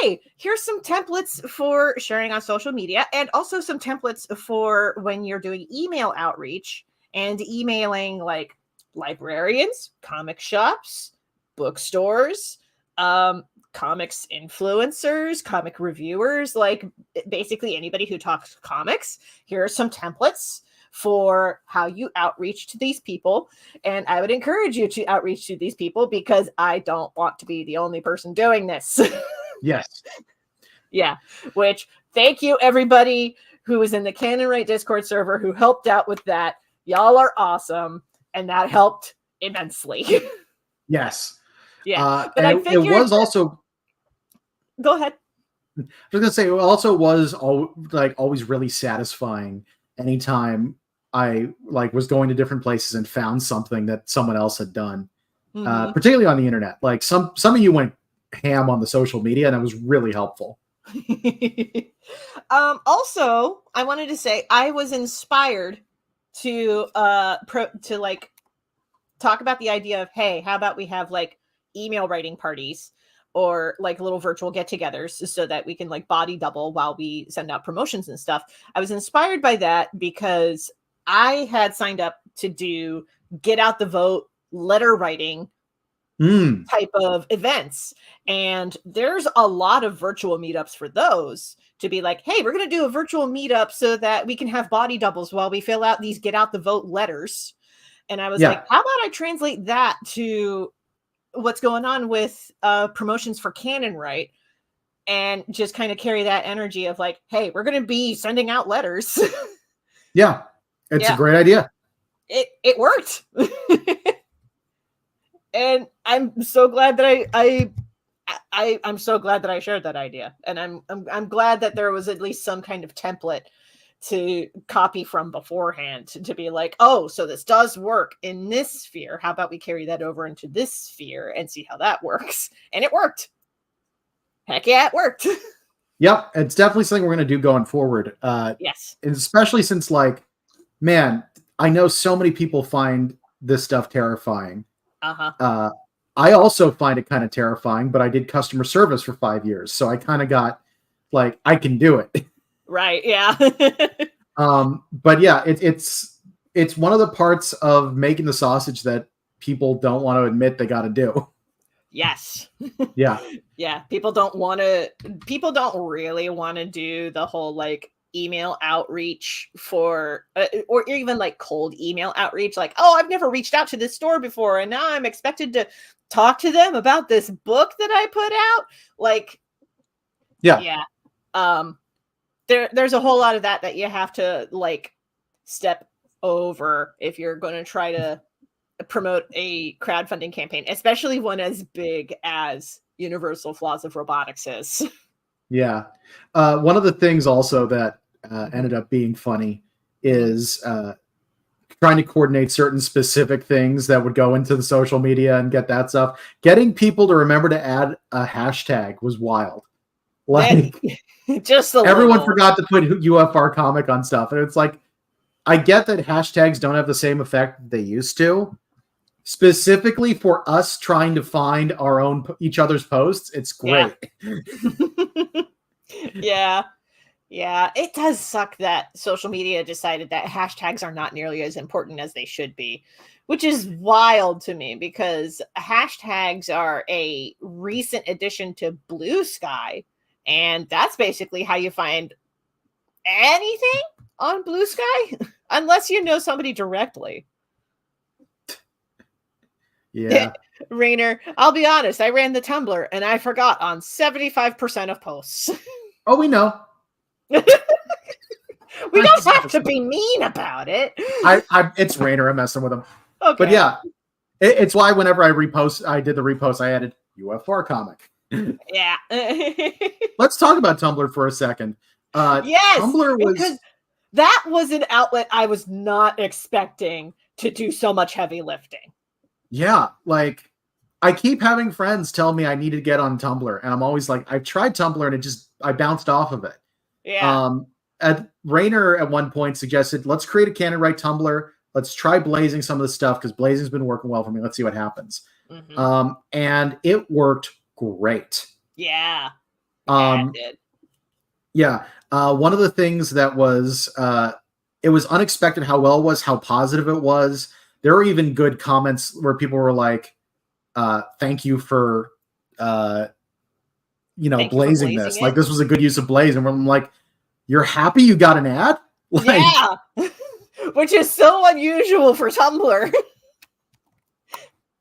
hey, here's some templates for sharing on social media, and also some templates for when you're doing email outreach and emailing like librarians, comic shops, bookstores, comics influencers, comic reviewers, like basically anybody who talks comics. Here are some templates for how you outreach to these people. And I would encourage you to outreach to these people because I don't want to be the only person doing this. Yes. Yeah. Which, thank you everybody who was in the Canon Right Discord server who helped out with that. Y'all are awesome. And that helped immensely. Yes. Yeah. But I figured it was also. Go ahead. I was gonna say, it also was always really satisfying anytime I like was going to different places and found something that someone else had done, particularly on the internet. Like some of you went ham on the social media, and it was really helpful. Also, I wanted to say I was inspired to like talk about the idea of, hey, how about we have like email writing parties or like little virtual get-togethers so that we can like body double while we send out promotions and stuff. I was inspired by that because I had signed up to do get out the vote letter writing type of events. And there's a lot of virtual meetups for those, to be like, hey, we're going to do a virtual meetup so that we can have body doubles while we fill out these get out the vote letters. And I was like, how about I translate that to what's going on with promotions for Canon Right, and just kind of carry that energy of like, hey, we're going to be sending out letters. Yeah. It's a great idea. It worked. And I'm so glad that I'm so glad that I shared that idea. And I'm glad that there was at least some kind of template to copy from beforehand to be like, oh, so this does work in this sphere. How about we carry that over into this sphere and see how that works? And it worked. Heck yeah, it worked. Yep. It's definitely something we're going to do going forward. Yes. Especially since, like, man, I know so many people find this stuff terrifying. I also find it kind of terrifying, but I did customer service for 5 years. So I kind of got like, I can do it. Right. Yeah. But yeah, it's one of the parts of making the sausage that people don't want to admit they got to do. Yes. Yeah. Yeah. People don't really want to do the whole like email outreach for, or even like cold email outreach. Like, oh, I've never reached out to this store before, and now I'm expected to talk to them about this book that I put out. Like, yeah. There's a whole lot of that you have to like step over if you're going to try to promote a crowdfunding campaign, especially one as big as Universal Flaws of Robotics is. Yeah. One of the things also that ended up being funny is trying to coordinate certain specific things that would go into the social media and get that stuff. Getting people to remember to add a hashtag was wild. Like, just everyone forgot to put UFR comic on stuff. And it's like, I get that hashtags don't have the same effect they used to. Specifically for us trying to find our own each other's posts, it's great. Yeah. Yeah, it does suck that social media decided that hashtags are not nearly as important as they should be, which is wild to me because hashtags are a recent addition to Blue Sky. And that's basically how you find anything on Blue Sky, unless you know somebody directly. Yeah. Rainer, I'll be honest, I ran the Tumblr and I forgot on 75% of posts. Oh, we know. We don't have to be mean about it. It's Rainer. I'm messing with him. Okay. But yeah, it's why whenever I did the repost, I added UFR comic. Yeah. Let's talk about Tumblr for a second. Yes, Tumblr was because that was an outlet I was not expecting to do so much heavy lifting. Yeah, like I keep having friends tell me I need to get on Tumblr, and I'm always like, I've tried Tumblr and I bounced off of it. Yeah. Rainer at one point suggested, let's create a Canon Right Tumblr. Let's try blazing some of the stuff because blazing's been working well for me. Let's see what happens. Mm-hmm. And it worked great. Yeah. It did. Yeah. One of the things that was, it was unexpected how well it was, how positive it was. There were even good comments where people were like, thank you for, blazing this. It. Like, this was a good use of blaze. And I'm like, you're happy you got an ad? Like, yeah. Which is so unusual for Tumblr.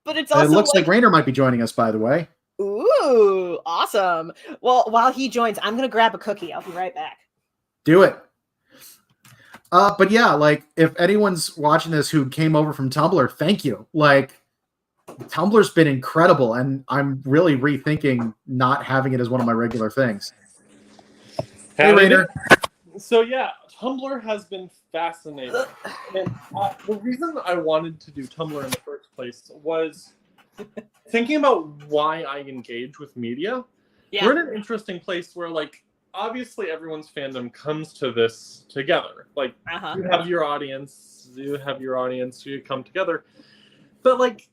But it's also it looks like Rainer might be joining us, by the way. Ooh, awesome. Well, while he joins, I'm going to grab a cookie. I'll be right back. Do it. But yeah, like if anyone's watching this who came over from Tumblr, thank you. Like Tumblr's been incredible, and I'm really rethinking not having it as one of my regular things. Hey, Rainer. So yeah, Tumblr has been fascinating. And the reason I wanted to do Tumblr in the first place was thinking about why I engage with media. Yeah. We're in an interesting place where, like, obviously everyone's fandom comes to this together. Like, you have your audience, you come together. But, like,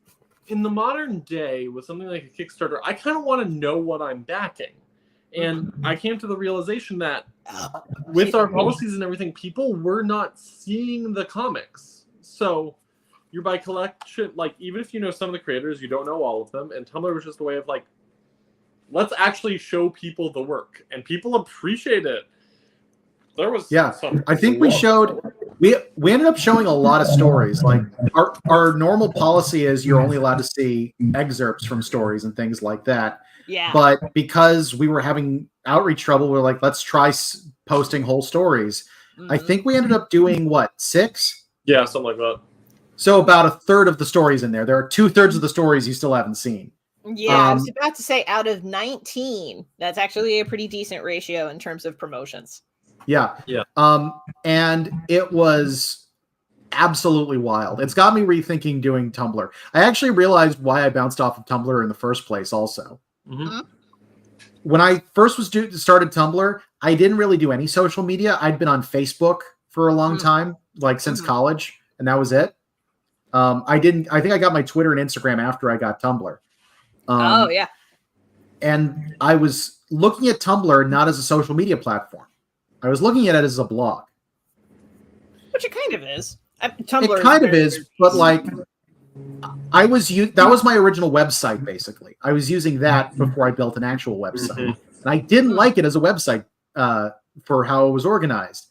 in the modern day, with something like a Kickstarter, I kind of want to know what I'm backing. And I came to the realization that with our policies and everything, people were not seeing the comics. So you're by collection, like, even if you know some of the creators, you don't know all of them. And Tumblr was just a way of, like, let's actually show people the work. And people appreciate it. There was I think we ended up showing a lot of stories. Like our normal policy is you're only allowed to see excerpts from stories and things like that. Yeah. But because we were having outreach trouble, we're like, let's try posting whole stories. Mm-hmm. I think we ended up doing 6? Yeah, something like that. So about a third of the stories in there. There are 2/3 of the stories you still haven't seen. Yeah, I was about to say out of 19, that's actually a pretty decent ratio in terms of promotions. Yeah. And it was absolutely wild. It's got me rethinking doing Tumblr. I actually realized why I bounced off of Tumblr in the first place also. Mm-hmm. When I first started Tumblr, I didn't really do any social media. I'd been on Facebook for a long time, like since college, and that was it. I think I got my Twitter and Instagram after I got Tumblr. And I was looking at Tumblr not as a social media platform. I was looking at it as a blog. Which it kind of is. Tumblr it kind of is, but like that was my original website, basically. I was using that before I built an actual website. And I didn't like it as a website for how it was organized.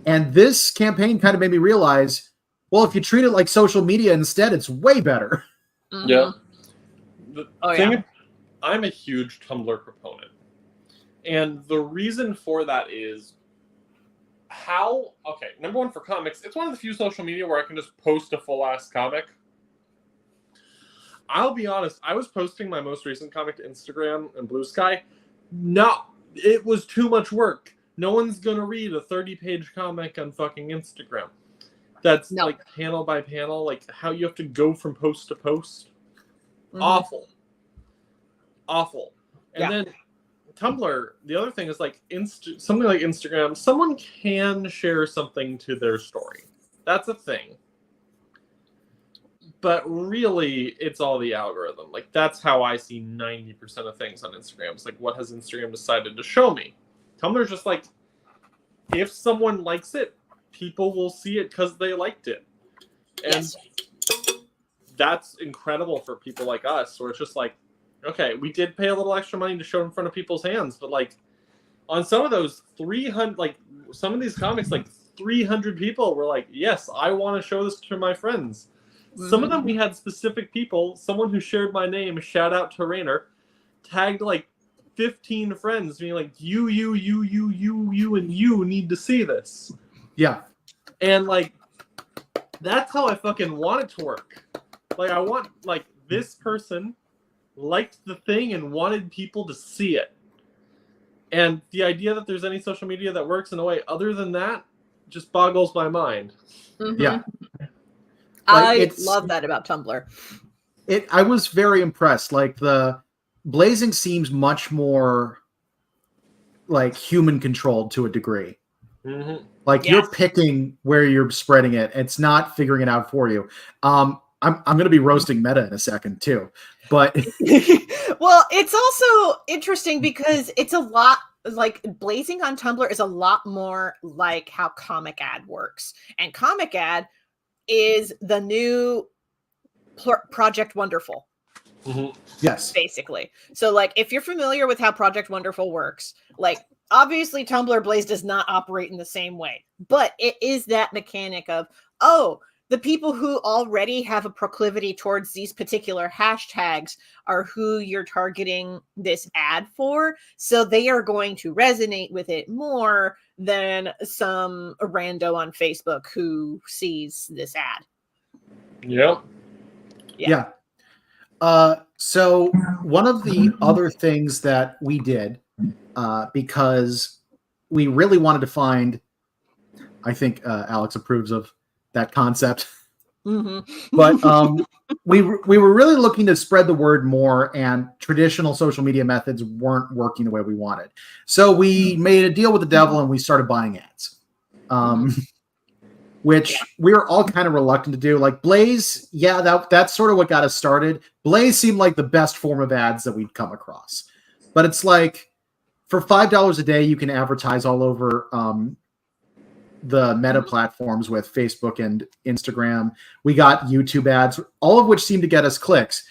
And this campaign kind of made me realize, well, if you treat it like social media instead, it's way better. Mm-hmm. Yeah. I'm a huge Tumblr proponent. And the reason for that is number one, for comics, it's one of the few social media where I can just post a full-ass comic. I'll be honest, I was posting my most recent comic to Instagram and Blue Sky. No, it was too much work. No one's going to read a 30-page comic on fucking Instagram. That's like panel by panel, like how you have to go from post to post. Mm-hmm. Awful. And then Tumblr, the other thing is like something like Instagram, someone can share something to their story. That's a thing. But really, it's all the algorithm. Like, that's how I see 90% of things on Instagram. It's like, what has Instagram decided to show me? Tumblr's just like, if someone likes it, people will see it because they liked it. And that's incredible for people like us, where it's just like, okay, we did pay a little extra money to show it in front of people's hands, but like, on some of those 300, like some of these comics, like 300 people were like, yes, I want to show this to my friends. Some of them we had specific people, someone who shared my name, shout out to Rainer, tagged like 15 friends being like, you, and you need to see this. Yeah. And like, that's how I fucking want it to work. Like, I want, like, this person liked the thing and wanted people to see it. And the idea that there's any social media that works in a way other than that just boggles my mind. Yeah. I love that about Tumblr. I was very impressed. Like, the Blazing seems much more like human controlled to a degree. Like, you're picking where you're spreading it. It's not figuring it out for you. I'm going to be roasting Meta in a second too, but well, it's also interesting because it's a lot like Blazing on Tumblr is a lot more like how Comic Ad works, and Comic Ad is the new Project Wonderful. Yes, basically. So, like, if you're familiar with how Project Wonderful works, like, obviously Tumblr Blaze does not operate in the same way, but it is that mechanic of, oh, the people who already have a proclivity towards these particular hashtags are who you're targeting this ad for. So they are going to resonate with it more than some rando on Facebook who sees this ad. Yep. Yeah. So one of the other things that we did, because we really wanted to find, I think Alex approves of that concept. But we were really looking to spread the word more, and traditional social media methods weren't working the way we wanted. So we made a deal with the devil and we started buying ads, which we were all kind of reluctant to do. Like Blaze, that's sort of what got us started. Blaze seemed like the best form of ads that we'd come across. But it's like, for $5 a day, you can advertise all over the Meta platforms with Facebook and Instagram. We got YouTube ads, all of which seem to get us clicks.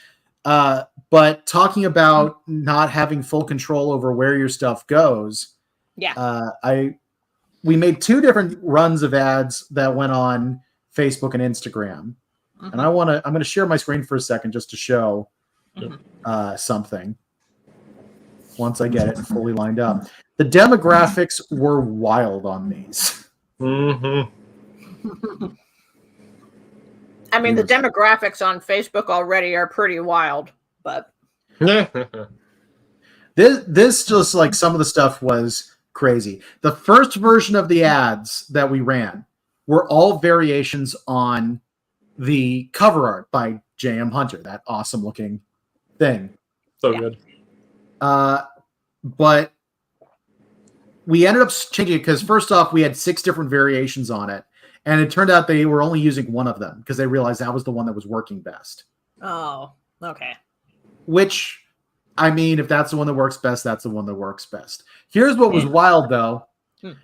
But talking about not having full control over where your stuff goes, we made 2 different runs of ads that went on Facebook and Instagram. And I'm going to share my screen for a second just to show something once I get it fully lined up. The demographics were wild on these. I mean, the demographics on Facebook already are pretty wild, but this just like some of the stuff was crazy. The first version of the ads that we ran were all variations on the cover art by J.M. Hunter, that awesome looking thing. So good. But we ended up changing it because first off, we had 6 different variations on it. And it turned out they were only using one of them because they realized that was the one that was working best. Oh, okay. Which, I mean, if that's the one that works best, that's the one that works best. Here's what was wild, though.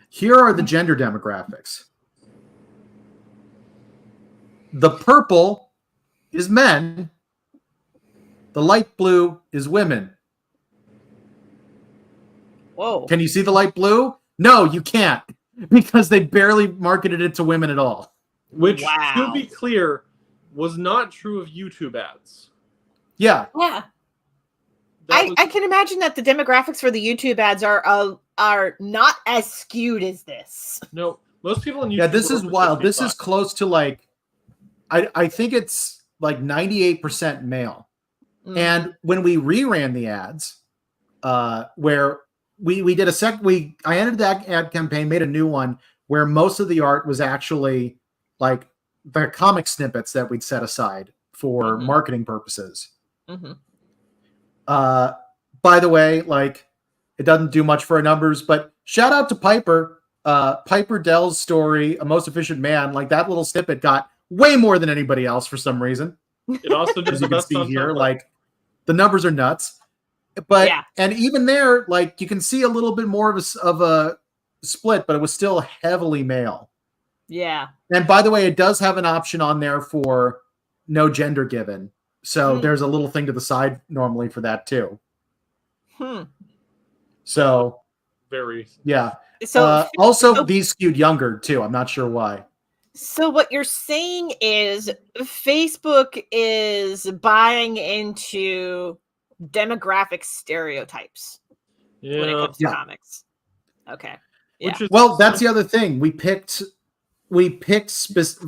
Here are the gender demographics. The purple is men. The light blue is women. Whoa. Can you see the light blue? No, you can't, because they barely marketed it to women at all. Which, to be clear, was not true of YouTube ads. Yeah. Yeah. I can imagine that the demographics for the YouTube ads are not as skewed as this. No, most people in YouTube. Yeah, this is wild. This is close to like, I think it's like 98% male. And when we reran the ads, where we did I ended that ad campaign, made a new one where most of the art was actually like the comic snippets that we'd set aside for marketing purposes. By the way, like, it doesn't do much for our numbers, but shout out to Piper. Piper Dell's story, A Most Efficient Man, like that little snippet got way more than anybody else for some reason. It also did as the you can best see on here, Tumblr. like the numbers are nuts. But and even there, like you can see a little bit more of a split, but it was still heavily male. Yeah. And by the way, it does have an option on there for no gender given. So there's a little thing to the side normally for that too. So very. Yeah. So Also, so- these skewed younger too. I'm not sure why. So what you're saying is Facebook is buying into demographic stereotypes when it Yeah, comes to Yeah. comics. Okay. Yeah. which is Well, that's the other thing. We picked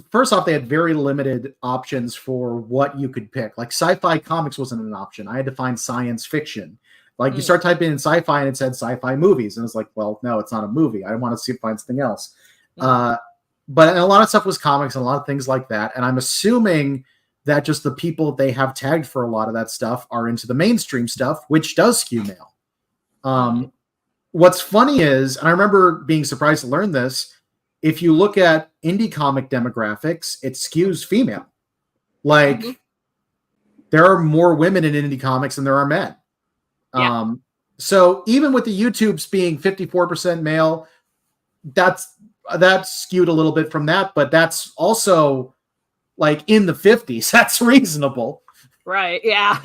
first off, they had very limited options for what you could pick. Like sci-fi comics wasn't an option. I had to find science fiction. Like you start typing in sci-fi and it said sci-fi movies, and it's like, well, no, it's not a movie. I want to find something else. But a lot of stuff was comics and a lot of things like that. And I'm assuming that just the people they have tagged for a lot of that stuff are into the mainstream stuff, which does skew male. What's funny is, and I remember being surprised to learn this, if you look at indie comic demographics, it skews female. Like there are more women in indie comics than there are men. Yeah. So even with the YouTubes being 54% male, that's skewed a little bit from that, but that's also like in the 50s. That's reasonable. Right. Yeah.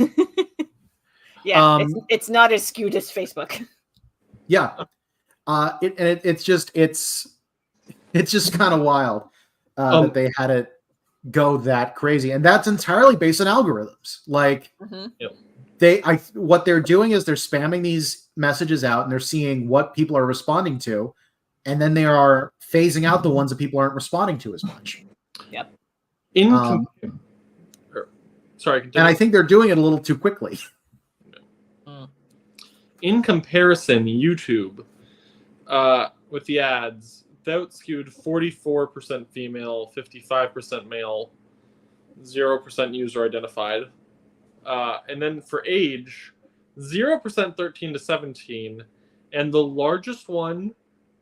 Yeah. It's not as skewed as Facebook. Yeah. It's just kind of wild that they had it go that crazy, and that's entirely based on algorithms. Like what they're doing is they're spamming these messages out, and they're seeing what people are responding to, and then they are phasing out the ones that people aren't responding to as much. Yep. Sorry, and I think they're doing it a little too quickly. In comparison, YouTube with the ads, that skewed 44% female, 55% male, 0% user identified. And then for age, 0% 13 to 17. And the largest one,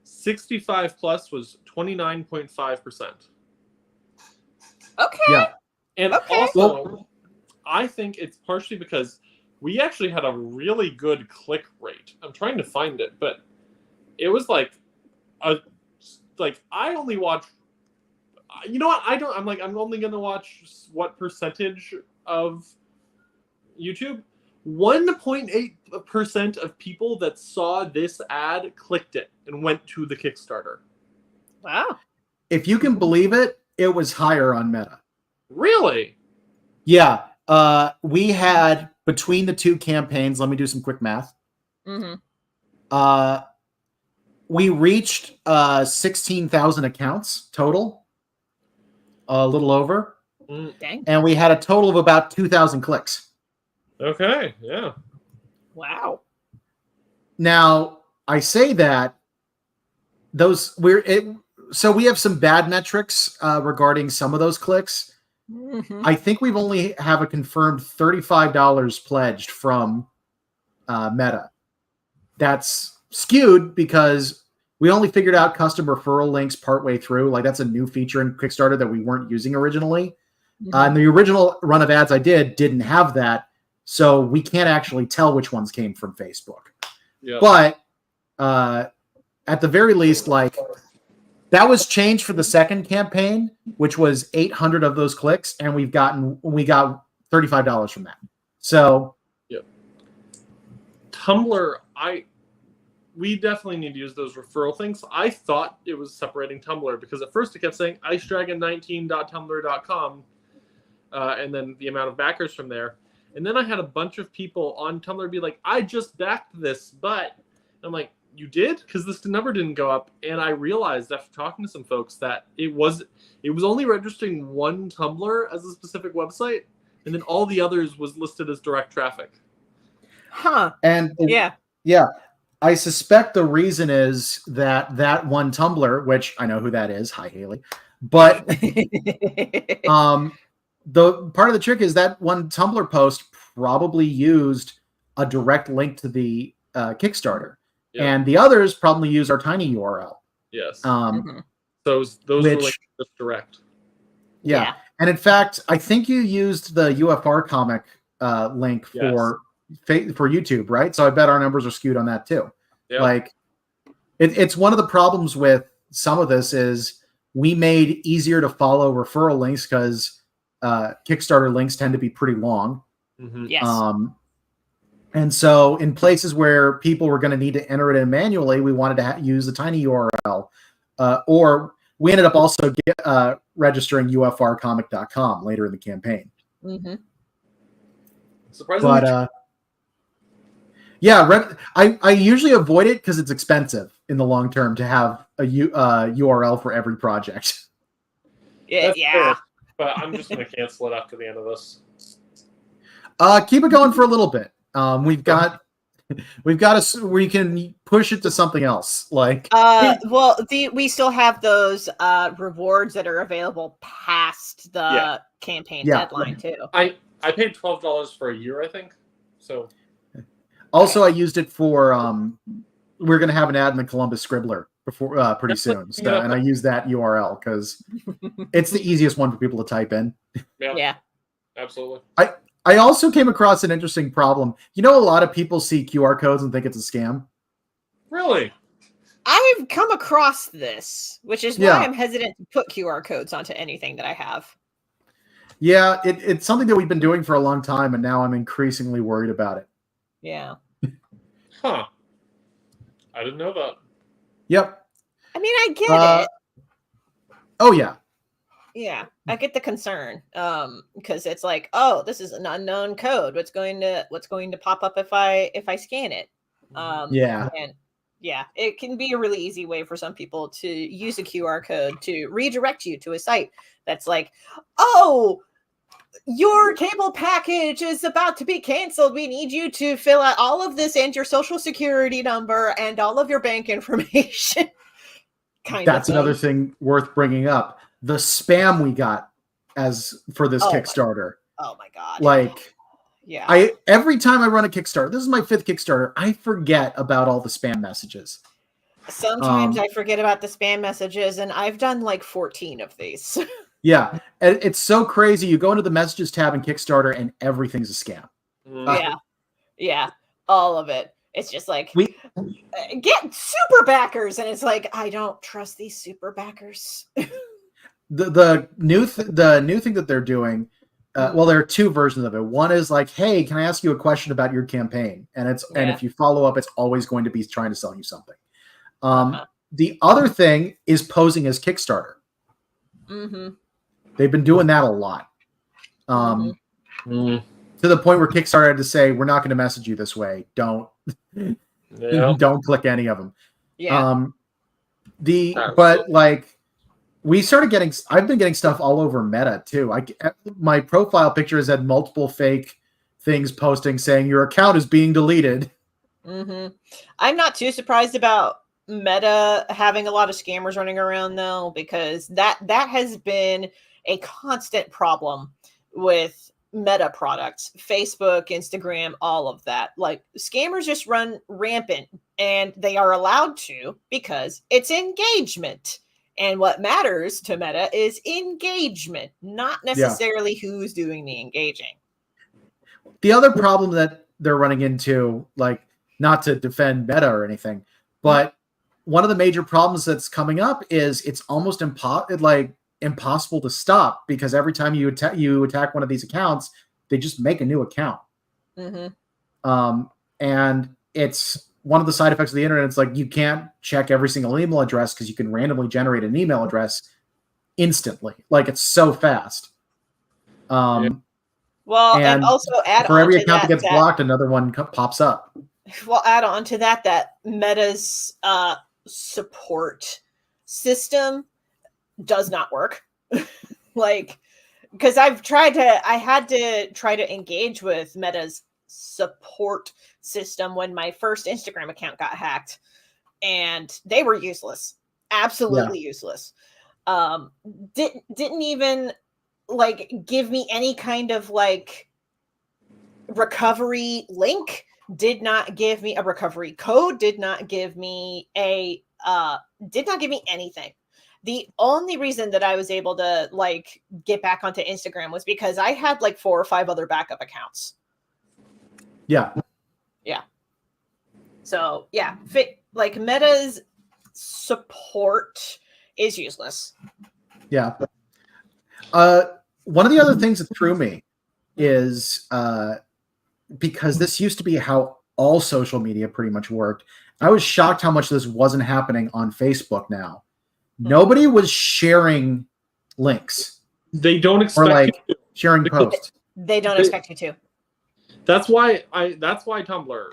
65 plus, was 29.5%. Okay. Yeah. And Okay. also, I think it's partially because we actually had a really good click rate. I'm trying to find it, but it was like I only watch. You know what? I'm only gonna watch what percentage of YouTube. 1.8% of people that saw this ad clicked it and went to the Kickstarter. Wow. If you can believe it, it was higher on Meta. Really? Yeah. We had, between the two campaigns, let me do some quick math. We reached 16,000 accounts total, a little over. Dang. And we had a total of about 2,000 clicks. Okay, yeah. Wow. Now, I say that so we have some bad metrics regarding some of those clicks. I think we've only have a confirmed $35 pledged from Meta. That's skewed because we only figured out custom referral links partway through. Like that's a new feature in Kickstarter that we weren't using originally. And the original run of ads I didn't have that. So we can't actually tell which ones came from Facebook. Yeah. But at the very least, like that was changed for the second campaign, which was 800 of those clicks, and we got $35 from that. So, Tumblr, we definitely need to use those referral things. I thought it was separating Tumblr because at first it kept saying icedragon19.tumblr.com, and then the amount of backers from there. And then I had a bunch of people on Tumblr be like, I just backed this, but I'm like, you did? Because this number didn't go up. And I realized after talking to some folks that it was only registering one Tumblr as a specific website, and then all the others was listed as direct traffic. Huh. And yeah. I suspect the reason is that one Tumblr, which I know who that is. Hi, Haley. But the part of the trick is that one Tumblr post probably used a direct link to the Kickstarter. Yeah. And the others probably use our tiny URL. Yes. Those were like just direct. Yeah. And in fact, I think you used the UFR comic link for YouTube, right? So I bet our numbers are skewed on that too. Yep. Like it's one of the problems with some of this is we made easier to follow referral links because Kickstarter links tend to be pretty long. Yes. And so in places where people were going to need to enter it in manually, we wanted to use a tiny URL. Or we ended up also registering UFRcomic.com later in the campaign. Mm-hmm. Surprisingly, But yeah, I usually avoid it because it's expensive in the long term to have a URL for every project. that's Yeah. fair, but I'm just going to cancel it after the end of this. Keep it going for a little bit. We've got we can push it to something else. Like, well, we still have those rewards that are available past the campaign deadline too. I paid $12 for a year, I think. So also, I used it for we're going to have an ad in the Columbus Scribbler before pretty soon, so, and I use that URL because it's the easiest one for people to type in. Yeah, absolutely. I also came across an interesting problem. You know, a lot of people see QR codes and think it's a scam. Really? I've come across this, which is why I'm hesitant to put QR codes onto anything that I have. Yeah, it's something that we've been doing for a long time, and now I'm increasingly worried about it. Yeah. Huh. I didn't know that. Yep. I mean, I get it. Oh, yeah. Yeah, I get the concern because it's like, oh, this is an unknown code. What's going to pop up if I scan it? Yeah. And yeah, it can be a really easy way for some people to use a QR code to redirect you to a site that's like, oh, your cable package is about to be canceled. We need you to fill out all of this and your social security number and all of your bank information. That's another thing worth bringing up. The spam we got for this Kickstarter. Oh my God. Like, yeah. Every time I run a Kickstarter, this is my 5th Kickstarter, I forget about all the spam messages. Sometimes I forget about the spam messages, and I've done like 14 of these. Yeah. And it's so crazy. You go into the messages tab in Kickstarter and everything's a scam. Yeah. All of it. It's just like, get super backers. And it's like, I don't trust these super backers. The new thing that they're doing, well, there are 2 versions of it. One is like, hey, can I ask you a question about your campaign? And and if you follow up, it's always going to be trying to sell you something. The other thing is posing as Kickstarter. Mm-hmm. They've been doing that a lot. To the point where Kickstarter had to say, we're not going to message you this way. Don't click any of them. Yeah. But like, I've been getting stuff all over Meta too. My profile picture has had multiple fake things posting saying your account is being deleted. Mm-hmm. I'm not too surprised about Meta having a lot of scammers running around though, because that has been a constant problem with Meta products, Facebook, Instagram, all of that. Like, scammers just run rampant, and they are allowed to because it's engagement. And what matters to Meta is engagement, not necessarily who's doing the engaging. The other problem that they're running into, like, not to defend Meta or anything, but one of the major problems that's coming up is it's almost impossible to stop, because every time you attack one of these accounts, they just make a new account. Mm-hmm. And it's one of the side effects of the internet. It's like, you can't check every single email address because you can randomly generate an email address instantly. Like, it's so fast. Well, and also add for on every to account that gets blocked, another one pops up. Well, add on to that Meta's support system does not work. Like, because I had to try to engage with Meta's support system when my first Instagram account got hacked, and they were useless, absolutely useless. Didn't even like give me any kind of like recovery link, did not give me a recovery code, did not give me anything. The only reason that I was able to like get back onto Instagram was because I had like 4 or 5 other backup accounts. Yeah. So yeah, like Meta's support is useless. Yeah. One of the other things that threw me is because this used to be how all social media pretty much worked. I was shocked how much this wasn't happening on Facebook now. Nobody was sharing links. They don't Or expect like you to. sharing posts. They don't expect you to. That's why Tumblr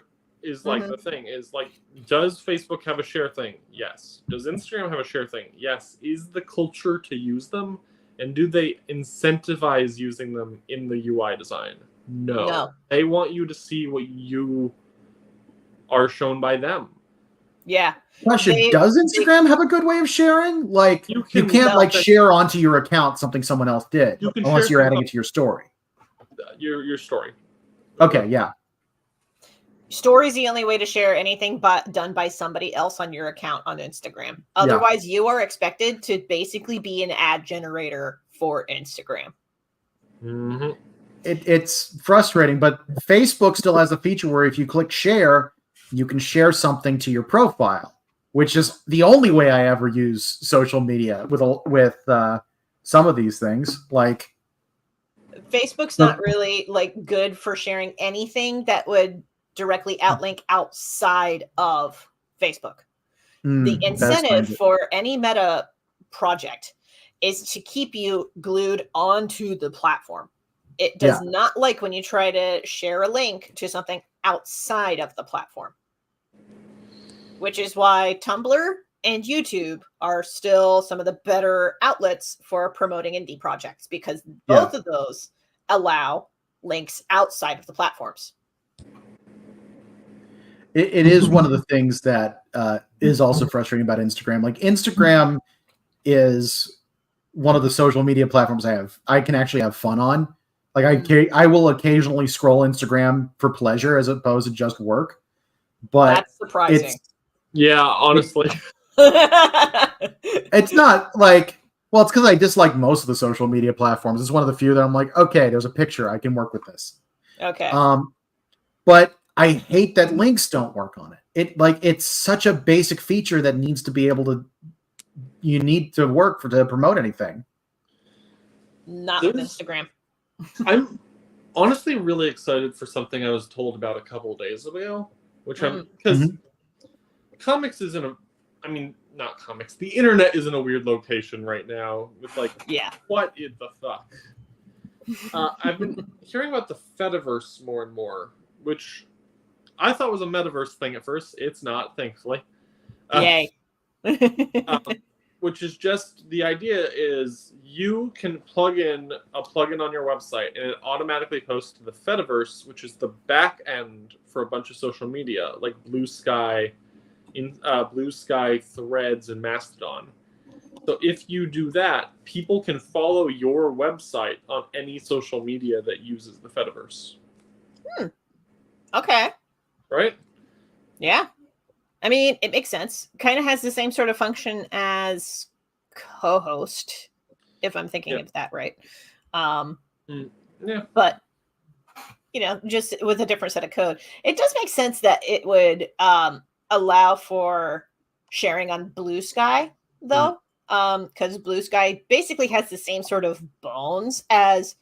is like the thing is like, does Facebook have a share thing? Yes. Does Instagram have a share thing? Yes. Is the culture to use them? And do they incentivize using them in the UI design? No. They want you to see what you are shown by them. Yeah. Question, does Instagram have a good way of sharing? Like, you can't like share onto your account something someone else did unless you're adding it to your story. Your story. Okay, yeah. Story's the only way to share anything but done by somebody else on your account on Instagram. Otherwise, you are expected to basically be an ad generator for Instagram. Mm-hmm. It's frustrating, but Facebook still has a feature where if you click share, you can share something to your profile, which is the only way I ever use social media with some of these things. Like, Facebook's not really like good for sharing anything that would directly outlink outside of Facebook. The incentive for any Meta project is to keep you glued onto the platform. It does not like when you try to share a link to something outside of the platform, which is why Tumblr and YouTube are still some of the better outlets for promoting indie projects, because both of those allow links outside of the platforms. It is one of the things that is also frustrating about Instagram. Like, Instagram is one of the social media platforms I can actually have fun on. Like, I will occasionally scroll Instagram for pleasure as opposed to just work. But that's surprising. Honestly. It's not like, well, it's because I dislike most of the social media platforms. It's one of the few that I'm like, okay, there's a picture, I can work with this. Okay. But I hate that links don't work on it. It's such a basic feature that needs to be able to, you need to work to promote anything. Not with Instagram. I'm honestly really excited for something I was told about a couple of days ago, which because comics isn't not comics. The internet is in a weird location right now with what is the fuck? I've been hearing about the Fediverse more and more, which I thought was a metaverse thing at first. It's not, thankfully. Yay. Which is just, the idea is you can plug in a plugin on your website and it automatically posts to the Fediverse, which is the back end for a bunch of social media like Blue Sky, Threads, and Mastodon. So if you do that, people can follow your website on any social media that uses the Fediverse. Okay. Right? Yeah. I mean, it makes sense. Kind of has the same sort of function as co-host, if I'm thinking of that right. But, just with a different set of code. It does make sense that it would allow for sharing on Blue Sky, though, because Blue Sky basically has the same sort of bones as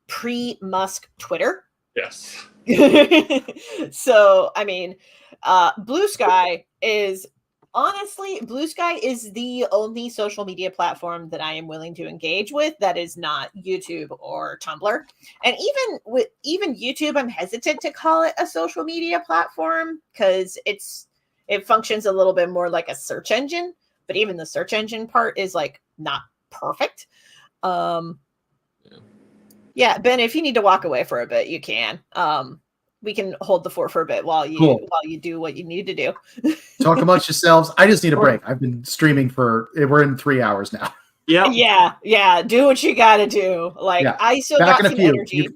pre-Musk Twitter. Yes. So, I mean, Blue Sky is the only social media platform that I am willing to engage with that is not YouTube or Tumblr. And even YouTube, I'm hesitant to call it a social media platform because it functions a little bit more like a search engine, but even the search engine part is like not perfect. Yeah, Ben, if you need to walk away for a bit, you can. We can hold the fort for a bit while you do what you need to do. Talk amongst yourselves. I just need a break. I've been streaming we're in 3 hours now. Yeah. Do what you got to do. I still got some energy.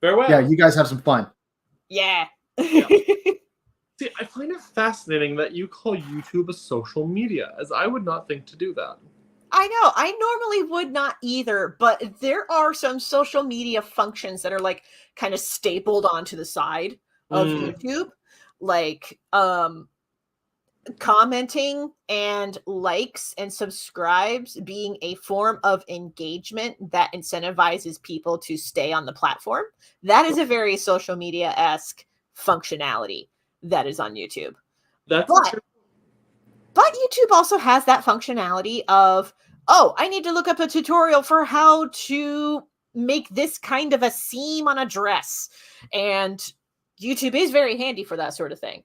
Farewell. Yeah, you guys have some fun. Yeah. See, I find it fascinating that you call YouTube a social media, as I would not think to do that. I know. I normally would not either, but there are some social media functions that are kind of stapled onto the side of YouTube. commenting and likes and subscribes being a form of engagement that incentivizes people to stay on the platform, that is a very social media-esque functionality that is on YouTube. That's But YouTube also has that functionality of, oh, I need to look up a tutorial for how to make this kind of a seam on a dress. And YouTube is very handy for that sort of thing.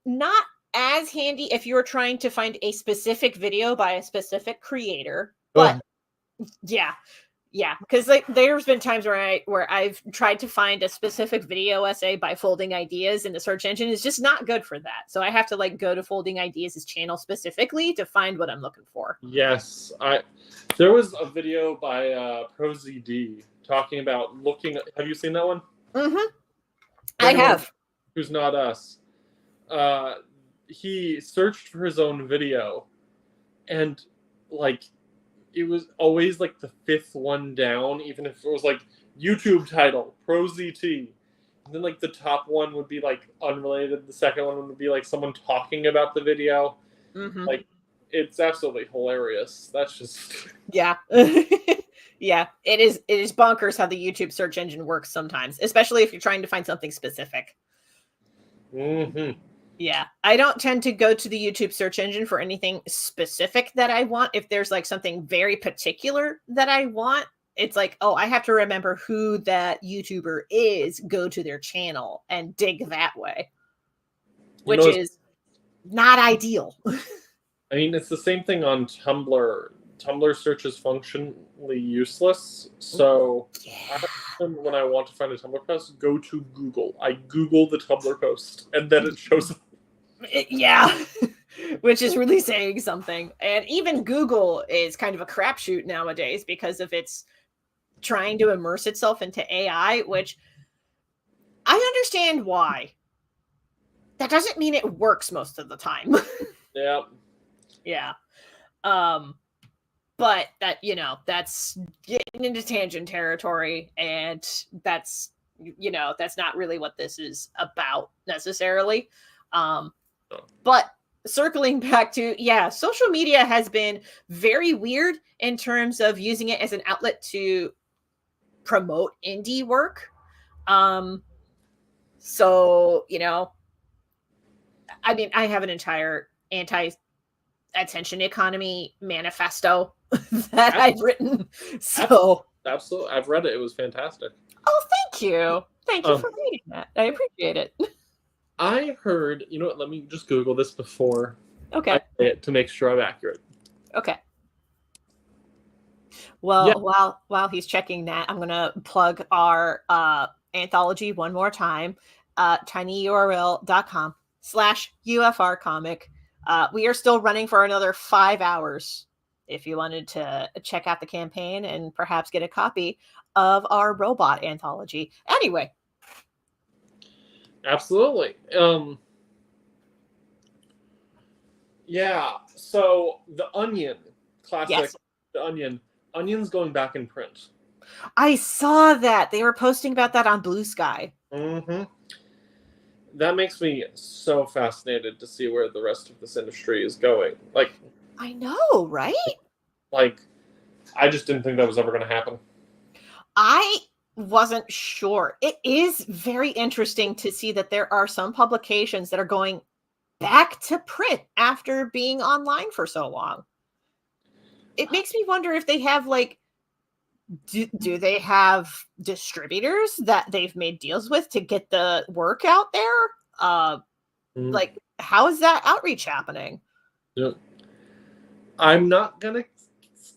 Not as handy if you're trying to find a specific video by a specific creator, but yeah, because like there's been times where I've tried to find a specific video essay by Folding Ideas, and the search engine is just not good for that. So I have to like go to Folding Ideas' channel specifically to find what I'm looking for. Yes, there was a video by ProZD talking about looking. Have you seen that one? Mm-hmm. I have. Who's not us? He searched for his own video, and like it was always like the fifth one down, even if it was like YouTube title ProZT, and then like the top one would be like unrelated. The second one would be like someone talking about the video. Mm-hmm. Like it's absolutely hilarious. That's just yeah. Yeah, it is bonkers how the YouTube search engine works sometimes, especially if you're trying to find something specific. Mm-hmm. Yeah, I don't tend to go to the YouTube search engine for anything specific that I want. If there's like something very particular that I want, it's like, oh, I have to remember who that YouTuber is, go to their channel and dig that way, which is not ideal. I mean, it's the same thing on Tumblr. Tumblr search is functionally useless. So when I want to find a Tumblr post, go to Google. I Google the Tumblr post, and then it shows up. Yeah, which is really saying something. And even Google is kind of a crapshoot nowadays because of its trying to immerse itself into AI, which I understand why. That doesn't mean it works most of the time. Yeah. Yeah. But that, that's getting into tangent territory, and that's not really what this is about necessarily. But circling back to, social media has been very weird in terms of using it as an outlet to promote indie work. So, I mean, I have an entire anti-attention economy manifesto that I've written. So absolutely. I've read it. It was fantastic. Oh, thank you. Thank you for reading that. I appreciate it. I heard, you know what, let me just Google this before I say it to make sure I'm accurate. Okay. Well, while he's checking that, I'm going to plug our anthology one more time, tinyurl.com/UFR comic. We are still running for another 5 hours if you wanted to check out the campaign and perhaps get a copy of our robot anthology. Anyway. Absolutely. So The Onion, classic. Yes. The Onion's going back in print. I saw that. They were posting about that on Blue Sky. Mm-hmm. That makes me so fascinated to see where the rest of this industry is going. Like, I know, right? Like, I just didn't think that was ever going to happen. I wasn't sure. It is very interesting to see that there are some publications that are going back to print after being online for so long. It makes me wonder if they have do they have distributors that they've made deals with to get the work out there? Like, how is that outreach happening? Yep. I'm not going to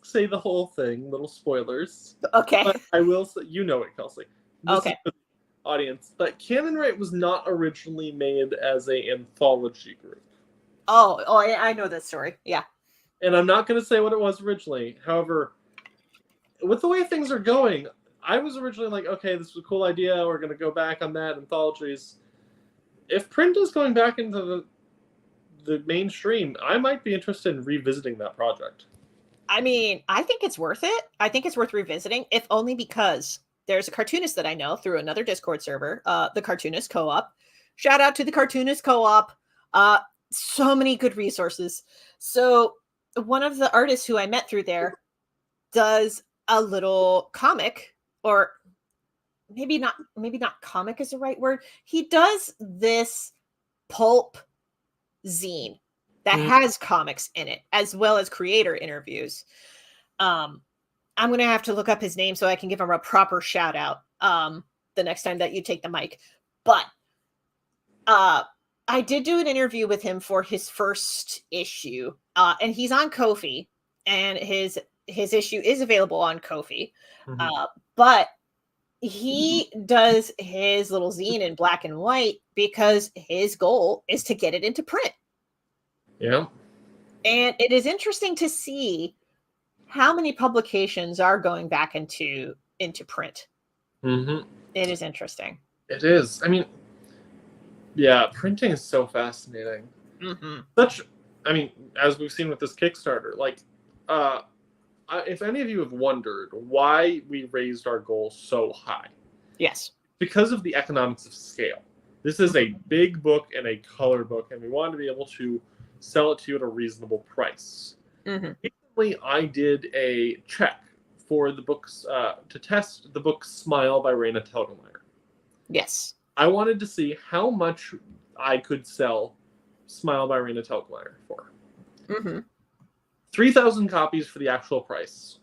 say the whole thing, little spoilers. Okay. But I will say, you know it, Kelsey. This okay. Is the audience. But Canon Right was not originally made as an anthology group. Oh, I know this story. Yeah. And I'm not going to say what it was originally. However, with the way things are going, I was originally like, okay, this was a cool idea. We're going to go back on that, anthologies. If print is going back into the mainstream, I might be interested in revisiting that project. I mean, I think it's worth it. I think it's worth revisiting, if only because there's a cartoonist that I know through another Discord server, the Cartoonist Co-op. Shout out to the Cartoonist Co-op. so many good resources. So one of the artists who I met through there does a little comic, or maybe not comic is the right word. He does this pulp zine that has comics in it, as well as creator interviews. I'm going to have to look up his name so I can give him a proper shout out the next time that you take the mic. But I did do an interview with him for his first issue, and he's on Ko-fi, and his issue is available on Ko-fi. But he does his little zine in black and white because his goal is to get it into print. Yeah. And it is interesting to see how many publications are going back into print. It is interesting. It is. I mean, yeah, printing is so fascinating. I mean, as we've seen with this Kickstarter, like, if any of you have wondered why we raised our goal so high, yes, because of the economics of scale. This is a big book and a color book, and we wanted to be able to sell it to you at a reasonable price. Recently, I did a check for the books to test the book Smile by Raina Telgemeier. Yes. I wanted to see how much I could sell Smile by Raina Telgemeier for. 3,000 copies for the actual price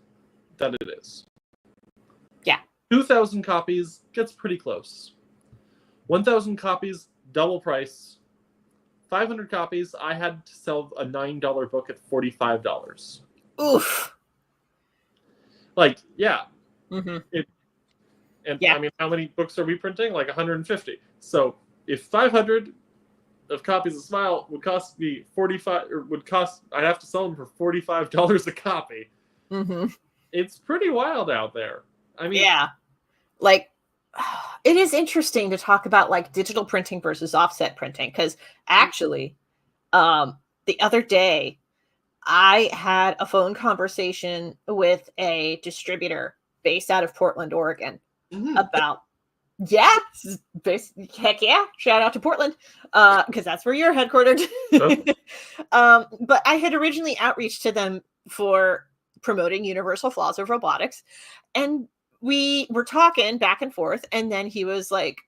that it is. Yeah. 2,000 copies gets pretty close. 1,000 copies, double price. 500 copies, I had to sell a $9 book at $45. Oof. Like, yeah. Yeah. I mean, how many books are we printing? Like 150. So if 500 of copies of Smile would cost me I'd have to sell them for $45 a copy. It's pretty wild out there. I mean, yeah, like, it is interesting to talk about like digital printing versus offset printing, because actually, the other day I had a phone conversation with a distributor based out of Portland, Oregon, about heck yeah, shout out to Portland, because that's where you're headquartered. But I had originally outreached to them for promoting Universal Flaws of Robotics, and we were talking back and forth, and then he was like,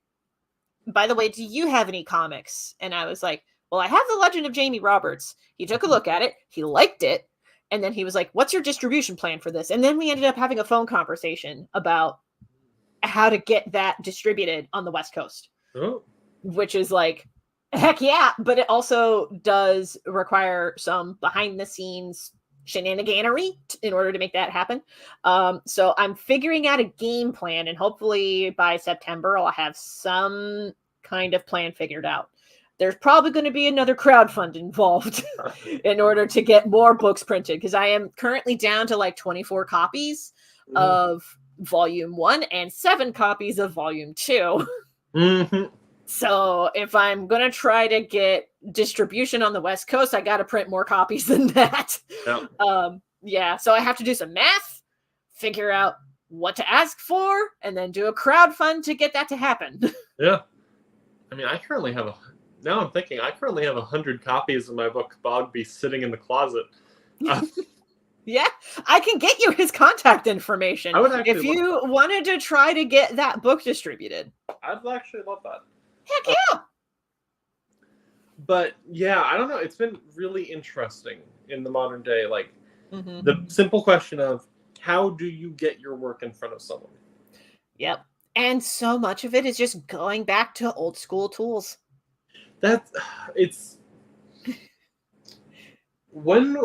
by the way, do you have any comics? And I was like, well, I have The Legend of Jamie Roberts. He took a look at it, he liked it, and then he was like, what's your distribution plan for this? And then we ended up having a phone conversation about how to get that distributed on the West Coast, which is like, heck yeah, but it also does require some behind the scenes shenaniganery in order to make that happen. So I'm figuring out a game plan, and hopefully by September I'll have some kind of plan figured out. There's probably going to be another crowdfund involved in order to get more books printed, because I am currently down to like 24 copies of Volume 1 and 7 copies of Volume 2. So if I'm going to try to get distribution on the West Coast, I got to print more copies than that. Yeah, so I have to do some math, figure out what to ask for, and then do a crowdfund to get that to happen. Yeah. I mean, I currently have 100 copies of my book Bogby sitting in the closet. Yeah, I can get you his contact information if you wanted to try to get that book distributed. I'd actually love that. Heck yeah. But yeah, I don't know. It's been really interesting in the modern day. Like, the simple question of how do you get your work in front of someone? Yep. And so much of it is just going back to old school tools. When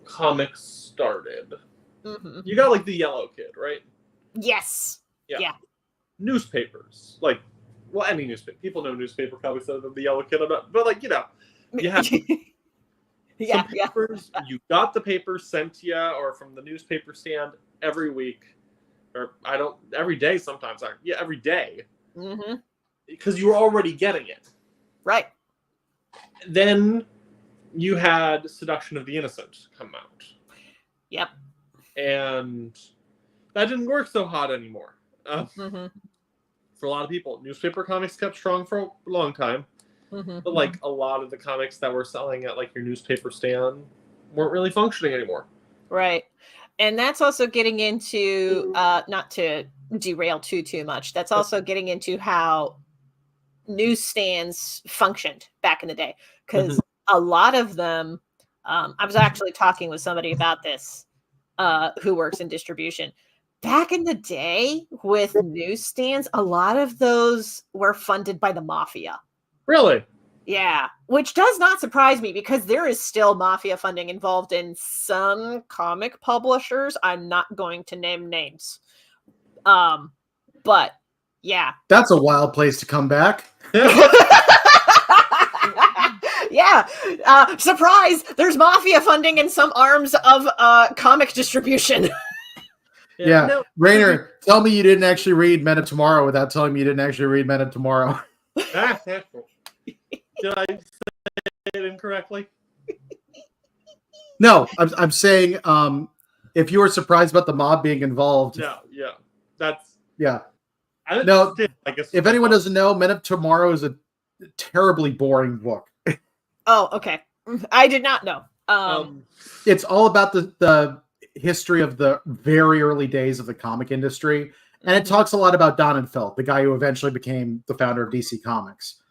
comics started, you got like the Yellow Kid, right? Yes. Yeah. Newspapers, like, well, any newspaper. People know newspaper comics other than the Yellow Kid, but like, you know, you have some papers. You got the paper sent to you, or from the newspaper stand every week, or every day sometimes. Every day. Because you were already getting it. Right. Then you had Seduction of the Innocent come out. Yep. And that didn't work so hot anymore. For a lot of people, newspaper comics kept strong for a long time. But like a lot of the comics that were selling at like your newspaper stand weren't really functioning anymore. Right. And that's also getting into not to derail too much. That's also getting into how newsstands functioned back in the day, because a lot of them I was actually talking with somebody about this who works in distribution. Back in the day with newsstands, a lot of those were funded by the mafia. Really? Yeah, which does not surprise me because there is still mafia funding involved in some comic publishers. I'm not going to name names. But yeah. That's a wild place to come back. Yeah. Surprise! There's mafia funding in some arms of comic distribution. Yeah. No. Rainer, tell me you didn't actually read Men of Tomorrow without telling me you didn't actually read Men of Tomorrow. Did I say it incorrectly? No, I'm saying if you were surprised about the mob being involved. No, yeah. That's yeah. I No, I guess if anyone doesn't know, Men of Tomorrow is a terribly boring book. Oh, okay. I did not know. It's all about the history of the very early days of the comic industry. And it talks a lot about Donenfeld, the guy who eventually became the founder of DC Comics.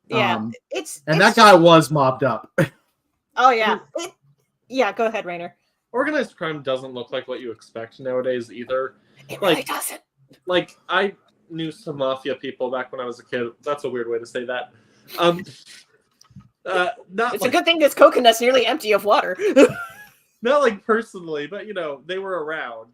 Yeah, that guy was mobbed up. Oh yeah, yeah. Go ahead, Rainer. Organized crime doesn't look like what you expect nowadays either. It really doesn't. Like I knew some mafia people back when I was a kid. That's a weird way to say that. It's a good thing this coconut's nearly empty of water. Not like personally, but they were around.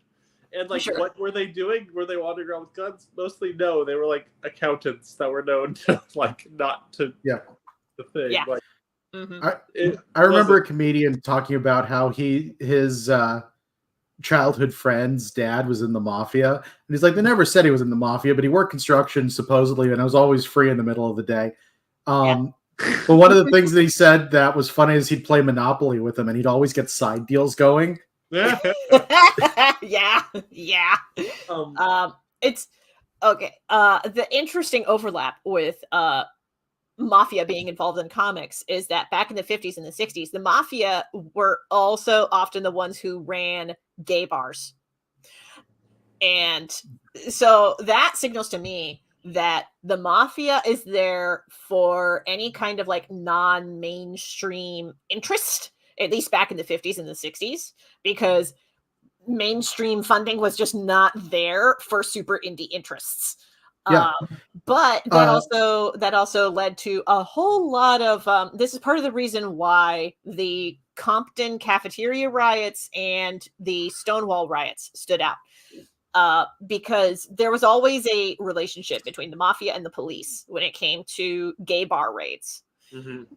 And like, Sure. What were they doing? Were they wandering around with guns? Mostly, no. They were like accountants that were known to like not to the thing. Yeah. Like, I remember a comedian talking about how his childhood friend's dad was in the mafia, and he's like, they never said he was in the mafia, but he worked construction supposedly, and I was always free in the middle of the day. But one of the things that he said that was funny is he'd play Monopoly with him, and he'd always get side deals going. Yeah. It's okay. The interesting overlap with mafia being involved in comics is that back in the 50s and the 60s, the mafia were also often the ones who ran gay bars. And so that signals to me that the mafia is there for any kind of like non-mainstream interest, at least back in the 50s and the 60s, because mainstream funding was just not there for super indie interests. Yeah. But that also led to a whole lot of this is part of the reason why the Compton cafeteria riots and the Stonewall riots stood out. Because there was always a relationship between the mafia and the police when it came to gay bar raids. And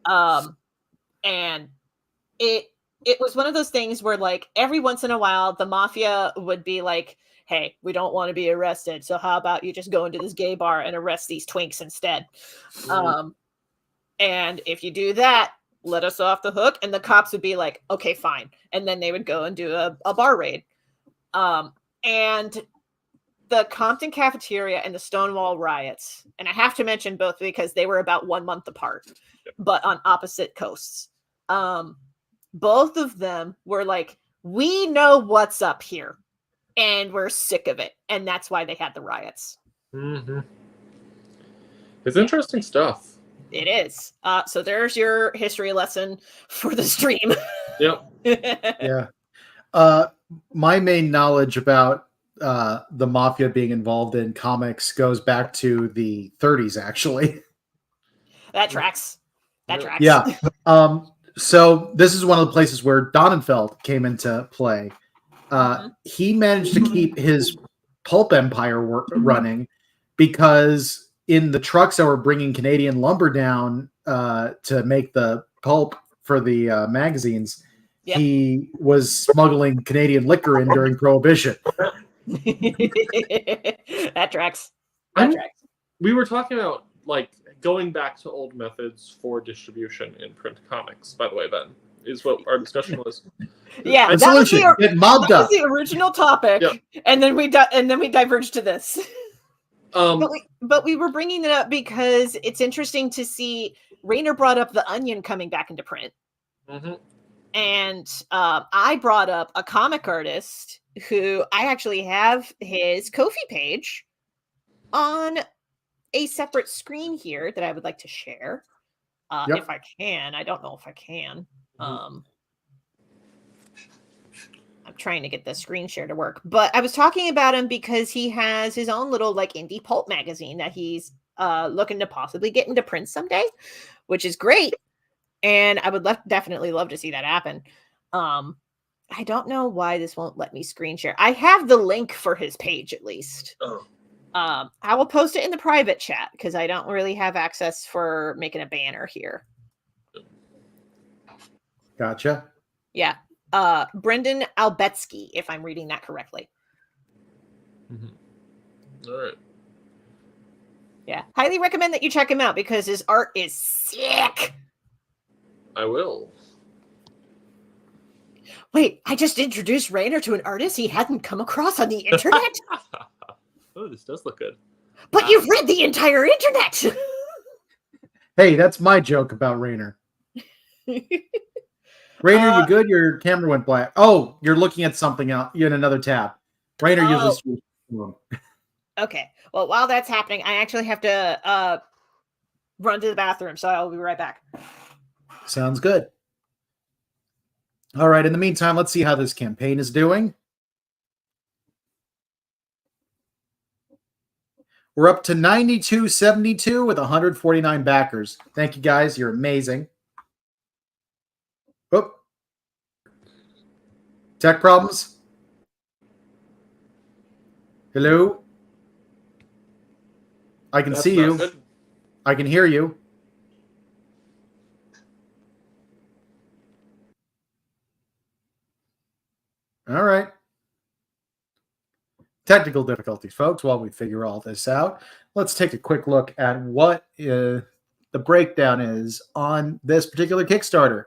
it was one of those things where like every once in a while the mafia would be like, hey, we don't want to be arrested, so how about you just go into this gay bar and arrest these twinks instead? And if you do that, let us off the hook. And the cops would be like, okay, fine. And then they would go and do a bar raid. And the Compton cafeteria and the Stonewall riots, and I have to mention both because they were about 1 month apart, but on opposite coasts. Both of them were like, we know what's up here and we're sick of it. And that's why they had the riots. It's interesting stuff. It is. So there's your history lesson for the stream. Yep. Yeah. My main knowledge about the mafia being involved in comics goes back to the 30s, actually. That tracks. That tracks. Yeah. So this is one of the places where Donenfeld came into play. He managed to keep his pulp empire running because in the trucks that were bringing Canadian lumber down to make the pulp for the magazines, he was smuggling Canadian liquor in during Prohibition. That tracks. We were talking about like going back to old methods for distribution in print comics, by the way, Ben, is what our discussion was. Yeah, that was the original topic, and then we diverged to this. But we were bringing it up because it's interesting to see Rainer brought up The Onion coming back into print. Mm-hmm. And I brought up a comic artist who I actually have his Ko-fi page on a separate screen here that I would like to share. If I can. I don't know if I can. I'm trying to get the screen share to work. But I was talking about him because he has his own little like indie pulp magazine that he's looking to possibly get into print someday, which is great. And I would definitely love to see that happen. I don't know why this won't let me screen share. I have the link for his page at least. Oh. I will post it in the private chat because I don't really have access for making a banner here. Gotcha. Yeah. Brendan Albetsky, if I'm reading that correctly. All right. Yeah. Highly recommend that you check him out because his art is sick. I will. Wait, I just introduced Rainer to an artist he hadn't come across on the internet? Oh, this does look good. But you've read the entire internet! Hey, that's my joke about Rainer. Rainer, you good? Your camera went black. Oh, you're looking at something else. You're in another tab. Rainer usually switches room. Okay. Well, while that's happening, I actually have to run to the bathroom, so I'll be right back. Sounds good. All right. In the meantime, let's see how this campaign is doing. We're up to 92.72 with 149 backers. Thank you, guys. You're amazing. Oh. Tech problems? Hello? I can see you. Good. I can hear you. All right. Technical difficulties, folks, while we figure all this out. Let's take a quick look at what the breakdown is on this particular Kickstarter.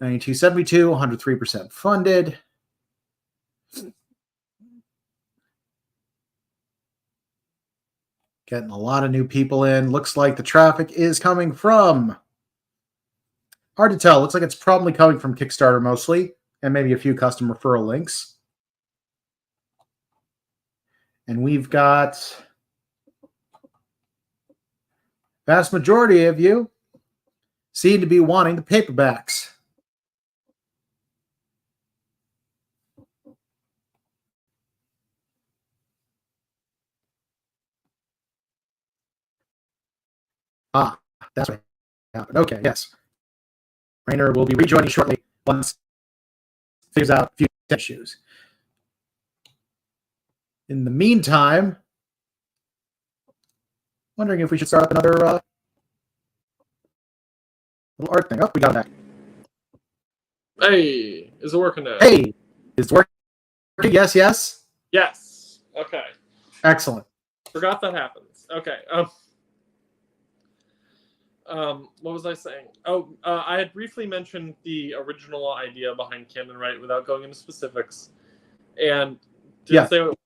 92.72, 103% funded. Getting a lot of new people in. Looks like the traffic is coming from... Hard to tell. Looks like it's probably coming from Kickstarter mostly, and maybe a few custom referral links. And we've got vast majority of you seem to be wanting the paperbacks. Ah, that's what happened. Okay, yes. Rainer will be rejoining shortly once figures out a few issues. In the meantime, wondering if we should start up another little art thing. Oh, we got that. Hey, is it working now? Hey, is it working? Yes, yes. Yes. Okay. Excellent. Forgot that happens. Okay. What was I saying? Oh, I had briefly mentioned the original idea behind Canon Wright without going into specifics, and didn't say what.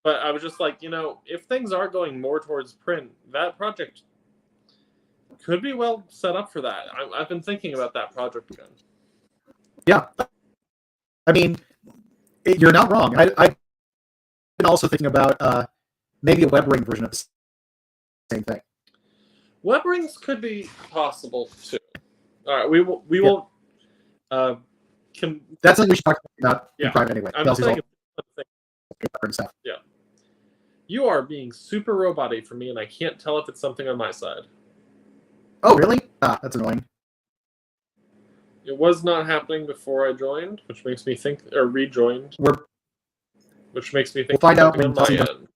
But I was just like, if things are going more towards print, that project could be well set up for that. I've been thinking about that project again. Yeah. I mean, you're not wrong. I've been also thinking about maybe a web ring version of the same thing. Web rings could be possible, too. All right, we will. That's something we should talk about in private anyway. I'm saying stuff. Yeah. You are being super robot-y for me, and I can't tell if it's something on my side. Oh, really? Ah, that's annoying. It was not happening before I joined, which makes me think, or rejoined. Which makes me think. We'll find out when on my end.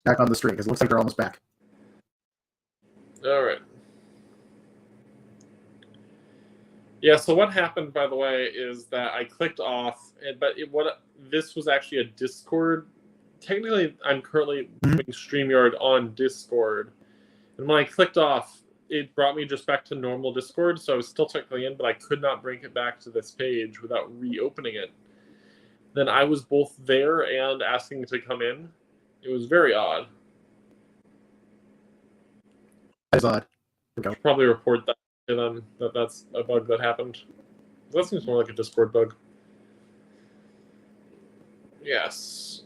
Back on the stream, because it looks like they're almost back. All right. Yeah. So what happened, by the way, is that I clicked off, this was actually a Discord. Technically, I'm currently doing StreamYard on Discord, and when I clicked off, it brought me just back to normal Discord. So I was still technically in, but I could not bring it back to this page without reopening it. Then I was both there and asking to come in. It was very odd. That's odd. I'll probably report that to them that's a bug that happened. That seems more like a Discord bug. Yes.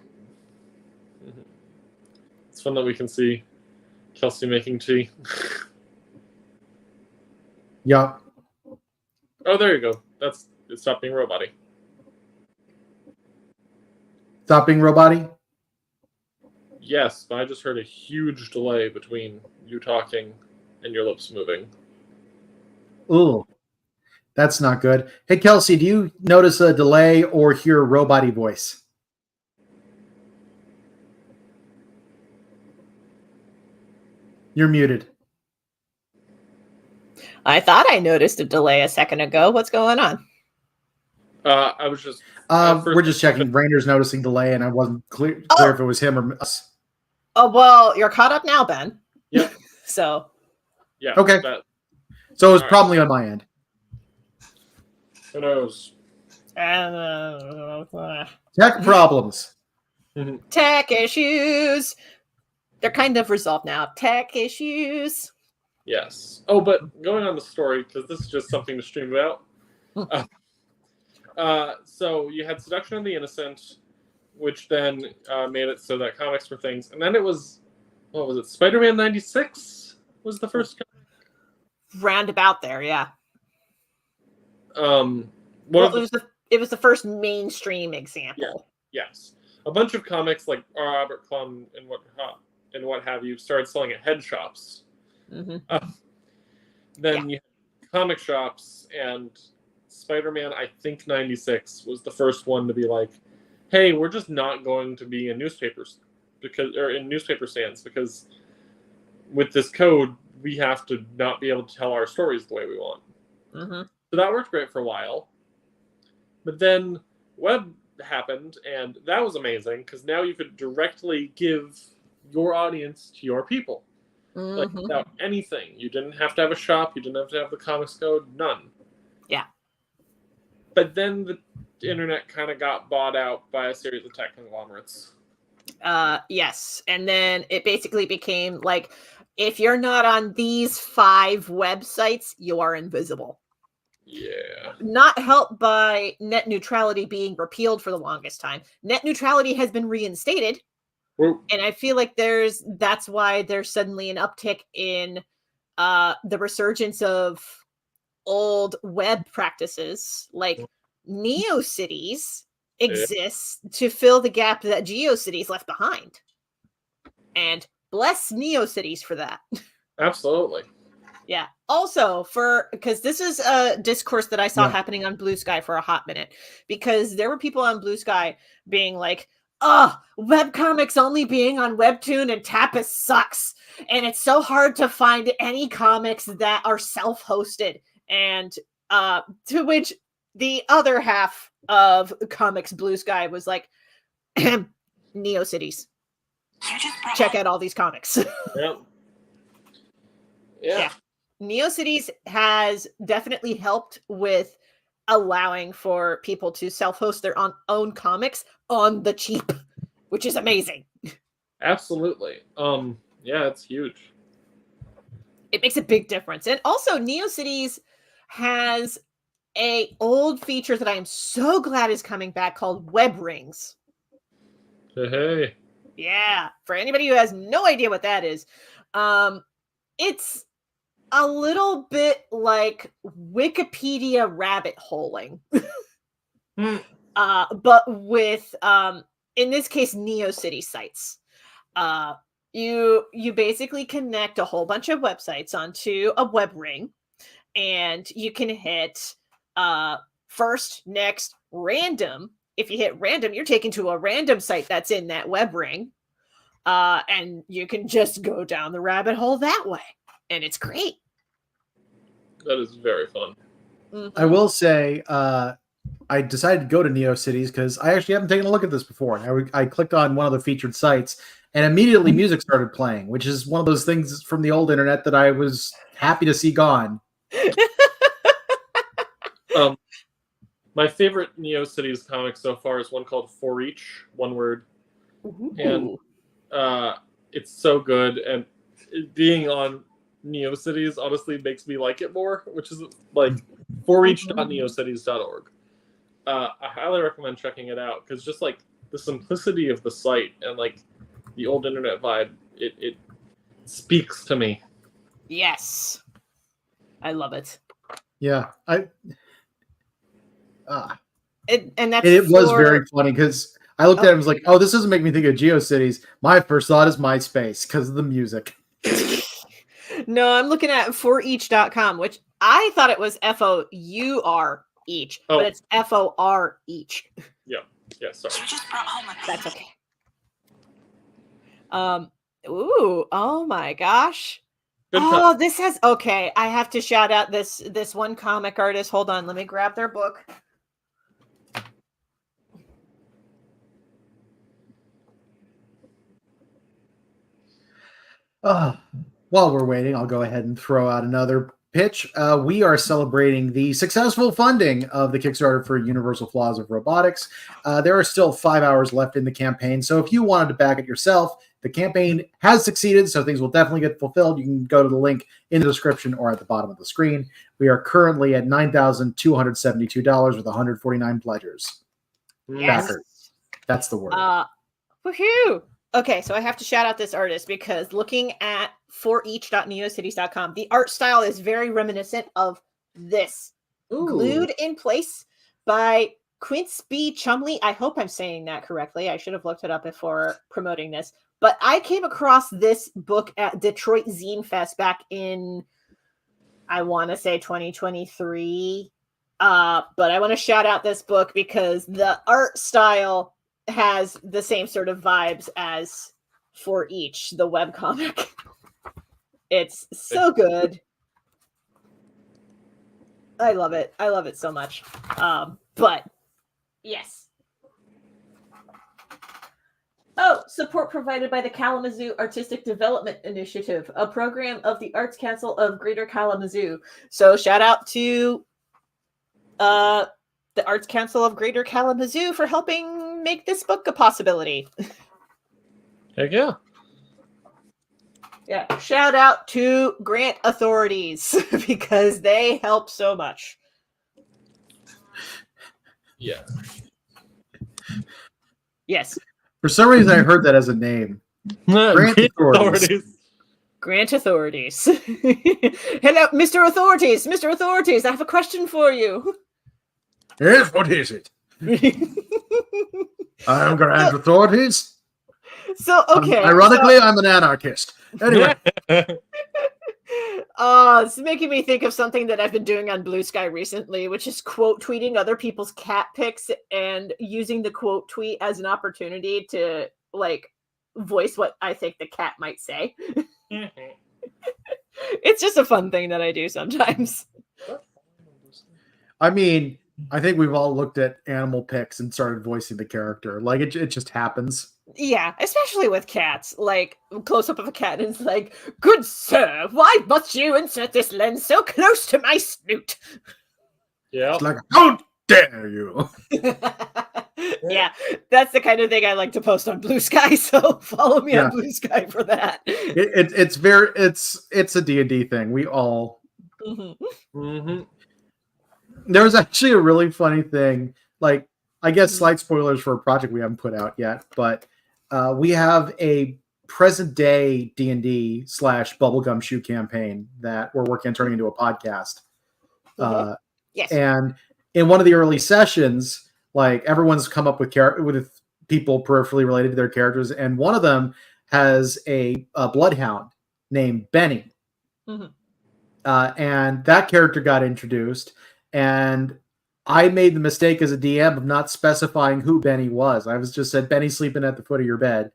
It's fun that we can see Kelsey making tea. Yeah. Oh, there you go. It stopped being robot-y. Stop being robot-y? Yes, but I just heard a huge delay between you talking and your lips moving. Ooh, that's not good. Hey, Kelsey, do you notice a delay or hear a robot-y voice? You're muted. I thought I noticed a delay a second ago. What's going on? I was just... We're just checking. Rainer's noticing delay, and I wasn't clear if it was him or us. Oh, well, you're caught up now, Ben. Yep. So. Yeah. Okay. So it was All right. probably on my end. Who knows? Tech problems. Tech issues. They're kind of resolved now. Tech issues. Yes. Oh, but going on the story, because this is just something to stream about. So you had Seduction of the Innocent, which then made it so that comics were things. And then it was, what was it? Spider-Man 96 was the first comic? Roundabout there, yeah. It was the first mainstream example. Yeah. Yes. A bunch of comics like Robert Crumb and what have you started selling at head shops. Mm-hmm. Then you had comic shops, and Spider-Man, I think 96 was the first one to be like, hey, we're just not going to be in newspapers in newspaper stands because with this code we have to not be able to tell our stories the way we want. Mm-hmm. So that worked great for a while. But then web happened, and that was amazing because now you could directly give your audience to your people. Mm-hmm. Like without anything. You didn't have to have a shop, you didn't have to have the comics code, none. Yeah. But then the internet kind of got bought out by a series of tech conglomerates. Yes. And then it basically became like, if you're not on these 5 websites, you are invisible. Yeah. Not helped by net neutrality being repealed for the longest time. Net neutrality has been reinstated. Well, and I feel like that's why there's suddenly an uptick in the resurgence of old web practices like NeoCities exists to fill the gap that GeoCities left behind. And bless NeoCities for that. Absolutely. Yeah. Also, because this is a discourse that I saw happening on Blue Sky for a hot minute, because there were people on Blue Sky being like, webcomics only being on Webtoon and Tapas sucks. And it's so hard to find any comics that are self-hosted. And to which the other half of Comics Blue Sky was like, NeoCities. Check out all these comics. Yep. Yeah. NeoCities has definitely helped with allowing for people to self-host their own comics on the cheap, which is amazing. Absolutely. Yeah, it's huge. It makes a big difference. And also NeoCities has a old feature that I am so glad is coming back called web rings. Hey. Yeah. For anybody who has no idea what that is, it's a little bit like Wikipedia rabbit holing. But with in this case NeoCity sites. You basically connect a whole bunch of websites onto a web ring, and you can hit first, next, random. If you hit random, you're taken to a random site that's in that web ring. And you can just go down the rabbit hole that way. And it's great. That is very fun. Mm-hmm. I will say, I decided to go to NeoCities because I actually haven't taken a look at this before. I clicked on one of the featured sites, and immediately music started playing, which is one of those things from the old internet that I was happy to see gone. My favorite NeoCities comic so far is one called For Each, one word. Ooh. And it's so good. And being on NeoCities honestly makes me like it more, which is like foreach.neocities.org. I highly recommend checking it out because just like the simplicity of the site and like the old internet vibe, it speaks to me. Yes. I love it. Yeah, And that's it was very funny because I looked at it and was like, oh, this doesn't make me think of GeoCities. My first thought is MySpace because of the music. No, I'm looking at foreach.com, which I thought it was FOUR each, but it's FOR each. Yeah, sorry. You just brought home a That's okay. Ooh, oh my gosh. Good this has okay. I have to shout out this one comic artist. Hold on, let me grab their book. While we're waiting, I'll go ahead and throw out another pitch. We are celebrating the successful funding of the Kickstarter for Universal Flaws of Robotics. There are still 5 hours left in the campaign, so if you wanted to back it yourself, the campaign has succeeded, so things will definitely get fulfilled. You can go to the link in the description or at the bottom of the screen. We are currently at $9,272 with 149 pledgers. Yes. Backers. That's the word. Woohoo! Okay, so I have to shout out this artist because looking at foreach.neocities.com, the art style is very reminiscent of this. Ooh. Glued in place by Quince B. Chumley. I hope I'm saying that correctly. I should have looked it up before promoting this. But I came across this book at Detroit Zine Fest back in, I want to say 2023. But I want to shout out this book because the art style has the same sort of vibes as For Each, the webcomic. It's so good. I love it. I love it so much. But yes. Oh, support provided by the Kalamazoo Artistic Development Initiative, a program of the Arts Council of Greater Kalamazoo. So shout out to the Arts Council of Greater Kalamazoo for helping make this book a possibility. Heck yeah. Yeah, shout out to grant authorities because they help so much. Yeah. Yes. For some reason, I heard that as a name. Grant authorities. Grant authorities. Hello, Mr. Authorities. Mr. Authorities, I have a question for you. Yes, what is it? I am Grant Authorities. So, okay. Ironically, I'm an anarchist. Anyway. It's making me think of something that I've been doing on Blue Sky recently, which is quote tweeting other people's cat pics and using the quote tweet as an opportunity to like voice what I think the cat might say. It's just a fun thing that I do sometimes. I mean, I think we've all looked at animal pics and started voicing the character. Like it just happens. Yeah, especially with cats. Like, close up of a cat, and it's like, good sir, why must you insert this lens so close to my snoot? Yeah. It's like, how dare you? Yeah, that's the kind of thing I like to post on Blue Sky, so follow me on Blue Sky for that. It's a D&D thing. We all... Mm-hmm. Mm-hmm. There was actually a really funny thing. Like, I guess slight spoilers for a project we haven't put out yet, but we have a present day D&D / bubblegum shoe campaign that we're working on turning into a podcast. Yes. And in one of the early sessions, like everyone's come up with people peripherally related to their characters, and one of them has a bloodhound named Benny. Mm-hmm. And that character got introduced, and I made the mistake as a DM of not specifying who Benny was. I was just said, Benny's sleeping at the foot of your bed,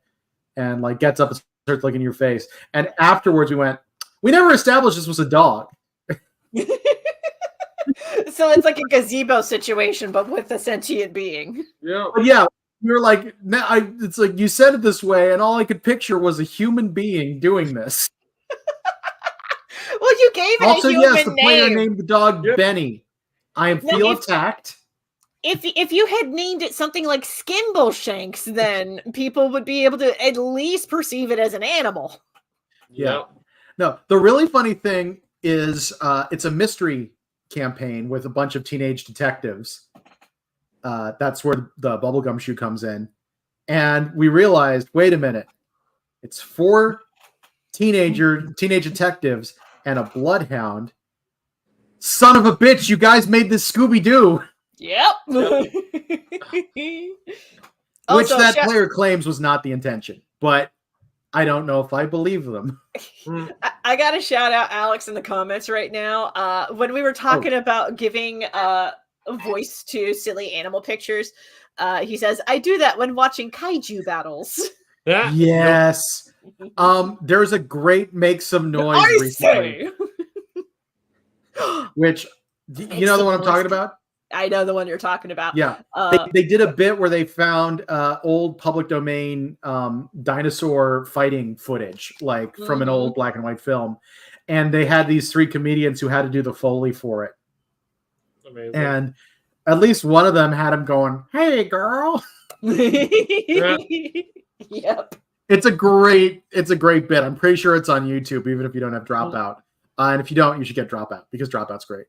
and like gets up and starts looking in your face. And afterwards we went, we never established this was a dog. So it's like a gazebo situation, but with a sentient being. Yeah. But yeah, we were like, it's like you said it this way, and all I could picture was a human being doing this. Well, you gave it Also, a human yes, the player name. named the dog Benny. I feel attacked. If you had named it something like Skimbleshanks, then people would be able to at least perceive it as an animal. Yeah. No, the really funny thing is it's a mystery campaign with a bunch of teenage detectives. That's where the bubblegum shoe comes in. And we realized, wait a minute, it's 4 teenage detectives and a bloodhound. Son of a bitch, you guys made this Scooby-Doo. Yep. Which that player claims was not the intention. But I don't know if I believe them. I got to shout out Alex in the comments right now. When we were talking about giving a voice to silly animal pictures, he says, I do that when watching kaiju battles. Yeah. Yes. There's a great Make Some Noise recently. Which, you know the one I'm talking about? I know the one you're talking about. Yeah. They did a bit where they found old public domain dinosaur fighting footage, like from an old black and white film. And they had these 3 comedians who had to do the Foley for it. Amazing. And at least one of them had him going, hey, girl. Yep. It's a great bit. I'm pretty sure it's on YouTube, even if you don't have Dropout. And if you don't, you should get Dropout because Dropout's great.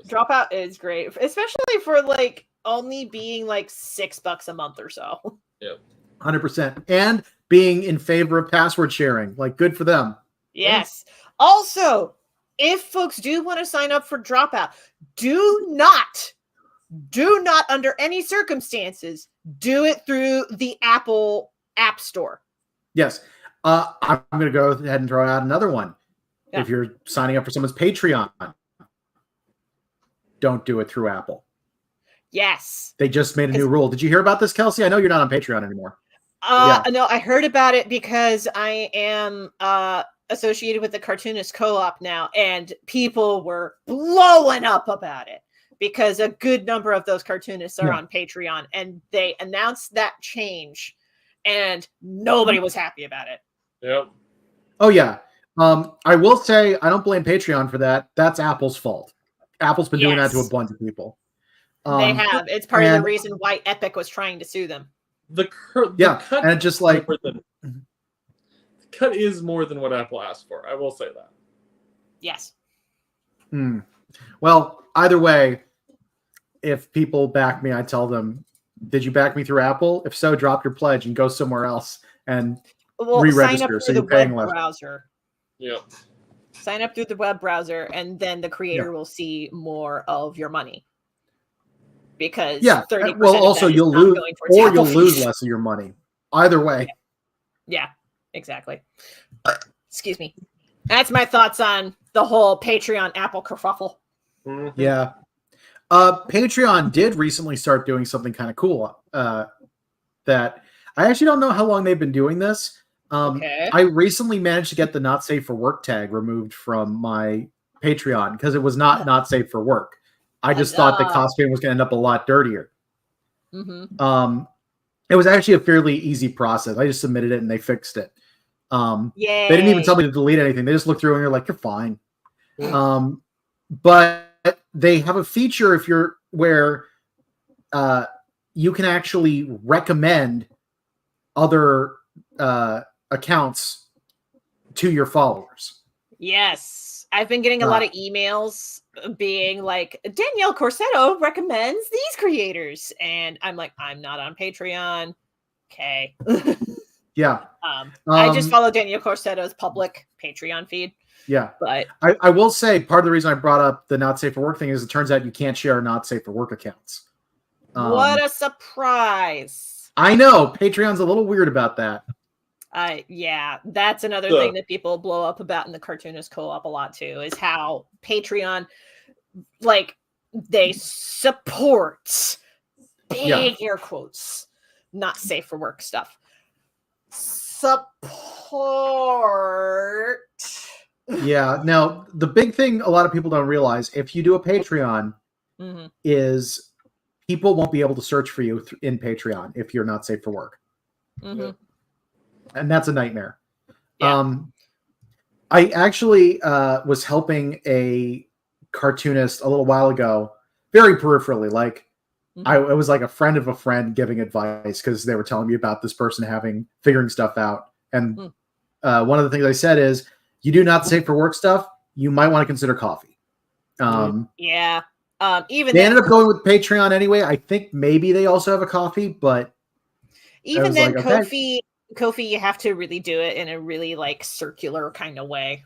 Dropout is great, especially for like only being like $6 a month or so. Yep. 100%. And being in favor of password sharing. Like, good for them. Yes. Also, if folks do want to sign up for Dropout, do not under any circumstances do it through the Apple App Store. Yes. I'm going to go ahead and throw out another one. Yeah. If you're signing up for someone's Patreon, don't do it through Apple. Yes. They just made a new rule. Did you hear about this, Kelsey? I know you're not on Patreon anymore. No, I heard about it because I am associated with the Cartoonist Co-op now, and people were blowing up about it because a good number of those cartoonists are on Patreon, and they announced that change, and nobody was happy about it. Yep. Oh, yeah. I will say I don't blame Patreon for that. That's Apple's fault. Apple's been doing that to a bunch of people. They have. It's part of the reason why Epic was trying to sue them. The cut and it's just like the cut is more than what Apple asked for. I will say that. Yes. Well, either way, if people back me, I tell them, did you back me through Apple? If so, drop your pledge and go somewhere else and re-register. So you're paying less. Browser. Yep. Sign up through the web browser, and then the creator will see more of your money. Because 30% well, also you'll lose, or you'll lose fees. less of your money. Either way. Yeah, exactly. Excuse me. That's my thoughts on the whole Patreon Apple kerfuffle. Mm-hmm. Yeah. Patreon did recently start doing something kind of cool. That I actually don't know how long they've been doing this. I recently managed to get the not safe for work tag removed from my Patreon because it was not safe for work. I just thought the cosplaying was going to end up a lot dirtier. Mm-hmm. It was actually a fairly easy process. I just submitted it and they fixed it. They didn't even tell me to delete anything. They just looked through and you're like, you're fine. But they have a feature where you can actually recommend other accounts to your followers. Yes. I've been getting a lot of emails being like, Danielle Corsetto recommends these creators. And I'm like, I'm not on Patreon. Okay. Yeah. I just follow Danielle Corsetto's public Patreon feed. Yeah. But I will say part of the reason I brought up the not safe for work thing is it turns out you can't share not safe for work accounts. What a surprise. I know. Patreon's a little weird about that. Yeah, that's another thing that people blow up about in the Cartoonist Co-op a lot too, is how Patreon, like, they support big air quotes, not safe for work stuff. Support. Yeah. Now, the big thing a lot of people don't realize, if you do a Patreon, is people won't be able to search for you in Patreon if you're not safe for work. Mm-hmm. And that's a nightmare. Yeah. I actually was helping a cartoonist a little while ago, very peripherally. Like, it was like a friend of a friend giving advice because they were telling me about this person figuring stuff out. And one of the things I said is, you do not safe for work stuff, you might want to consider coffee. Yeah. Even they then, ended up going with Patreon anyway. I think maybe they also have a coffee, but even was then, like, okay. Ko-fi, you have to really do it in a really like circular kind of way.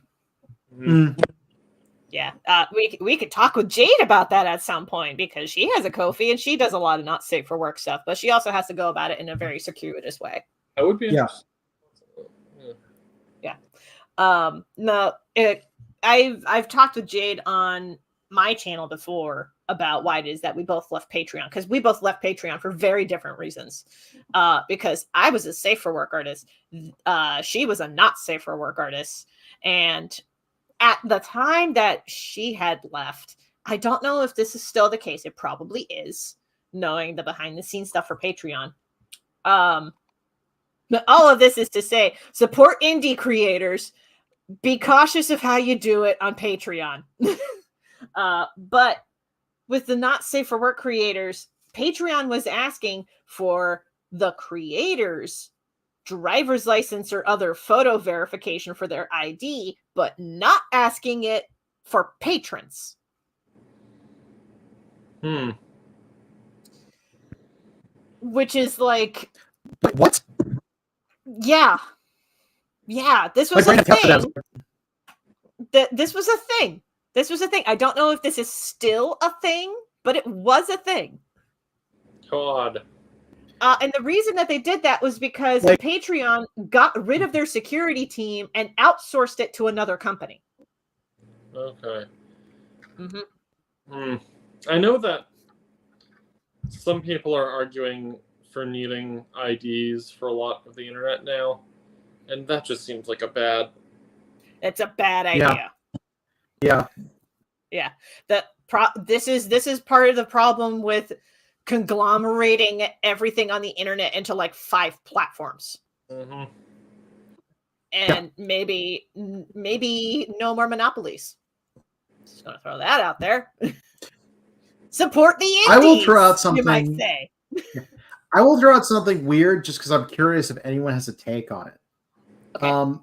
Yeah, we could talk with Jade about that at some point because she has a Ko-fi and she does a lot of not safe for work stuff, but she also has to go about it in a very circuitous way. That would be interesting. Yeah. No, I've talked with Jade on my channel before about why it is that we both left Patreon, because we both left Patreon for very different reasons. Because I was a safe for work artist, she was a not safe for work artist, and at the time that she had left, I don't know if this is still the case. It probably is, knowing the behind the scenes stuff for Patreon. But all of this is to say, support indie creators. Be cautious of how you do it on Patreon. But with the not safe for work creators, Patreon was asking for the creators' driver's license or other photo verification for their ID, but not asking it for patrons. Which is like, what? Yeah, this was a thing. This was a thing. This was a thing. I don't know if this is still a thing, but it was a thing. God. And the reason that they did that was because Patreon got rid of their security team and outsourced it to another company. Okay. I know that some people are arguing for needing IDs for a lot of the internet now, and that just seems like it's a bad idea. Yeah. This is part of the problem with conglomerating everything on the internet into like 5 platforms. And maybe no more monopolies. Just gonna throw that out there. Support the indies. I will throw out something. You might say. I will throw out something weird just because I'm curious if anyone has a take on it. Okay.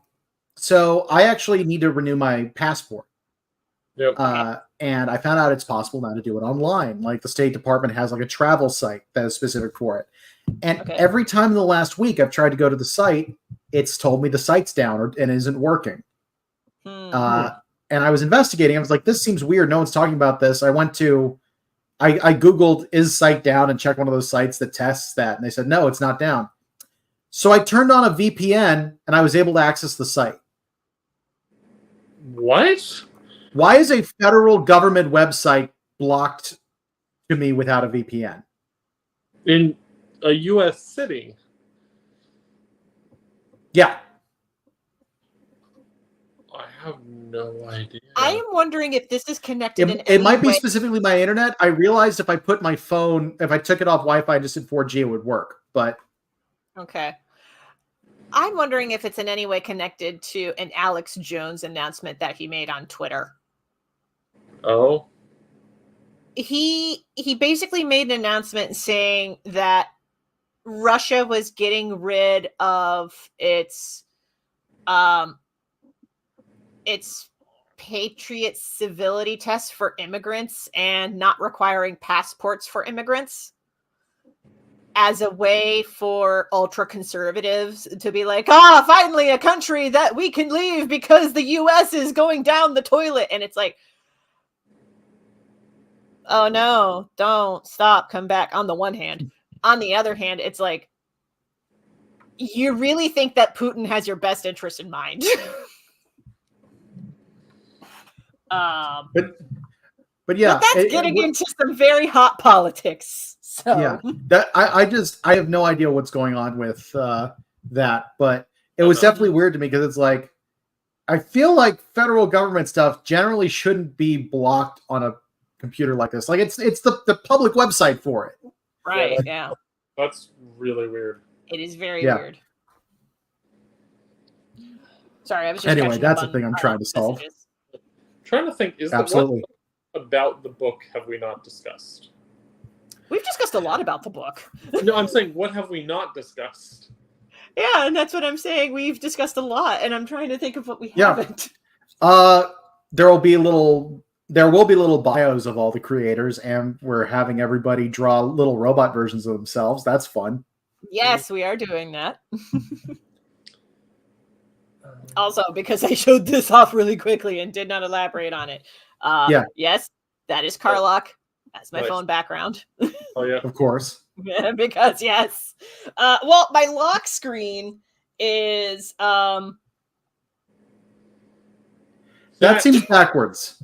So I actually need to renew my passport. Yep. And I found out it's possible now to do it online. Like the State Department has like a travel site that is specific for it. And every time in the last week I've tried to go to the site, it's told me the site's down and isn't working. And I was investigating. I was like, this seems weird. No one's talking about this. I Googled, is site down, and checked one of those sites that tests that. And they said, no, it's not down. So I turned on a VPN and I was able to access the site. What? Why is a federal government website blocked to me without a VPN? In a U.S. city? Yeah. I have no idea. I am wondering if this is connected It might be specifically my internet. I realized if I put my phone, if I took it off Wi-Fi and just did 4G, it would work. But okay. I'm wondering if it's in any way connected to an Alex Jones announcement that he made on Twitter. Oh. He basically made an announcement saying that Russia was getting rid of its Patriot civility tests for immigrants and not requiring passports for immigrants as a way for ultra conservatives to be like, finally a country that we can leave because the US is going down the toilet. And it's like, oh no, don't stop, come back. On the one hand. On the other hand, it's like, you really think that Putin has your best interest in mind? But yeah, but that's getting into some very hot politics. So yeah, that I have no idea what's going on with that, but it was definitely weird to me because it's like, I feel like federal government stuff generally shouldn't be blocked on a computer like this. Like it's the public website for it. Right. Yeah. That's really weird. It is very weird. Sorry, I was just anyway. That's the thing I'm trying to solve. Messages. Trying to think, Absolutely. What about the book have we not discussed? We've discussed a lot about the book. No, I'm saying, what have we not discussed? Yeah, and that's what I'm saying. We've discussed a lot, and I'm trying to think of what we haven't. There will be little bios of all the creators, and we're having everybody draw little robot versions of themselves. That's fun. Yes, we are doing that. Also, because I showed this off really quickly and did not elaborate on it. Yeah. Yes, that is Carlock. That's my Nice. phone background. Oh yeah. Of course. Because yes. Well, my lock screen is That Yeah. seems backwards.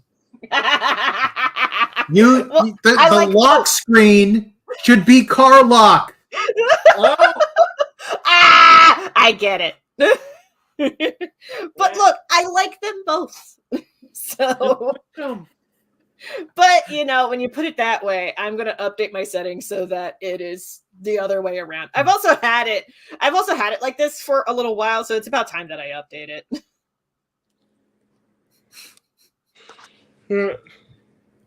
I The lock screen should be car lock. Oh, I get it. But look, I like them both. So, but when you put it that way, I'm going to update my settings so that it is the other way around. I've also had it like this for a little while, so it's about time that I update it.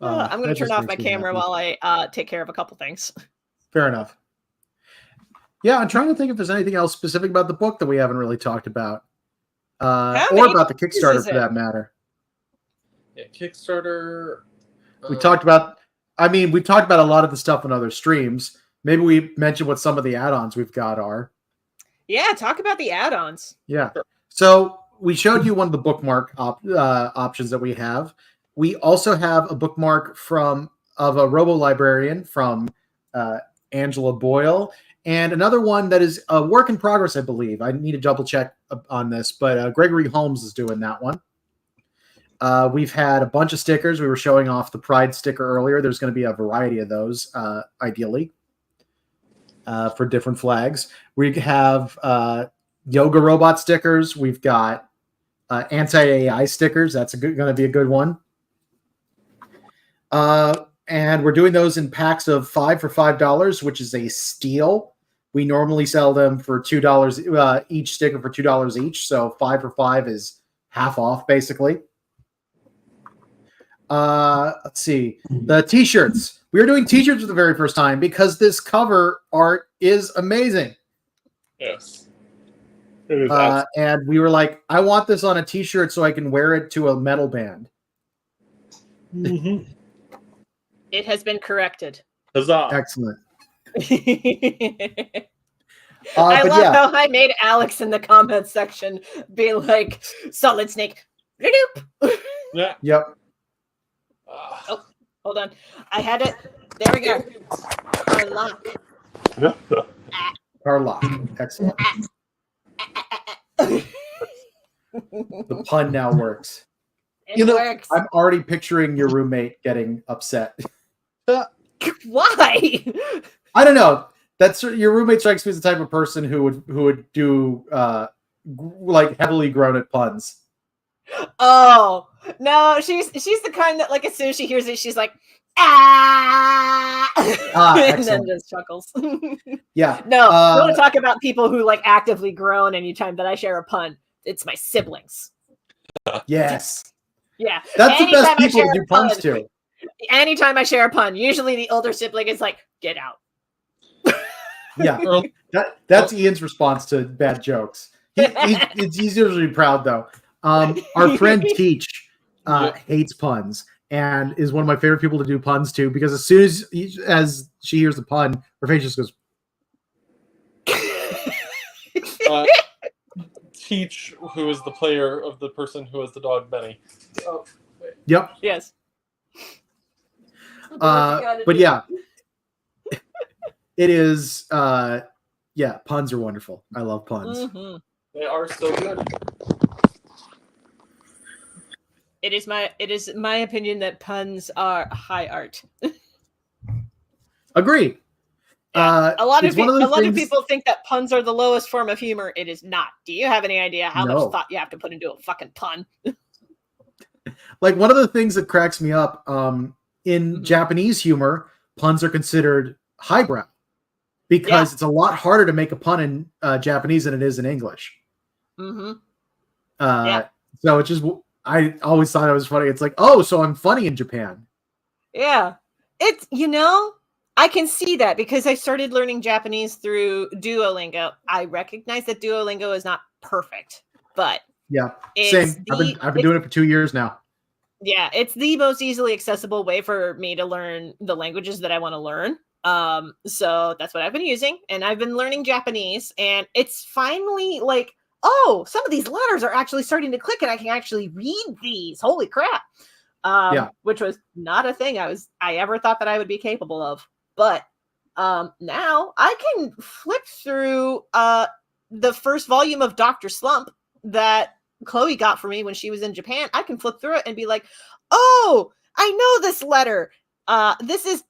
I'm going to turn off my camera while I take care of a couple things. Fair enough. Yeah, I'm trying to think if there's anything else specific about the book that we haven't really talked about, or about the Kickstarter for that matter. Yeah, Kickstarter. We talked about. I mean, we've talked about a lot of the stuff in other streams. Maybe we mentioned what some of the add-ons we've got are. Yeah, talk about the add-ons. Yeah. So we showed you one of the bookmark options that we have. We also have a bookmark of a robo librarian from Angela Boyle, and another one that is a work in progress, I believe. I need to double check on this, but Gregory Holmes is doing that one. We've had a bunch of stickers. We were showing off the Pride sticker earlier. There's going to be a variety of those, ideally, for different flags. We have yoga robot stickers. We've got anti-AI stickers. That's going to be a good one. And we're doing those in packs of 5 for $5, which is a steal. We normally sell them for $2 each sticker for $2 each. So 5 for $5 is half off, basically. Let's see. The t-shirts. We are doing t-shirts for the very first time because this cover art is amazing. Yes. It is and we were like, I want this on a t-shirt so I can wear it to a metal band. Mm-hmm. It has been corrected. Huzzah. Excellent. I love how I made Alex in the comments section be like, Solid Snake. Yeah. Yep. Oh, hold on. I had it. There we go. Carlock. Carlock. Excellent. The pun now works. It works. I'm already picturing your roommate getting upset. Why? I don't know. That's your roommate strikes me as the type of person who would do like heavily grown at puns. Oh no, she's the kind that like as soon as she hears it, she's like and then just chuckles. Yeah. No, I want to talk about people who like actively groan anytime that I share a pun. It's my siblings. Yes. Yeah. That's the best people to do puns to. Anytime I share a pun, usually the older sibling is like, get out. Yeah. That's Ian's response to bad jokes. He's usually proud though. Our friend Teach hates puns and is one of my favorite people to do puns to because as soon as she hears the pun, her face just goes. Teach, who is the player of the person who has the dog Benny. Oh, wait. Yep. Yes. But yeah, it is. Yeah, puns are wonderful. I love puns. Mm-hmm. They are so good. It is my opinion that puns are high art. Agreed. Yeah. A lot of people think that puns are the lowest form of humor. It is not. Do you have any idea how much thought you have to put into a fucking pun? Like one of the things that cracks me up in Japanese humor, puns are considered highbrow because it's a lot harder to make a pun in Japanese than it is in English. Mm-hmm. So it's just I always thought it was funny. It's like, oh, so I'm funny in Japan. Yeah, it's I can see that because I started learning Japanese through Duolingo. I recognize that Duolingo is not perfect, but Yeah, It's same. I've been doing it for 2 years now. Yeah, it's the most easily accessible way for me to learn the languages that I want to learn. So that's what I've been using, and I've been learning Japanese, and it's finally like, oh, some of these letters are actually starting to click, and I can actually read these. Holy crap! Which was not a thing I ever thought that I would be capable of, but now I can flip through the first volume of Dr. Slump that Chloe got for me when she was in Japan. I can flip through it and be like, oh, I know this letter. This is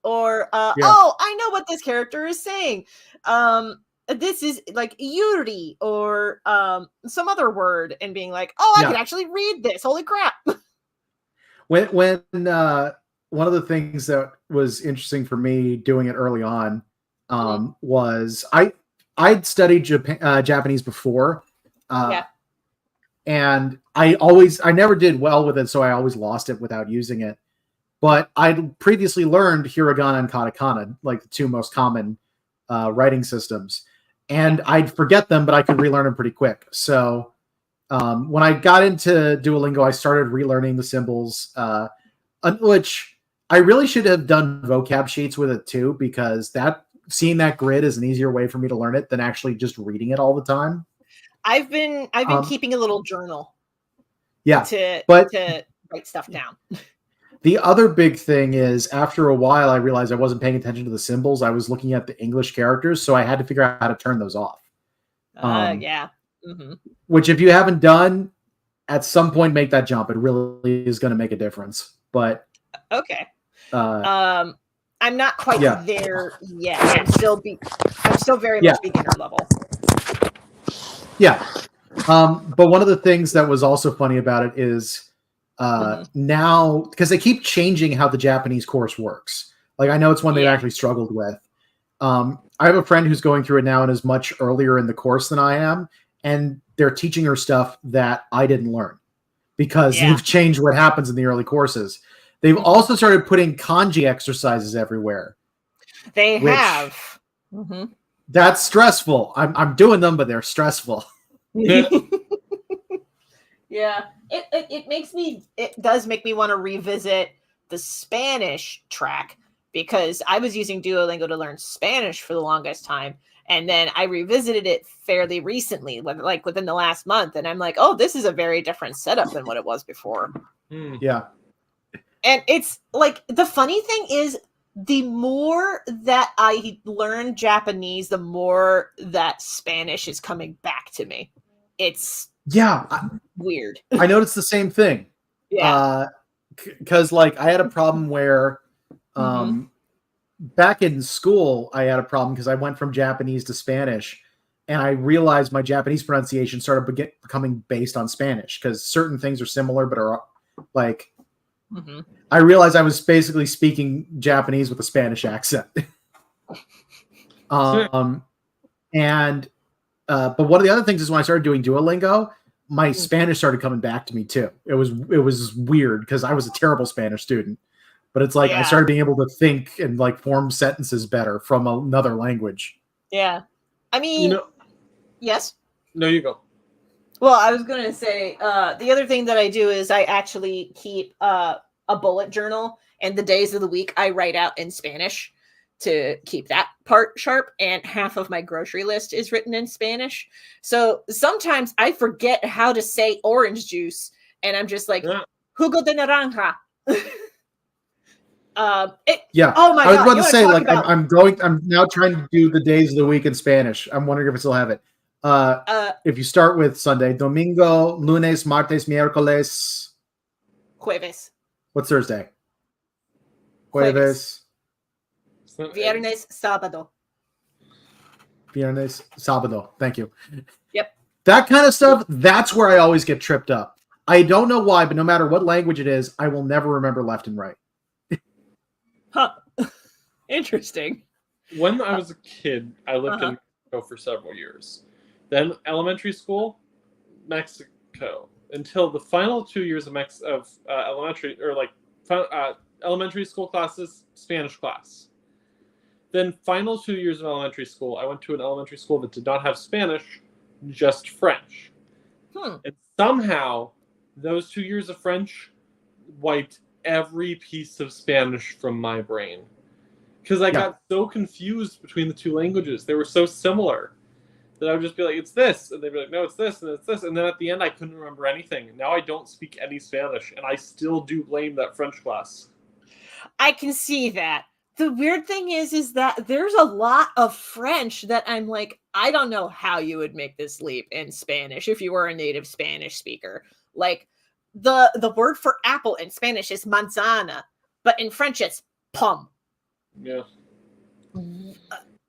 or oh, I know what this character is saying. This is like Yuri or some other word, and being like, oh, I can actually read this. Holy crap. When one of the things that was interesting for me doing it early on was I'd studied Japanese before. And I never did well with it, so I always lost it without using it. But I'd previously learned hiragana and katakana, like the two most common writing systems. And I'd forget them, but I could relearn them pretty quick. So when I got into Duolingo, I started relearning the symbols, which I really should have done vocab sheets with it too, because seeing that grid is an easier way for me to learn it than actually just reading it all the time. I've been keeping a little journal. To write stuff down. The other big thing is, after a while, I realized I wasn't paying attention to the symbols. I was looking at the English characters, so I had to figure out how to turn those off. Which, if you haven't done, at some point, make that jump. It really is going to make a difference. But okay, I'm not quite there yet. I'm still very much beginner level. Yeah. But one of the things that was also funny about it is now, because they keep changing how the Japanese course works. Like, I know it's one they've actually struggled with. I have a friend who's going through it now and is much earlier in the course than I am. And they're teaching her stuff that I didn't learn because they've changed what happens in the early courses. They've also started putting kanji exercises everywhere. They have. That's stressful. I'm doing them, but they're stressful. It does make me want to revisit the Spanish track, because I was using Duolingo to learn Spanish for the longest time, and then I revisited it fairly recently, like within the last month, and I'm like, oh, this is a very different setup than what it was before. Yeah. And it's like, the funny thing is, the more that I learn Japanese, the more that Spanish is coming back to me. It's weird. I noticed the same thing. Because like, I had a problem where back in school, I had a problem because I went from Japanese to Spanish, and I realized my Japanese pronunciation started becoming based on Spanish, because certain things are similar but are like I realized I was basically speaking Japanese with a Spanish accent. But one of the other things is, when I started doing Duolingo, my Spanish started coming back to me too. It was weird because I was a terrible Spanish student, but it's like I started being able to think and like form sentences better from another language. Yeah. I mean, yes. No, you go. Well, I was going to say, the other thing that I do is I actually keep a bullet journal, and the days of the week I write out in Spanish to keep that part sharp, and half of my grocery list is written in Spanish. So sometimes I forget how to say orange juice, and I'm just like, jugo de naranja. Oh my God. I was about to say, like, I'm now trying to do the days of the week in Spanish. I'm wondering if I still have it. If you start with Sunday, domingo, lunes, martes, miércoles, jueves. What's Thursday? Jueves. Viernes, sábado. Viernes, sábado. Thank you. Yep. That kind of stuff, that's where I always get tripped up. I don't know why, but no matter what language it is, I will never remember left and right. Huh. Interesting. When I was a kid, I lived in Mexico for several years. Then elementary school, Mexico. Until the final 2 years of elementary, or like elementary school classes, Spanish class. Then final 2 years of elementary school, I went to an elementary school that did not have Spanish, just French. And somehow, those 2 years of French wiped every piece of Spanish from my brain. Because I got so confused between the two languages. They were so similar that I would just be like, it's this. And they'd be like, no, it's this, and it's this. And then at the end, I couldn't remember anything. Now I don't speak any Spanish, and I still do blame that French class. I can see that. The weird thing is that there's a lot of French that I'm like, I don't know how you would make this leap in Spanish if you were a native Spanish speaker. Like, the word for apple in Spanish is manzana, but in French it's pomme. Yeah.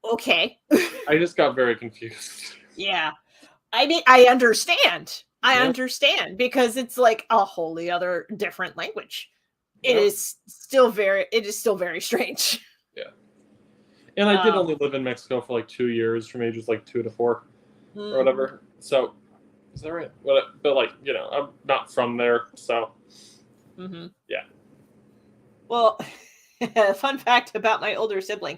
Okay. I just got very confused. Yeah. I mean, I understand. I understand because it's like a wholly other different language. It is still very strange. Yeah. And I did only live in Mexico for like 2 years, from ages like 2 to 4 or whatever. So, is that right? But like, you know, I'm not from there, so yeah. Well, fun fact about my older sibling,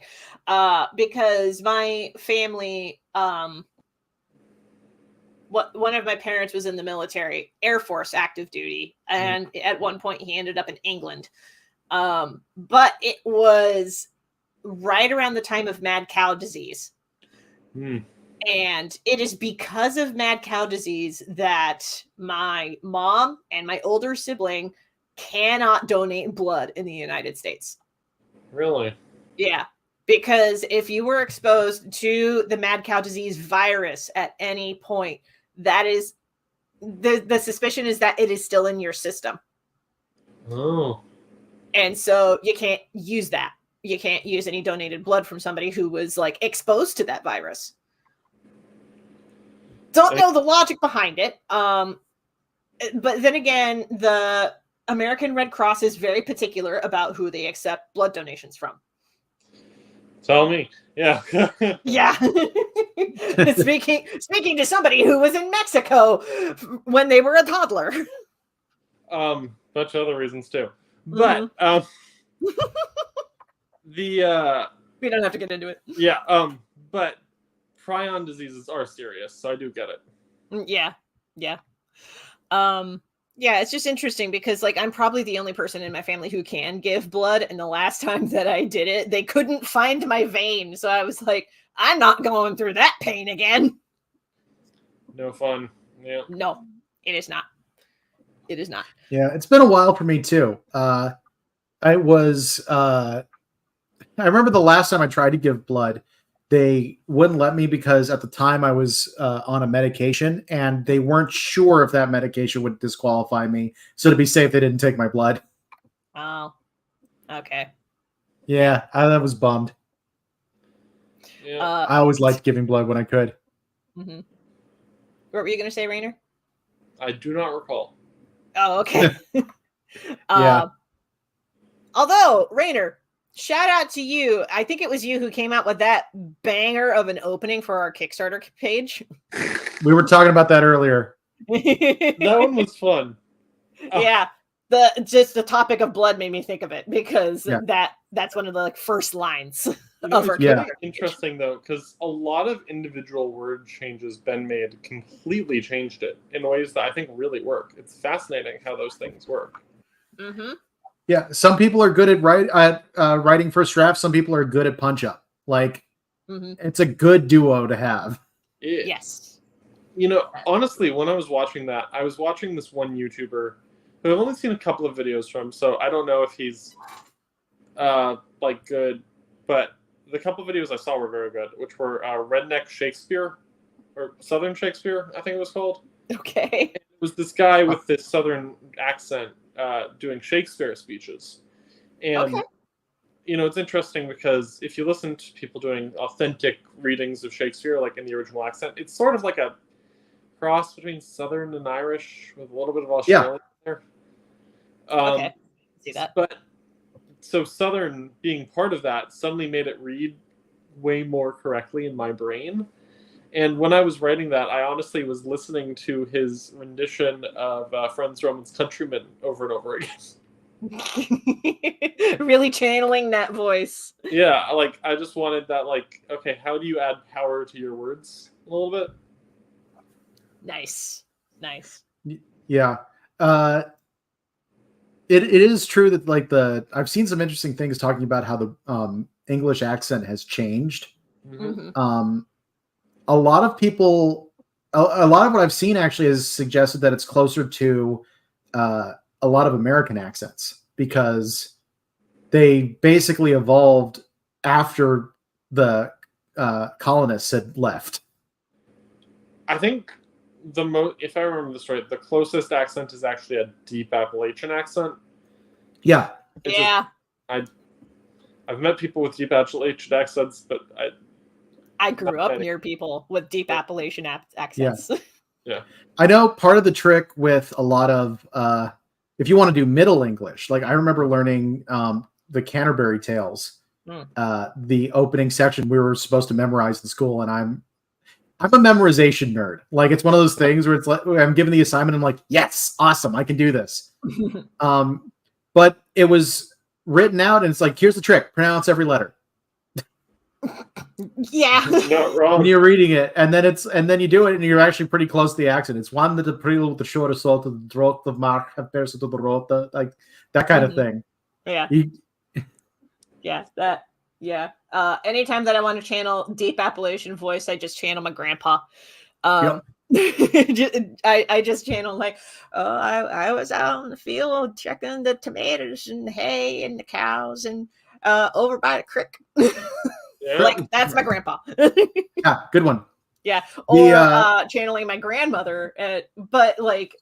because my family, one of my parents was in the military, Air Force active duty, and at one point he ended up in England. But it was right around the time of mad cow disease. And it is because of mad cow disease that my mom and my older sibling cannot donate blood in the United States. Really? Yeah. Because if you were exposed to the mad cow disease virus at any point, that is the suspicion is that it is still in your system. Oh. And so you can't use that. You can't use any donated blood from somebody who was like exposed to that virus. Don't know the logic behind it. But then again, the American Red Cross is very particular about who they accept blood donations from. Tell me. Yeah. Yeah. Speaking to somebody who was in Mexico when they were a toddler. Bunch of other reasons too. But we don't have to get into it. Yeah, but prion diseases are serious, so I do get it. Yeah. Yeah, it's just interesting because like I'm probably the only person in my family who can give blood, and the last time that I did it, they couldn't find my vein, so I was like, I'm not going through that pain again. No fun. Yeah. No, it is not. It is not. Yeah, it's been a while for me too. I remember the last time I tried to give blood, they wouldn't let me because at the time I was on a medication and they weren't sure if that medication would disqualify me. So to be safe, they didn't take my blood. Oh, okay. Yeah, I was bummed. Yeah. I always liked giving blood when I could. What were you going to say, Rainer? I do not recall. Oh, okay. Yeah. Although, Rainer, shout out to you. I think it was you who came out with that banger of an opening for our Kickstarter page. We were talking about that earlier. That one was fun. Yeah. Just the topic of blood made me think of it because that's one of the first lines of our Kickstarter. Interesting though, because a lot of individual word changes Ben made completely changed it in ways that I think really work. It's fascinating how those things work. Yeah, some people are good at writing first drafts. Some people are good at punch up. Like, it's a good duo to have. Yes. You know, honestly, when I was watching that, I was watching this one YouTuber who I've only seen a couple of videos from, so I don't know if he's like good, but the couple of videos I saw were very good, which were Redneck Shakespeare or Southern Shakespeare, I think it was called. Okay. It was this guy with this Southern accent doing Shakespeare speeches. And, you know, it's interesting because if you listen to people doing authentic readings of Shakespeare, like in the original accent, it's sort of like a cross between Southern and Irish with a little bit of Australian there. Okay. See that. But so Southern being part of that suddenly made it read way more correctly in my brain. And when I was writing that, I honestly was listening to his rendition of Franz Roman's Countrymen over and over again. Really channeling that voice. Yeah, like I just wanted that, like, okay, how do you add power to your words a little bit? Nice. Nice. Yeah. It is true that like I've seen some interesting things talking about how the English accent has changed. Mhm. A lot of people, a lot of what I've seen actually has suggested that it's closer to a lot of American accents because they basically evolved after the colonists had left. I think if I remember this right, the closest accent is actually a deep Appalachian accent. Yeah. Yeah. I've met people with deep Appalachian accents, but I grew up near people with deep Appalachian accents. Yeah. I know part of the trick with a lot of if you want to do Middle English, like I remember learning the Canterbury Tales, the opening section we were supposed to memorize in school, and I'm a memorization nerd. Like it's one of those things where it's like I'm given the assignment, I'm like, yes, awesome, I can do this. But it was written out, and it's like, here's the trick: pronounce every letter. Yeah. Not wrong. When you're reading it, and then you do it, and you're actually pretty close to the accent. It's one that the prelude, the short assault of the throat of Mark, compares to the rota, like that kind of thing. Yeah. Yeah. Anytime that I want to channel deep Appalachian voice, I just channel my grandpa. I just channel like, I was out in the field checking the tomatoes and the hay and the cows and over by the creek. Like that's my grandpa. Yeah, good one. Yeah, or channeling my grandmother. But like,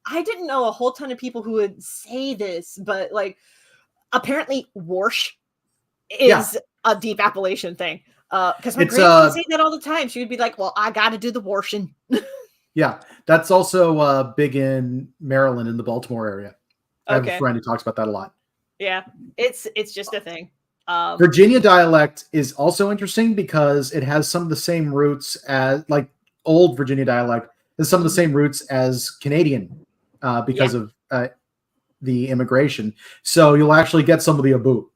I didn't know a whole ton of people who would say this, but like, apparently, "warsh" is a deep Appalachian thing. Because my grandma would say that all the time. She would be like, "Well, I got to do the warshing." Yeah, that's also big in Maryland, in the Baltimore area. I have a friend who talks about that a lot. Yeah, it's just a thing. Virginia dialect is also interesting because it has some of the same roots as like old Virginia dialect has some of the same roots as Canadian because of the immigration. So you'll actually get some of the aboot.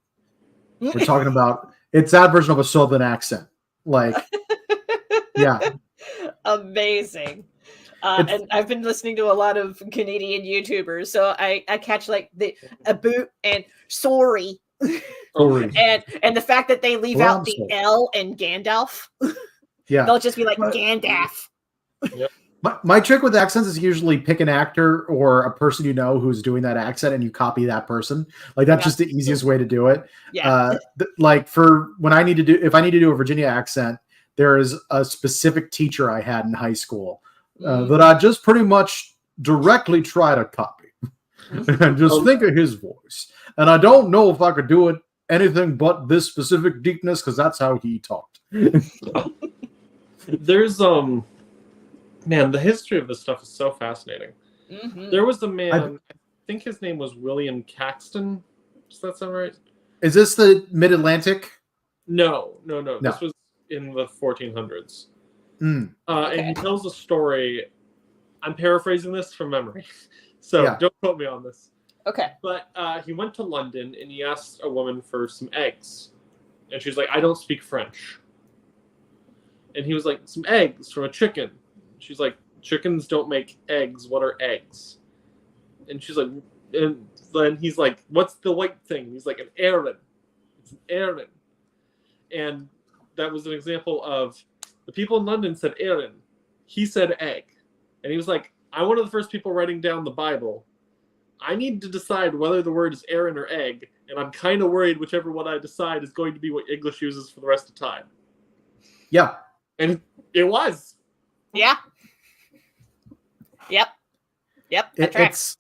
We're talking about it's that version of a Southern accent. Like, yeah. Amazing. And I've been listening to a lot of Canadian YouTubers, so I catch like the aboot and sorry. And the fact that they leave out the L in Gandalf. Yeah. They'll just be like Gandalf. Yep. My trick with accents is usually pick an actor or a person you know who's doing that accent and you copy that person. Like that's just the easiest way to do it. Yeah. Like for when I need to do if I need to do a Virginia accent, there is a specific teacher I had in high school that I just pretty much directly try to copy and just think of his voice. And I don't know if I could do it anything but this specific deepness because that's how he talked. There's man, the history of this stuff is so fascinating. There was a man, I think his name was William Caxton. Does that sound right? Is this the Mid-Atlantic? No. This was in the 1400s. And he tells a story. I'm paraphrasing this from memory, so don't quote me on this. Okay. But he went to London and he asked a woman for some eggs. And she's like, I don't speak French. And he was like, some eggs from a chicken. She's like, chickens don't make eggs. What are eggs? And she's like, and then he's like, what's the white thing? And he's like, an Aaron. It's an Aaron. And that was an example of the people in London said Aaron. He said egg. And he was like, I'm one of the first people writing down the Bible. I need to decide whether the word is Aaron or egg, and I'm kind of worried whichever one I decide is going to be what English uses for the rest of time. Yeah. And it was. Yeah. Yep. That tracks.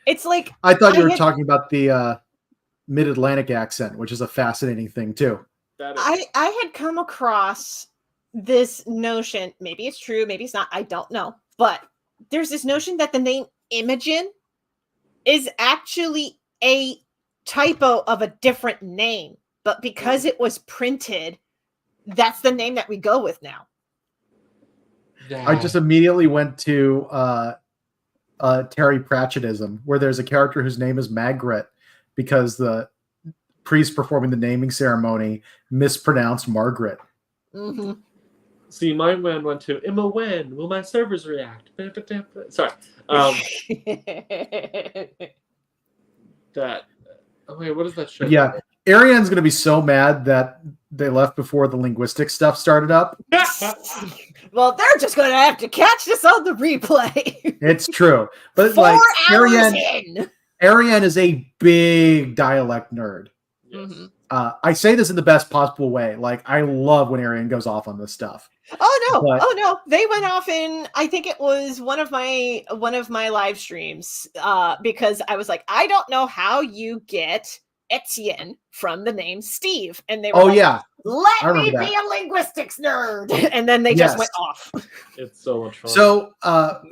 It's like I thought you were talking about the Mid-Atlantic accent, which is a fascinating thing too. I had come across this notion, maybe it's true, maybe it's not, I don't know, but there's this notion that the name Imogen is actually a typo of a different name, but because it was printed, that's the name that we go with now. I just immediately went to Terry Pratchettism, where there's a character whose name is Magret because the priest performing the naming ceremony mispronounced Margaret. See, my when went to Emma. When will my servers react? Sorry. That. Oh wait, what is that show? Yeah, Ariane's gonna be so mad that they left before the linguistic stuff started up. Well, they're just going to have to catch this on the replay. It's true, but 4 like hours in. Ariane is a big dialect nerd. Yes. Mhm. I say this in the best possible way. Like, I love when Ariane goes off on this stuff. Oh no, they went off in, I think it was one of my live streams, because I was like, I don't know how you get Etienne from the name Steve, and they were like, Yeah, I let me remember be a linguistics nerd, and then they just went off. It's so much fun. So,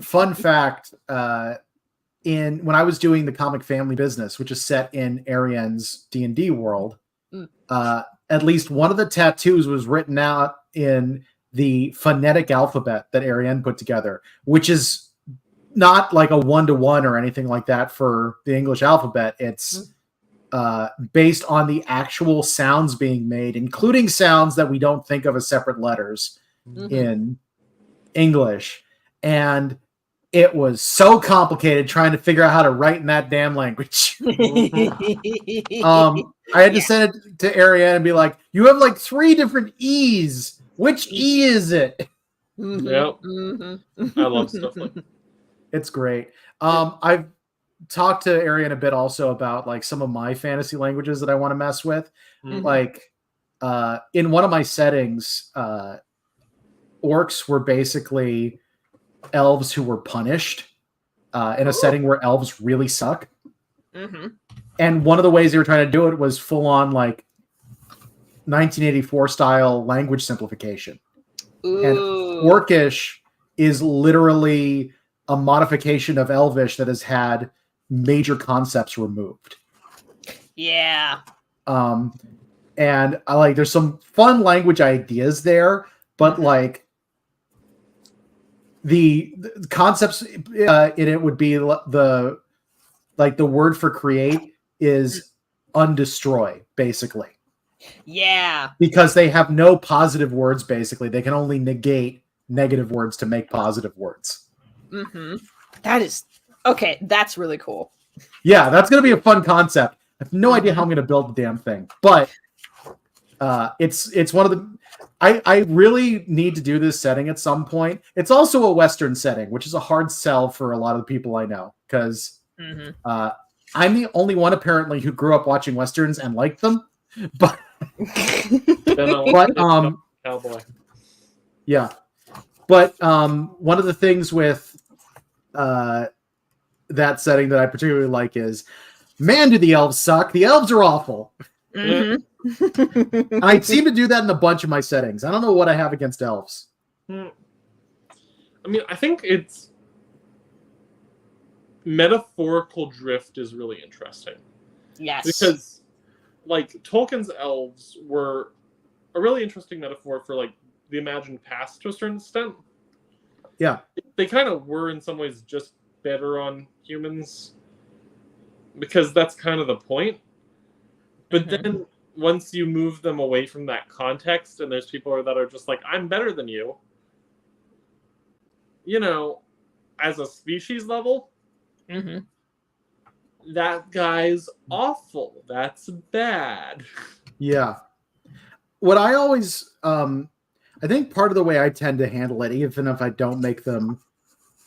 fun fact: when I was doing the Comic Family Business, which is set in Ariane's D&D world, at least one of the tattoos was written out in the phonetic alphabet that Ariane put together, which is not like a 1-to-1 or anything like that for the English alphabet. It's based on the actual sounds being made, including sounds that we don't think of as separate letters in English. And it was so complicated trying to figure out how to write in that damn language. I had to send it to Ariane and be like, you have like 3 different E's. Which E is it? Yep. I love stuff like that. It's great. I've talked to Ariane a bit also about like some of my fantasy languages that I want to mess with. Like in one of my settings, orcs were basically elves who were punished in a setting where elves really suck. And one of the ways they were trying to do it was full on like 1984 style language simplification. Ooh. And Orcish is literally a modification of Elvish that has had major concepts removed. Yeah. And I like there's some fun language ideas there, but like the concepts in it would be the word for create is undestroy, basically. Yeah. Because they have no positive words, basically. They can only negate negative words to make positive words. That is okay. That's really cool. Yeah, that's going to be a fun concept. I have no idea how I'm going to build the damn thing, but it's one of the. I really need to do this setting at some point. It's also a Western setting, which is a hard sell for a lot of the people I know because I'm the only one apparently who grew up watching Westerns and liked them. But Cowboy. Yeah. But one of the things with that setting that I particularly like is, man, do the elves suck. The elves are awful. I seem to do that in a bunch of my settings. I don't know what I have against elves. I mean, I think it's metaphorical drift is really interesting. Yes. Because like Tolkien's elves were a really interesting metaphor for like the imagined past to a certain extent. Yeah. They kind of were in some ways just better on humans because that's kind of the point. But then once you move them away from that context and there's people that are just like, I'm better than you, you know, as a species level, that guy's awful. That's bad. Yeah. What I always, I think part of the way I tend to handle it, even if I don't make them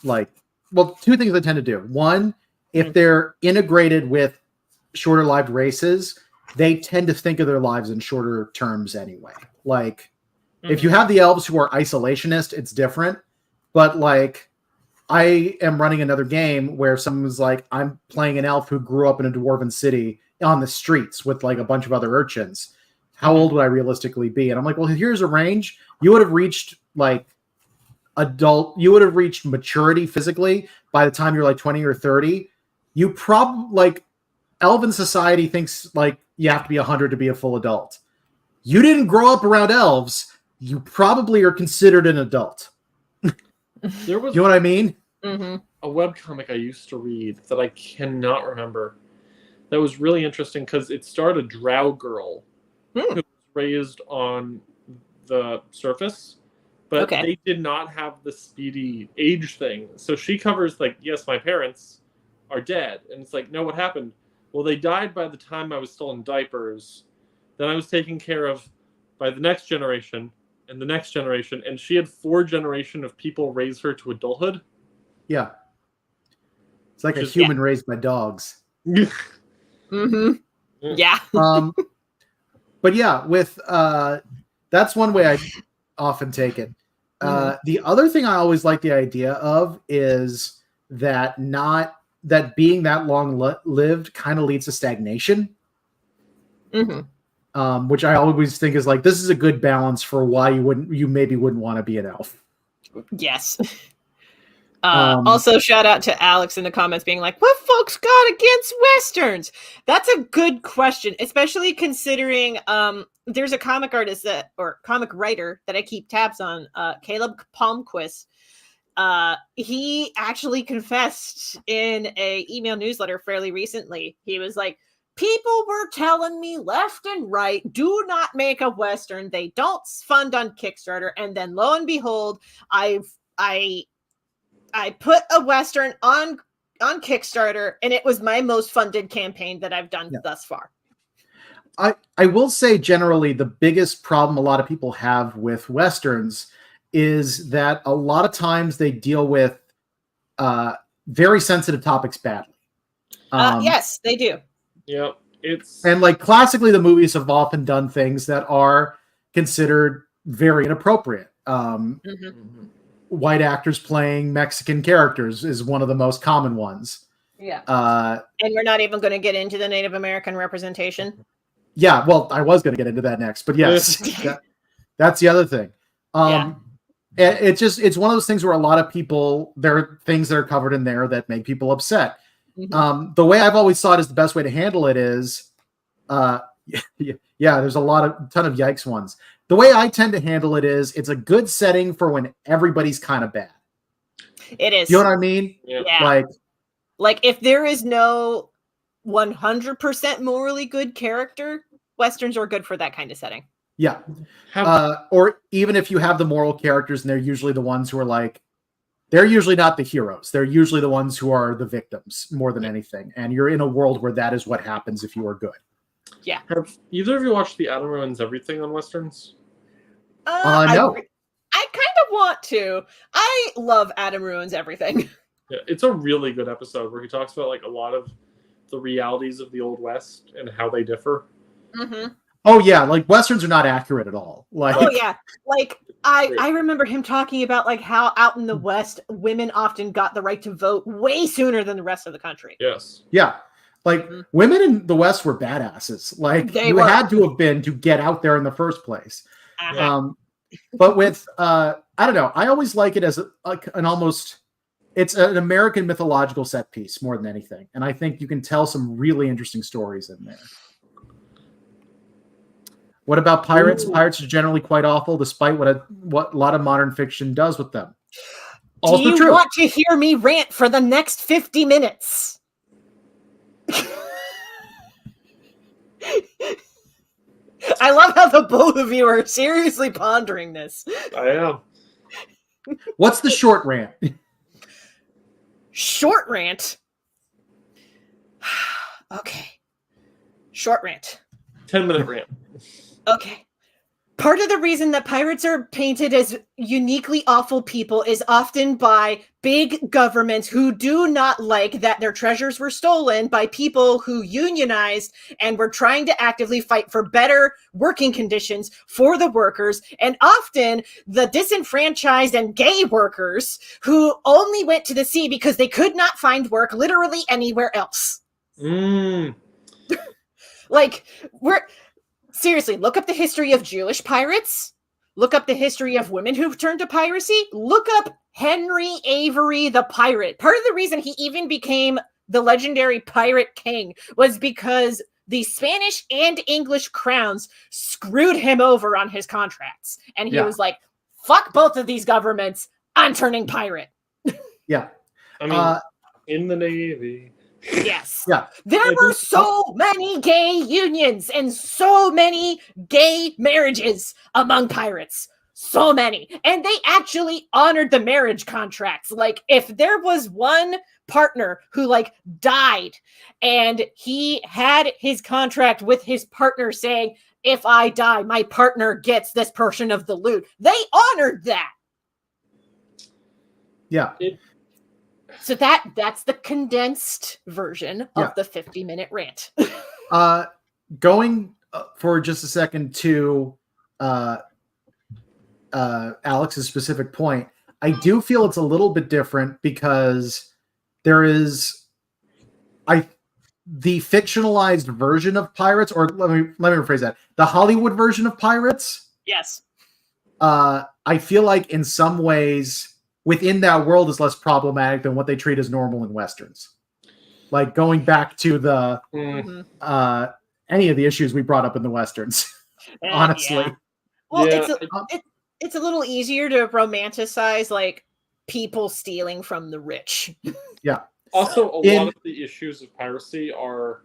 like, well, 2 things I tend to do. One, if they're integrated with shorter lived races, they tend to think of their lives in shorter terms anyway. Like, if you have the elves who are isolationist, it's different. But like, I am running another game where someone's like, I'm playing an elf who grew up in a dwarven city on the streets with like a bunch of other urchins. How old would I realistically be? And I'm like, well, here's a range. You would have reached like you would have reached maturity physically by the time you're like 20 or 30. You probably like elven society thinks like you have to be 100 to be a full adult. You didn't grow up around elves. You probably are considered an adult. There was, you know what I mean? A webcomic I used to read that I cannot remember that was really interesting because it starred a drow girl who was raised on the surface but Okay. they did not have the speedy age thing. So she covers like, yes, my parents are dead, and it's like, no, what happened? Well, they died by the time I was still in diapers. Then I was taken care of by the next generation and the next generation, and she had 4 generations of people raise her to adulthood. Yeah. It's like a Just- human raised by dogs. Mm-hmm. Yeah. But yeah, with that's one way I often take it. The other thing I always like the idea of is that being that long lived kind of leads to stagnation. Which I always think is like, this is a good balance for why you maybe wouldn't want to be an elf. Yes. Also, shout out to Alex in the comments being like, what folks got against Westerns? That's a good question, especially considering there's a comic artist or comic writer that I keep tabs on, Caleb Palmquist. He actually confessed in a email newsletter fairly recently. He was like, people were telling me left and right, do not make a Western. They don't fund on Kickstarter. And then lo and behold, I put a Western on Kickstarter, and it was my most funded campaign that I've done thus far. I will say generally the biggest problem a lot of people have with Westerns is that a lot of times they deal with very sensitive topics badly. Yes, they do. Yeah, and like classically the movies have often done things that are considered very inappropriate. White actors playing Mexican characters is one of the most common ones. Yeah. And we're not even going to get into the Native American representation. Yeah, well, I was going to get into that next, but yes, that's the other thing. It's one of those things where a lot of people, there are things that are covered in there that make people upset. The way I've always thought is the best way to handle it is, there's a ton of yikes ones. The way I tend to handle it is it's a good setting for when everybody's kind of bad. It is. You know what I mean? Yeah. Like if there is no 100% morally good character, Westerns are good for that kind of setting. Yeah. Or even if you have the moral characters and they're usually the ones who are like, they're usually not the heroes. They're usually the ones who are the victims more than anything. And you're in a world where that is what happens if you are good. Yeah. Have either of you watched the Adam Ruins Everything on Westerns? No. I kind of want to. I love Adam Ruins Everything. Yeah, it's a really good episode where he talks about like a lot of the realities of the Old West and how they differ. Oh yeah, like Westerns are not accurate at all. Like, oh yeah, like I remember him talking about like how out in the West, women often got the right to vote way sooner than the rest of the country. Yes. Yeah. Like women in the West were badasses. Like had to have been to get out there in the first place. But with I don't know, I always like it as it's an American mythological set piece more than anything, and I think you can tell some really interesting stories in there. What about pirates? Ooh. Pirates are generally quite awful, despite what a lot of modern fiction does with them. Also Do you want to hear me rant for the next 50 minutes? I love how the both of you are seriously pondering this. I am. What's the short rant? Short rant? Okay. Short rant. 10-minute rant. Okay. Part of the reason that pirates are painted as uniquely awful people is often by big governments who do not like that their treasures were stolen by people who unionized and were trying to actively fight for better working conditions for the workers, and often the disenfranchised and gay workers who only went to the sea because they could not find work literally anywhere else. Like, seriously, look up the history of Jewish pirates. Look up the history of women who turned to piracy. Look up Henry Avery the pirate. Part of the reason he even became the legendary pirate king was because the Spanish and English crowns screwed him over on his contracts. And he was like, fuck both of these governments. I'm turning pirate. Yeah. I mean, in the Navy. Yes. Yeah. There were so many gay unions and so many gay marriages among pirates. So many. And they actually honored the marriage contracts. Like, if there was one partner who like died and he had his contract with his partner saying, if I die, my partner gets this portion of the loot, they honored that. Yeah. So that's the condensed version of the 50-minute rant. Going for just a second to Alex's specific point, I do feel it's a little bit different because there is the fictionalized version of pirates, or let me rephrase that. The Hollywood version of pirates. Yes. I feel like in some ways within that world is less problematic than what they treat as normal in Westerns. Like going back to the any of the issues we brought up in the Westerns, honestly. Yeah. Well, it's a little easier to romanticize like people stealing from the rich. Yeah. Also, a lot of the issues of piracy are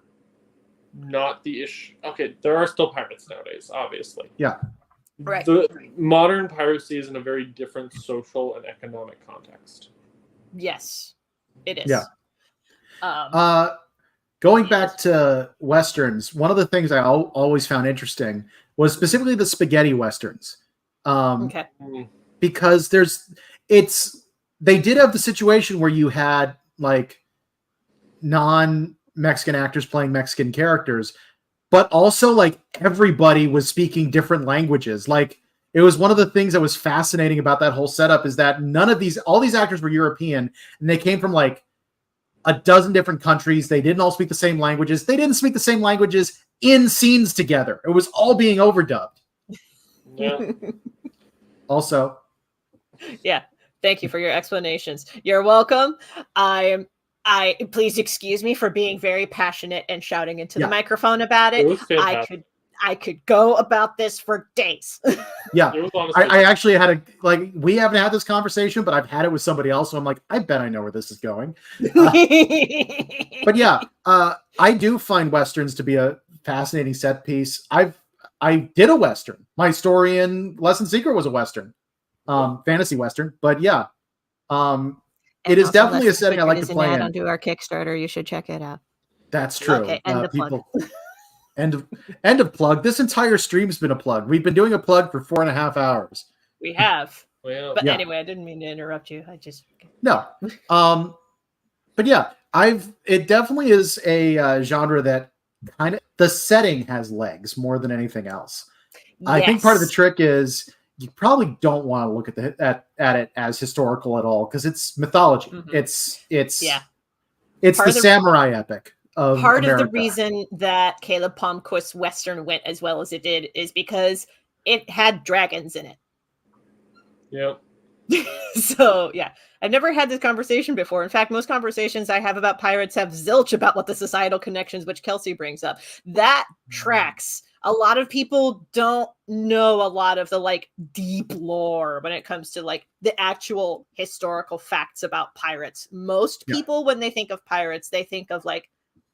not the issue. Okay, there are still pirates nowadays, obviously. Yeah. Right. The modern piracy is in a very different social and economic context. Yes, it is. Yeah. Going back to Westerns, one of the things I always found interesting was specifically the spaghetti Westerns. Okay. Because they did have the situation where you had like non-Mexican actors playing Mexican characters, but also like everybody was speaking different languages. Like it was one of the things that was fascinating about that whole setup is that all these actors were European and they came from like a dozen different countries. They didn't all speak the same languages. They didn't speak the same languages in scenes together. It was all being overdubbed. Yeah. Also. Yeah. Thank you for your explanations. You're welcome. Please excuse me for being very passionate and shouting into the microphone about it. It was fantastic. I could go about this for days. Yeah. I actually had we haven't had this conversation, but I've had it with somebody else. So I'm like, I bet I know where this is going. But yeah, I do find Westerns to be a fascinating set piece. I did a Western. My story in Lesson Secret was a Western. Fantasy Western, but yeah. It is definitely a setting I like to play in. Onto our Kickstarter, you should check it out. That's true. Okay, end of plug. End of plug. This entire stream's been a plug. We've been doing a plug for 4.5 hours. We have. Well, but anyway, I didn't mean to interrupt you. No. But yeah, it definitely is a genre that kind of the setting has legs more than anything else. Yes. I think part of the trick is you probably don't want to look at it as historical at all because it's mythology. Mm-hmm. It's the samurai epic of part America. Of the reason that Caleb Palmquist's Western went as well as it did is because it had dragons in it. Yep. So yeah, I've never had this conversation before. In fact, most conversations I have about pirates have zilch about what the societal connections, which Kelsey brings up. That tracks. A lot of people don't know a lot of the like deep lore when it comes to like the actual historical facts about pirates. Most people, when they think of pirates, they think of like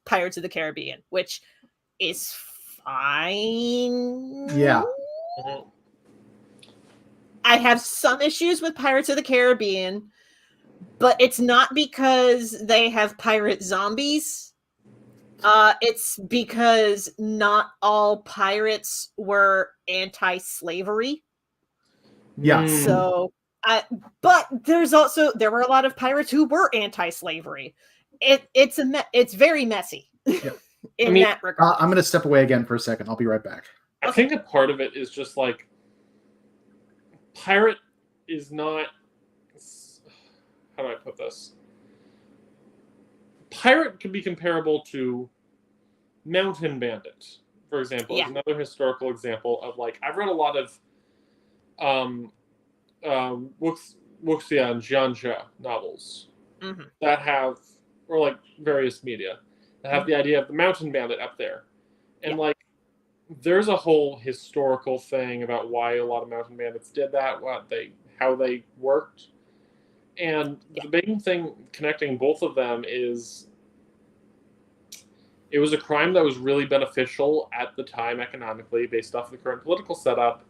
Pirates of the Caribbean, which is fine. Yeah. I have some issues with Pirates of the Caribbean, but it's not because they have pirate zombies. It's because not all pirates were anti-slavery. Yeah. So, but there were a lot of pirates who were anti-slavery. It's very messy in that regard. I'm going to step away again for a second. I'll be right back. I think a part of it is just like pirate is not. How do I put this? Pirate could be comparable to Mountain Bandit, for example. Is another historical example of like I've read a lot of Wuxia and Jianjia novels that have, or like various media that have the idea of the Mountain Bandit up there, and like there's a whole historical thing about why a lot of Mountain Bandits did that, how they worked. And the big thing connecting both of them is it was a crime that was really beneficial at the time economically based off the current political setup.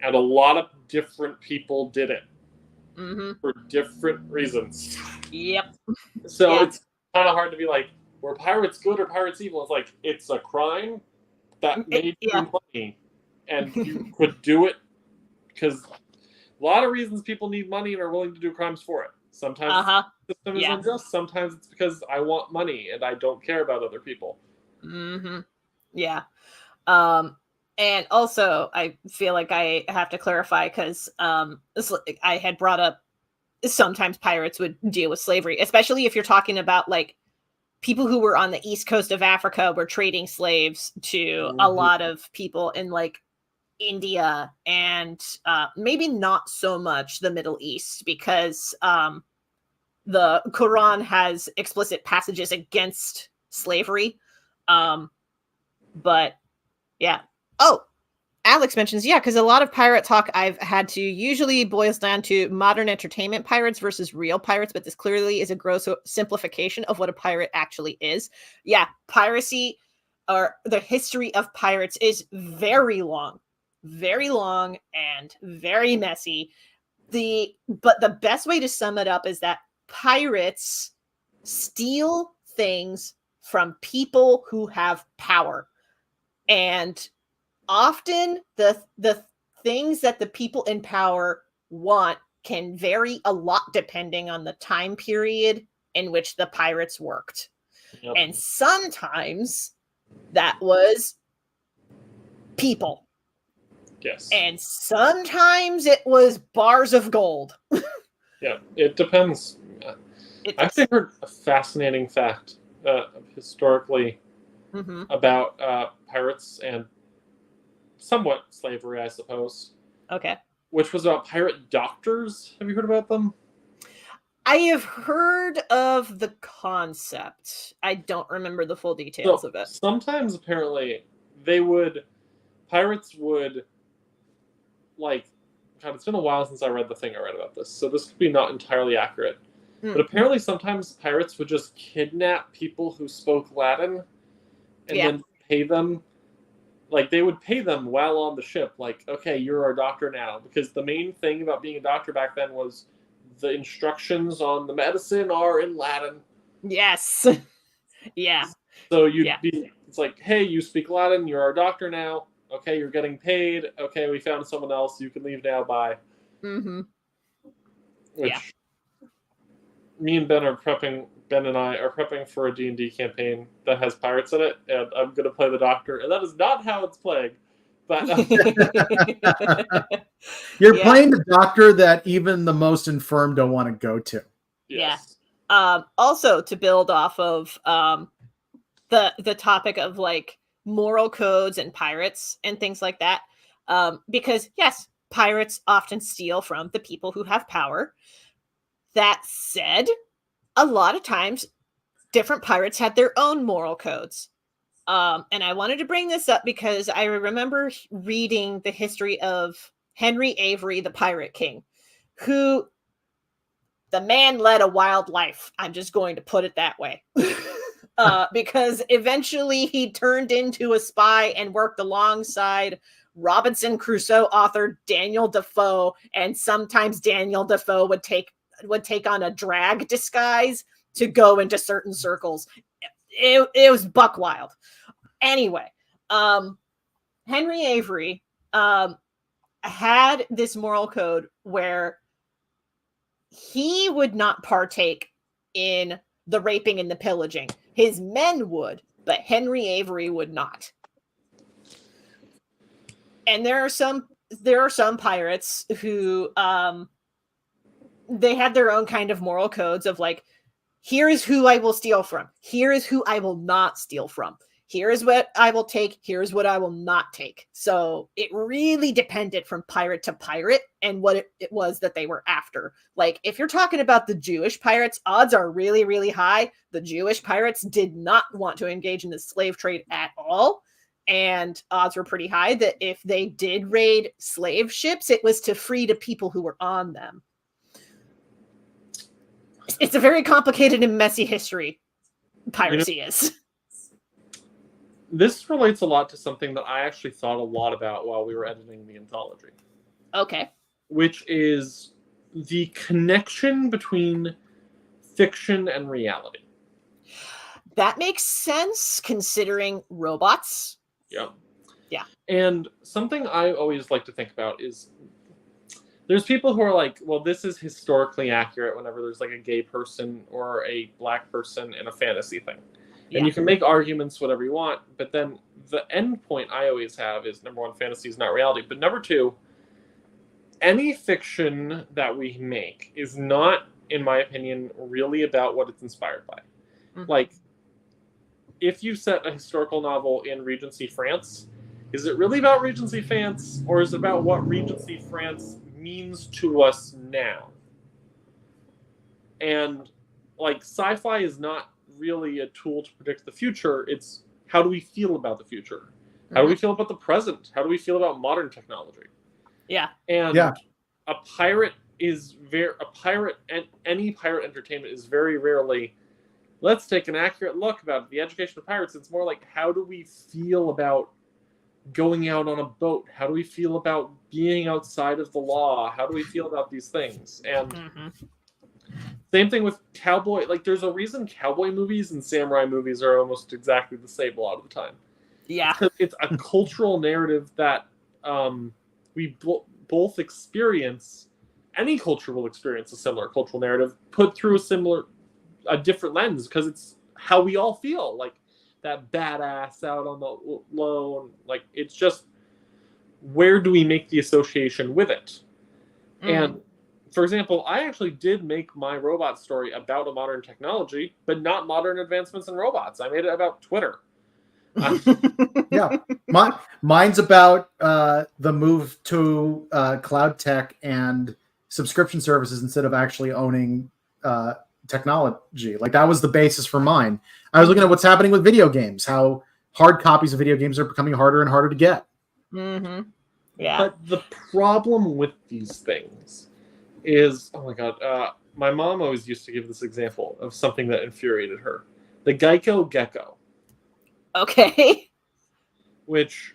and a lot of different people did it Mm-hmm. for different reasons. Yep. So Yeah. it's kind of hard to be like, were pirates good or pirates evil? It's like, it's a crime that made you money, and you could do it because a lot of reasons people need money and are willing to do crimes for it. Sometimes the system is unjust. Sometimes it's because I want money and I don't care about other people. Mm-hmm. Yeah. And also, I feel like I have to clarify because I had brought up sometimes pirates would deal with slavery, especially if you're talking about like people who were on the east coast of Africa were trading slaves to a lot of people in like India and maybe not so much the Middle East because the Quran has explicit passages against slavery. But yeah. Oh, Alex mentions, yeah, because a lot of pirate talk I've had to usually boils down to modern entertainment pirates versus real pirates, but this clearly is a gross simplification of what a pirate actually is. Yeah, piracy or the history of pirates is very long and very messy. But the best way to sum it up is that pirates steal things from people who have power. And often the things that the people in power want can vary a lot depending on the time period in which the pirates worked. Yep. And sometimes that was people. Yes. And sometimes it was bars of gold. Yeah, it depends. I actually heard a fascinating fact historically about pirates and somewhat slavery, I suppose. Okay. Which was about pirate doctors. Have you heard about them? I have heard of the concept. I don't remember the full details of it. Sometimes, apparently, pirates would, like, God, it's been a while since I read the thing I read about this, so this could be not entirely accurate. But apparently sometimes pirates would just kidnap people who spoke Latin and then pay them. Like, they would pay them while on the ship. Like, okay, you're our doctor now. Because the main thing about being a doctor back then was the instructions on the medicine are in Latin. Yes. Yeah. So it's like, hey, you speak Latin, you're our doctor now. Okay, you're getting paid. Okay, we found someone else. You can leave now. Bye. Mm-hmm. Which me and Ben and I are prepping for a D&D campaign that has pirates in it, and I'm going to play the doctor, and that is not how it's playing. But you're playing the doctor that even the most infirm don't want to go to. Yes. Yeah. Also, to build off of the topic of like moral codes and pirates and things like that, because yes, pirates often steal from the people who have power. That said, a lot of times different pirates had their own moral codes. And I wanted to bring this up because I remember reading the history of Henry Avery, the Pirate King, who the man led a wild life. I'm just going to put it that way. Because eventually he turned into a spy and worked alongside Robinson Crusoe author Daniel Defoe, and sometimes Daniel Defoe would take on a drag disguise to go into certain circles. It was buck wild. Anyway, Henry Avery had this moral code where he would not partake in the raping and the pillaging. His men would, but Henry Avery would not. And there are some pirates who they had their own kind of moral codes of like, here is who I will steal from. Here is who I will not steal from. Here is what I will take. Here's what I will not take. So it really depended from pirate to pirate and what it was that they were after. Like, if you're talking about the Jewish pirates, odds are really, really high. The Jewish pirates did not want to engage in the slave trade at all. And odds were pretty high that if they did raid slave ships, it was to free the people who were on them. It's a very complicated and messy history. Piracy is. This relates a lot to something that I actually thought a lot about while we were editing the anthology. Okay. which is the connection between fiction and reality. That makes sense considering robots. Yeah. Yeah. And something I always like to think about is there's people who are like, well, this is historically accurate whenever there's like a gay person or a black person in a fantasy thing. Yeah. And you can make arguments whatever you want, but then the end point I always have is, number one, fantasy is not reality. But number two, any fiction that we make is not, in my opinion, really about what it's inspired by. Mhm. Like, if you set a historical novel in Regency France, is it really about Regency France, or is it about what Regency France means to us now? And like, sci-fi is not really a tool to predict the future. It's how do we feel about the future? How do we feel about the present? How do we feel about modern technology? Yeah. And Yeah. a pirate and any pirate entertainment is very rarely, let's take an accurate look about the education of pirates. It's more like, how do we feel about going out on a boat? How do we feel about being outside of the law? How do we feel about these things? And same thing with cowboy. Like, there's a reason cowboy movies and samurai movies are almost exactly the same a lot of the time. Yeah. It's a cultural narrative that we both experience. Any culture will experience a similar cultural narrative put through a different lens, because it's how we all feel. Like, that badass out on the low, and like, it's just, where do we make the association with it? And for example, I actually did make my robot story about a modern technology, but not modern advancements in robots. I made it about Twitter. Yeah, mine's about the move to cloud tech and subscription services instead of actually owning technology. Like, that was the basis for mine. I was looking at what's happening with video games, how hard copies of video games are becoming harder and harder to get. Yeah. But the problem with these things is, oh my god, my mom always used to give this example of something that infuriated her. The Geico Gecko. Okay. Which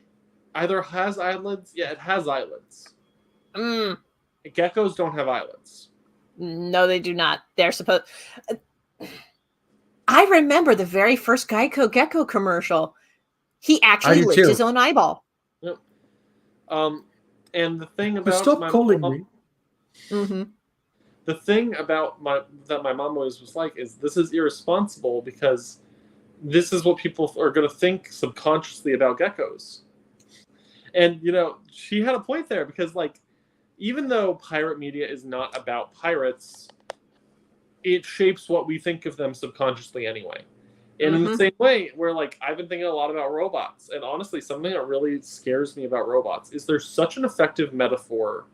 either has eyelids, it has eyelids. Mm. Geckos don't have eyelids. No, they do not. They're supposed. I remember the very first Geico Gecko commercial. He actually licked his own eyeball. Yep. And the thing about Stop my calling mom, me. the thing about that my mom always was like is, this is irresponsible, because this is what people are going to think subconsciously about geckos. And, you know, she had a point there, because, like, even though pirate media is not about pirates, it shapes what we think of them subconsciously anyway. And in the same way, where, like, I've been thinking a lot about robots, and honestly, something that really scares me about robots is there's such an effective metaphor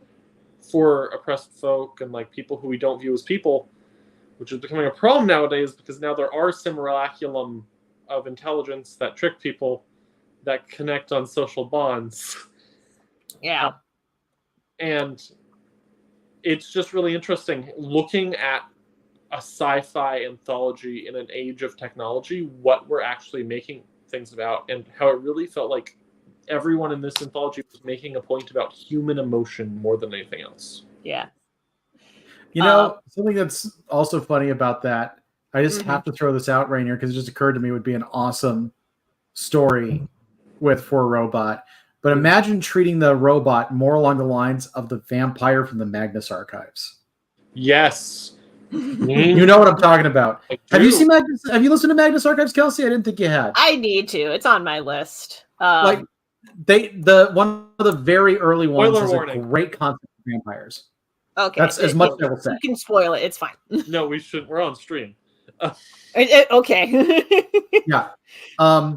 for oppressed folk and, like, people who we don't view as people, which is becoming a problem nowadays, because now there are simulacrum of intelligence that trick people, that connect on social bonds. Yeah. And it's just really interesting looking at a sci-fi anthology in an age of technology, what we're actually making things about, and how it really felt like everyone in this anthology was making a point about human emotion more than anything else. Yeah. You know, something that's also funny about that, I just Mm-hmm. have to throw this out, Rainier, because it just occurred to me, would be an awesome story for a robot. But imagine treating the robot more along the lines of the vampire from the Magnus Archives. Yes. You know what I'm talking about. I Have you do. seen Magnus? Have you listened to Magnus Archives, Kelsey? I didn't think you had. I need to. It's on my list. Like, one of the very early ones Spoiler is warning. a great concept of vampires. Okay. That's as much as I will say. You can spoil it. It's fine. No, we should. We're on stream. Okay. Yeah.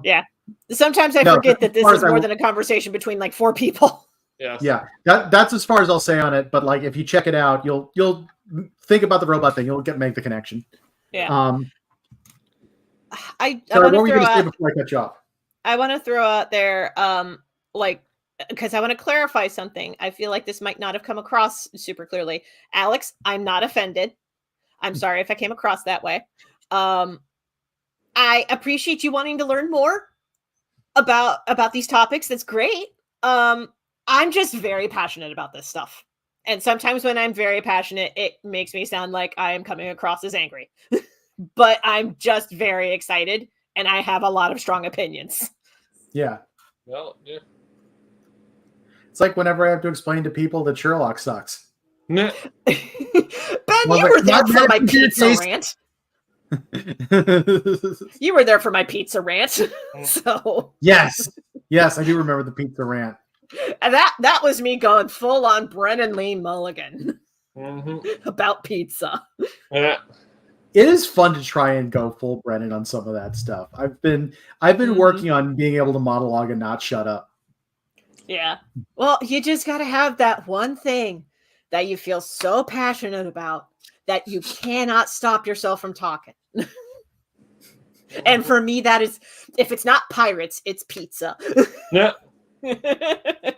Yeah. Sometimes I forget that this is more than a conversation between like four people. Yes. Yeah. That's as far as I'll say on it. But like, if you check it out, you'll think about the robot thing. You'll make the connection. Yeah. Sorry, what were you going to say before I cut you off? I want to throw out there, because I want to clarify something. I feel like this might not have come across super clearly. Alex, I'm not offended. I'm sorry if I came across that way. I appreciate you wanting to learn more about these topics. That's great. I'm just very passionate about this stuff. And sometimes when I'm very passionate, it makes me sound like I am coming across as angry. But I'm just very excited, and I have a lot of strong opinions. Yeah. Well, yeah. It's like whenever I have to explain to people that Sherlock sucks. Nah. Ben, Well, you like, were there not for that my computer pizza taste. rant. You were there for my pizza rant. So Yes, I do remember the pizza rant. and that was me going full on Brennan Lee Mulligan about pizza. Yeah. It is fun to try and go full Brennan on some of that stuff. I've been working on being able to monologue and not shut up. Yeah. Well, you just got to have that one thing that you feel so passionate about that you cannot stop yourself from talking. And for me, that is, if it's not pirates, it's pizza. Yeah. I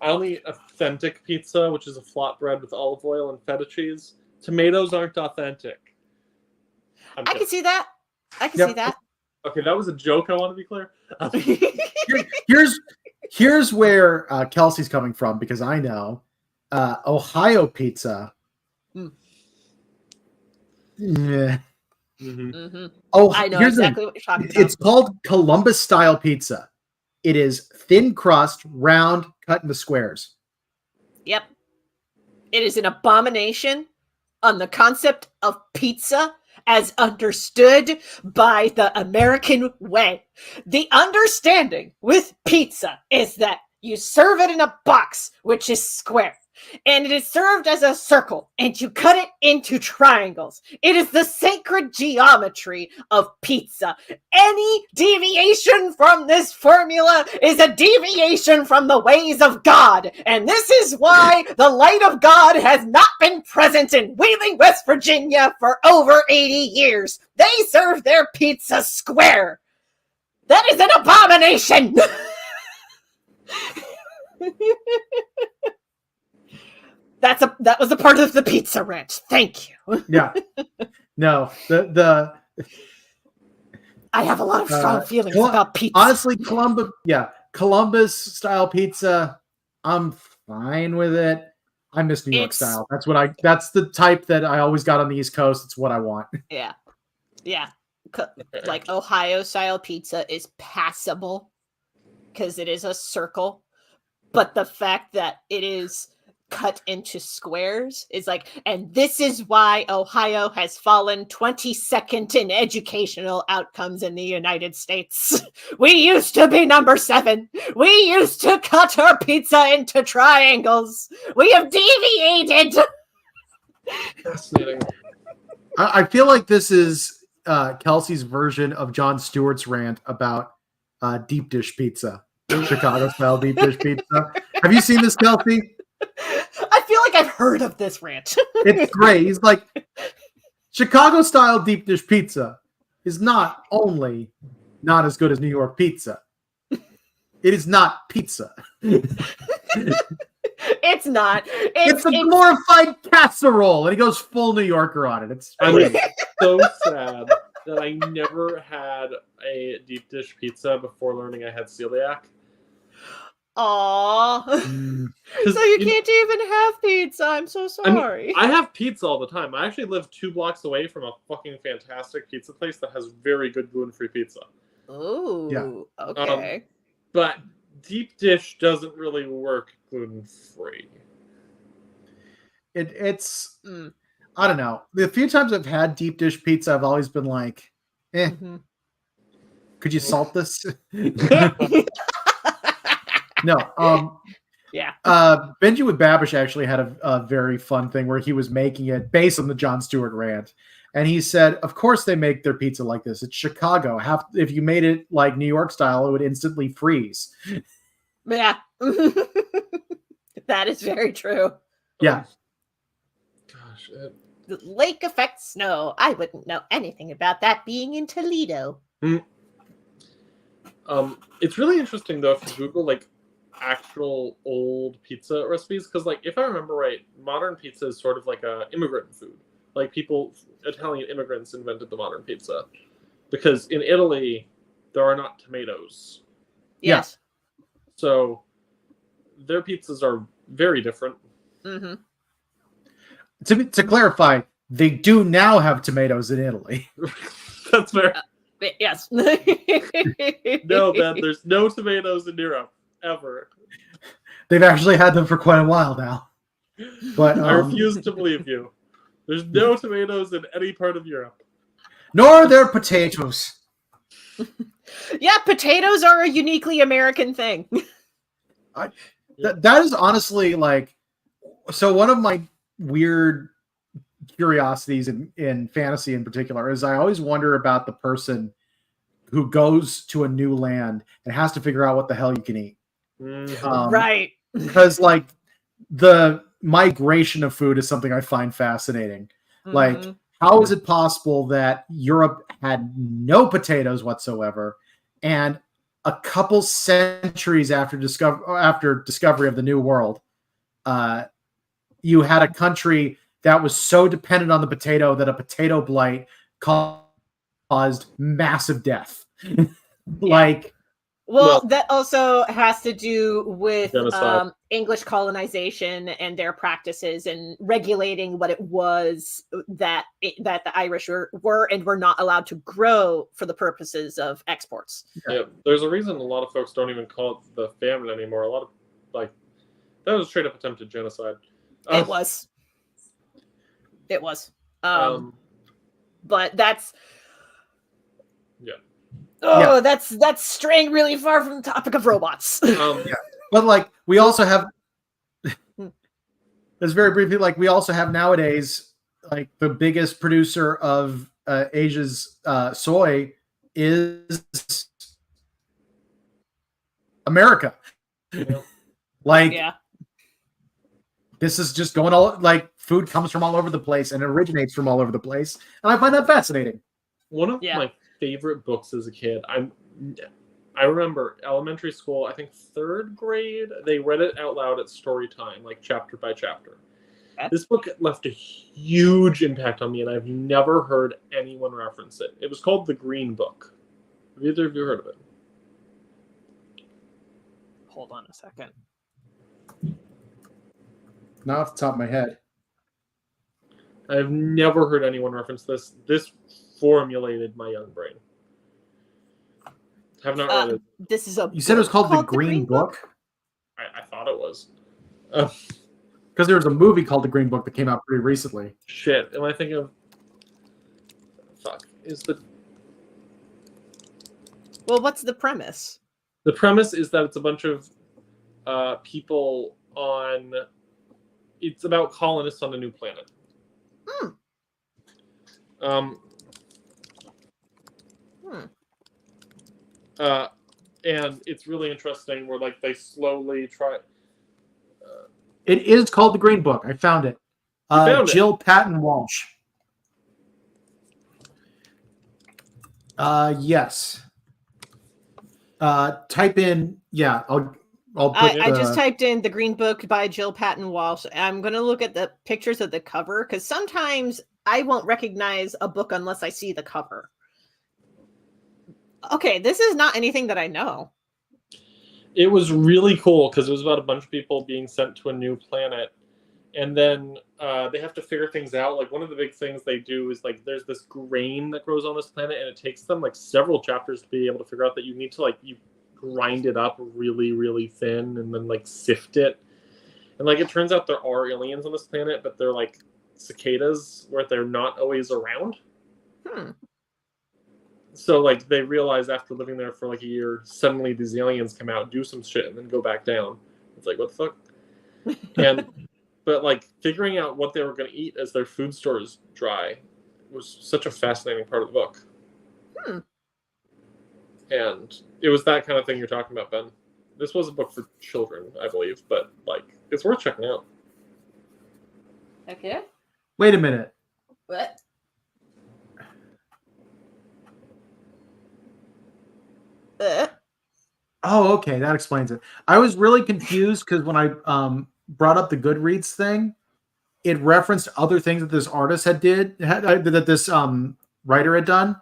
only eat authentic pizza, which is a flatbread with olive oil and feta cheese. Tomatoes aren't authentic. I can see that. I can Yep. see that. Okay, that was a joke. I want to be clear. Here's where Kelsey's coming from, because I know Ohio pizza. Yeah. Oh, I know here's exactly what you're talking about. It's called Columbus style pizza. It is thin crust, round, cut into squares. Yep. It is an abomination on the concept of pizza as understood by the American way. The understanding with pizza is that you serve it in a box, which is square, and it is served as a circle, and you cut it into triangles. It is the sacred geometry of pizza. Any deviation from this formula is a deviation from the ways of God, and this is why the light of God has not been present in Wheeling, West Virginia for over 80 years. They serve their pizza square. That is an abomination! That was a part of the pizza rant. Thank you. Yeah. No, the I have a lot of strong feelings about pizza. Honestly, Columbus style pizza, I'm fine with it. I miss New York style. That's the type that I always got on the East Coast. It's what I want. Yeah. Yeah. Like Ohio style pizza is passable because it is a circle, but the fact that it is cut into squares is like, and this is why Ohio has fallen 22nd in educational outcomes in the United States. We used to be number 7. We used to cut our pizza into triangles. We have deviated. Fascinating. I feel like this is Kelsey's version of Jon Stewart's rant about deep dish pizza, Chicago style deep dish pizza. Have you seen this, Kelsey? I feel like I've heard of this rant. It's great. He's like, Chicago style deep dish pizza is not only not as good as New York pizza, it is not pizza. It's not. It's a glorified casserole, and he goes full New Yorker on it. It's great. So sad that I never had a deep dish pizza before learning I had celiac. Aww. So you can't even have pizza. I'm so sorry. I have pizza all the time. I actually live 2 blocks away from a fucking fantastic pizza place that has very good gluten-free pizza. Oh, Yeah. Okay. But deep dish doesn't really work gluten-free. It's I don't know. The few times I've had deep dish pizza, I've always been like, could you salt this? No. Yeah. Benji with Babish actually had a very fun thing where he was making it based on the Jon Stewart rant. And he said, of course they make their pizza like this. It's Chicago. If you made it like New York style, it would instantly freeze. Yeah. That is very true. Yeah. Gosh. The lake effect snow. I wouldn't know anything about that being in Toledo. It's really interesting, though, if you Google, like, actual old pizza recipes, because, like, if I remember right, modern pizza is sort of like a immigrant food. Like, Italian immigrants invented the modern pizza. Because in Italy, there are not tomatoes. Yes. So their pizzas are very different. Mm-hmm. To clarify, they do now have tomatoes in Italy. That's fair. Yes. No, Ben, there's no tomatoes in Europe ever. They've actually had them for quite a while now. But I refuse to believe you. There's no tomatoes in any part of Europe. nor are there potatoes. Yeah, potatoes are a uniquely American thing. That is honestly like, so one of my weird curiosities in fantasy in particular is I always wonder about the person who goes to a new land and has to figure out what the hell you can eat. Right. Because like the migration of food is something I find fascinating. Like, how is it possible that Europe had no potatoes whatsoever, and a couple centuries after discovery of the New World, you had a country that was so dependent on the potato that a potato blight caused massive death. Like, well, that also has to do with genocide. English colonization and their practices and regulating what it was that the Irish were and were not allowed to grow for the purposes of exports. Yeah, there's a reason a lot of folks don't even call it the famine anymore. A lot of that was straight up attempted genocide. It was. But that's. Yeah. Oh, that's straying really far from the topic of robots. But like we also have, just very briefly, like we also have nowadays, like the biggest producer of Asia's soy is America. Like, this is just going all, like, food comes from all over the place and originates from all over the place, and I find that fascinating. One of my favorite books as a kid, I remember elementary school, I think 3rd grade, they read it out loud at story time, like chapter by chapter. This book left a huge impact on me, and I've never heard anyone reference it. It was called The Green Book. Have either of you heard of it? Hold on a second. Not off the top of my head. I've never heard anyone reference this. This formulated my young brain. Have not read it. This is a. You said it was called The Green Book? I thought it was. Because there was a movie called The Green Book that came out pretty recently. Shit. Am I thinking of... Fuck. Well, what's the premise? The premise is that it's a bunch of people on... It's about colonists on a new planet. And it's really interesting where like they slowly try... It is called The Green Book. I found it. Jill Patton Walsh. Yes. Type in, I'll put I just typed in The Green Book by Jill Patton Walsh. I'm going to look at the pictures of the cover because sometimes I won't recognize a book unless I see the cover. Okay, this is not anything that I know. It was really cool because it was about a bunch of people being sent to a new planet. And then they have to figure things out. Like one of the big things they do is like there's this grain that grows on this planet, and it takes them like several chapters to be able to figure out that you need to like you grind it up really, really thin and then like sift it. And like it turns out there are aliens on this planet, but they're like cicadas where they're not always around. So like they realize after living there for like a year, suddenly these aliens come out, do some shit, and then go back down. It's like, what the fuck? And but like figuring out what they were going to eat as their food stores dry was such a fascinating part of the book. And it was that kind of thing you're talking about, Ben. This was a book for children, I believe, but like it's worth checking out. Okay. Wait a minute. What? Oh, okay, that explains it. I was really confused because when I brought up the Goodreads thing, it referenced other things that this artist that this writer had done,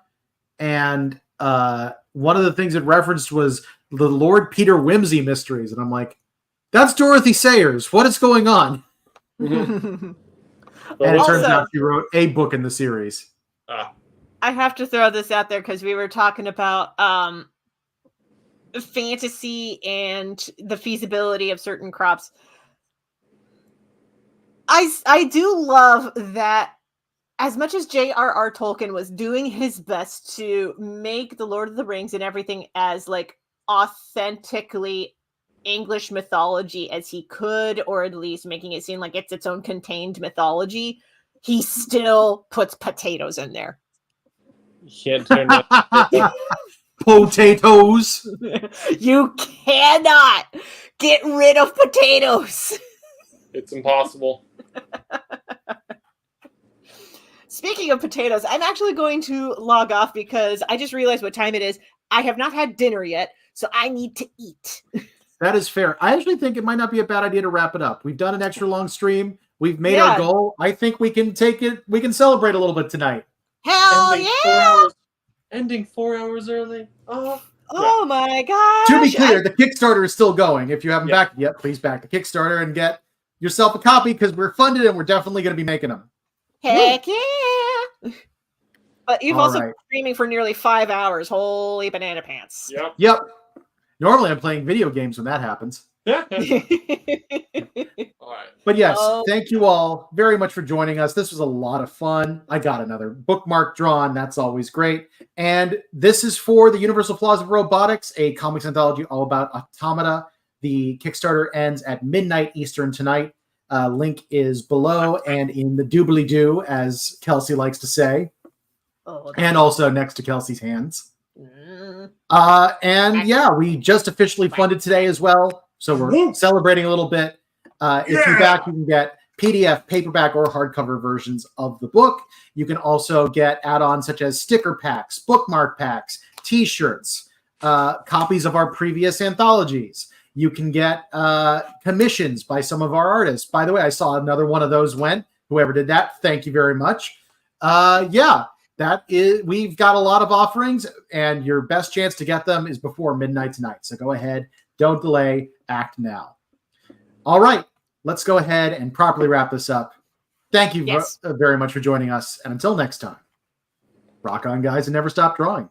and one of the things it referenced was the Lord Peter Wimsey mysteries, and I'm like, That's Dorothy Sayers. What is going on? Mhm. And it turns Also- out she wrote a book in the series. I have to throw this out there because we were talking about fantasy and the feasibility of certain crops. I do love that as much as J.R.R. Tolkien was doing his best to make the Lord of the Rings and everything as like authentically English mythology as he could, or at least making it seem like it's its own contained mythology, he still puts potatoes in there. You can't turn that. Potatoes. You cannot get rid of potatoes. It's impossible. Speaking of potatoes, I'm actually going to log off because I just realized what time it is. I have not had dinner yet, so I need to eat. That is fair. I actually think it might not be a bad idea to wrap it up. We've done an extra long stream. We've made Yeah. our goal. I think we can take it. We can celebrate a little bit tonight. Hell Ending 4 yeah! hours. Ending 4 hours early. Oh. Oh my gosh! To be clear, the Kickstarter is still going. If you haven't Yeah. backed it yet, please back the Kickstarter and get yourself a copy because we're funded and we're definitely going to be making them. Heck yeah! But you've All also right. been streaming for nearly 5 hours. Holy banana pants. Yep. Yep. Normally I'm playing video games when that happens. All right. But yes, Oh. thank you all very much for joining us. This was a lot of fun. I got another bookmark drawn. That's always great. And this is for the Universal Flaws of Robotics, a comics anthology all about automata. The Kickstarter ends at midnight Eastern tonight. Link is below and in the doobly-doo, as Kelsey likes to say, Oh, and also next to Kelsey's hands. mm. And yeah, we just officially funded today as well. So we're celebrating a little bit. If you back, you can get PDF, paperback, or hardcover versions of the book. You can also get add-ons such as sticker packs, bookmark packs, t-shirts, copies of our previous anthologies. You can get commissions by some of our artists. By the way, I saw another one of those went. Whoever did that, thank you very much. Yeah, that is. We've got a lot of offerings, and your best chance to get them is before midnight tonight. So go ahead, don't delay, act now. All right, let's go ahead and properly wrap this up. Thank you Yes. very much for joining us, and until next time, rock on, guys, and never stop drawing.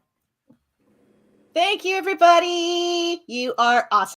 Thank you, everybody. You are awesome.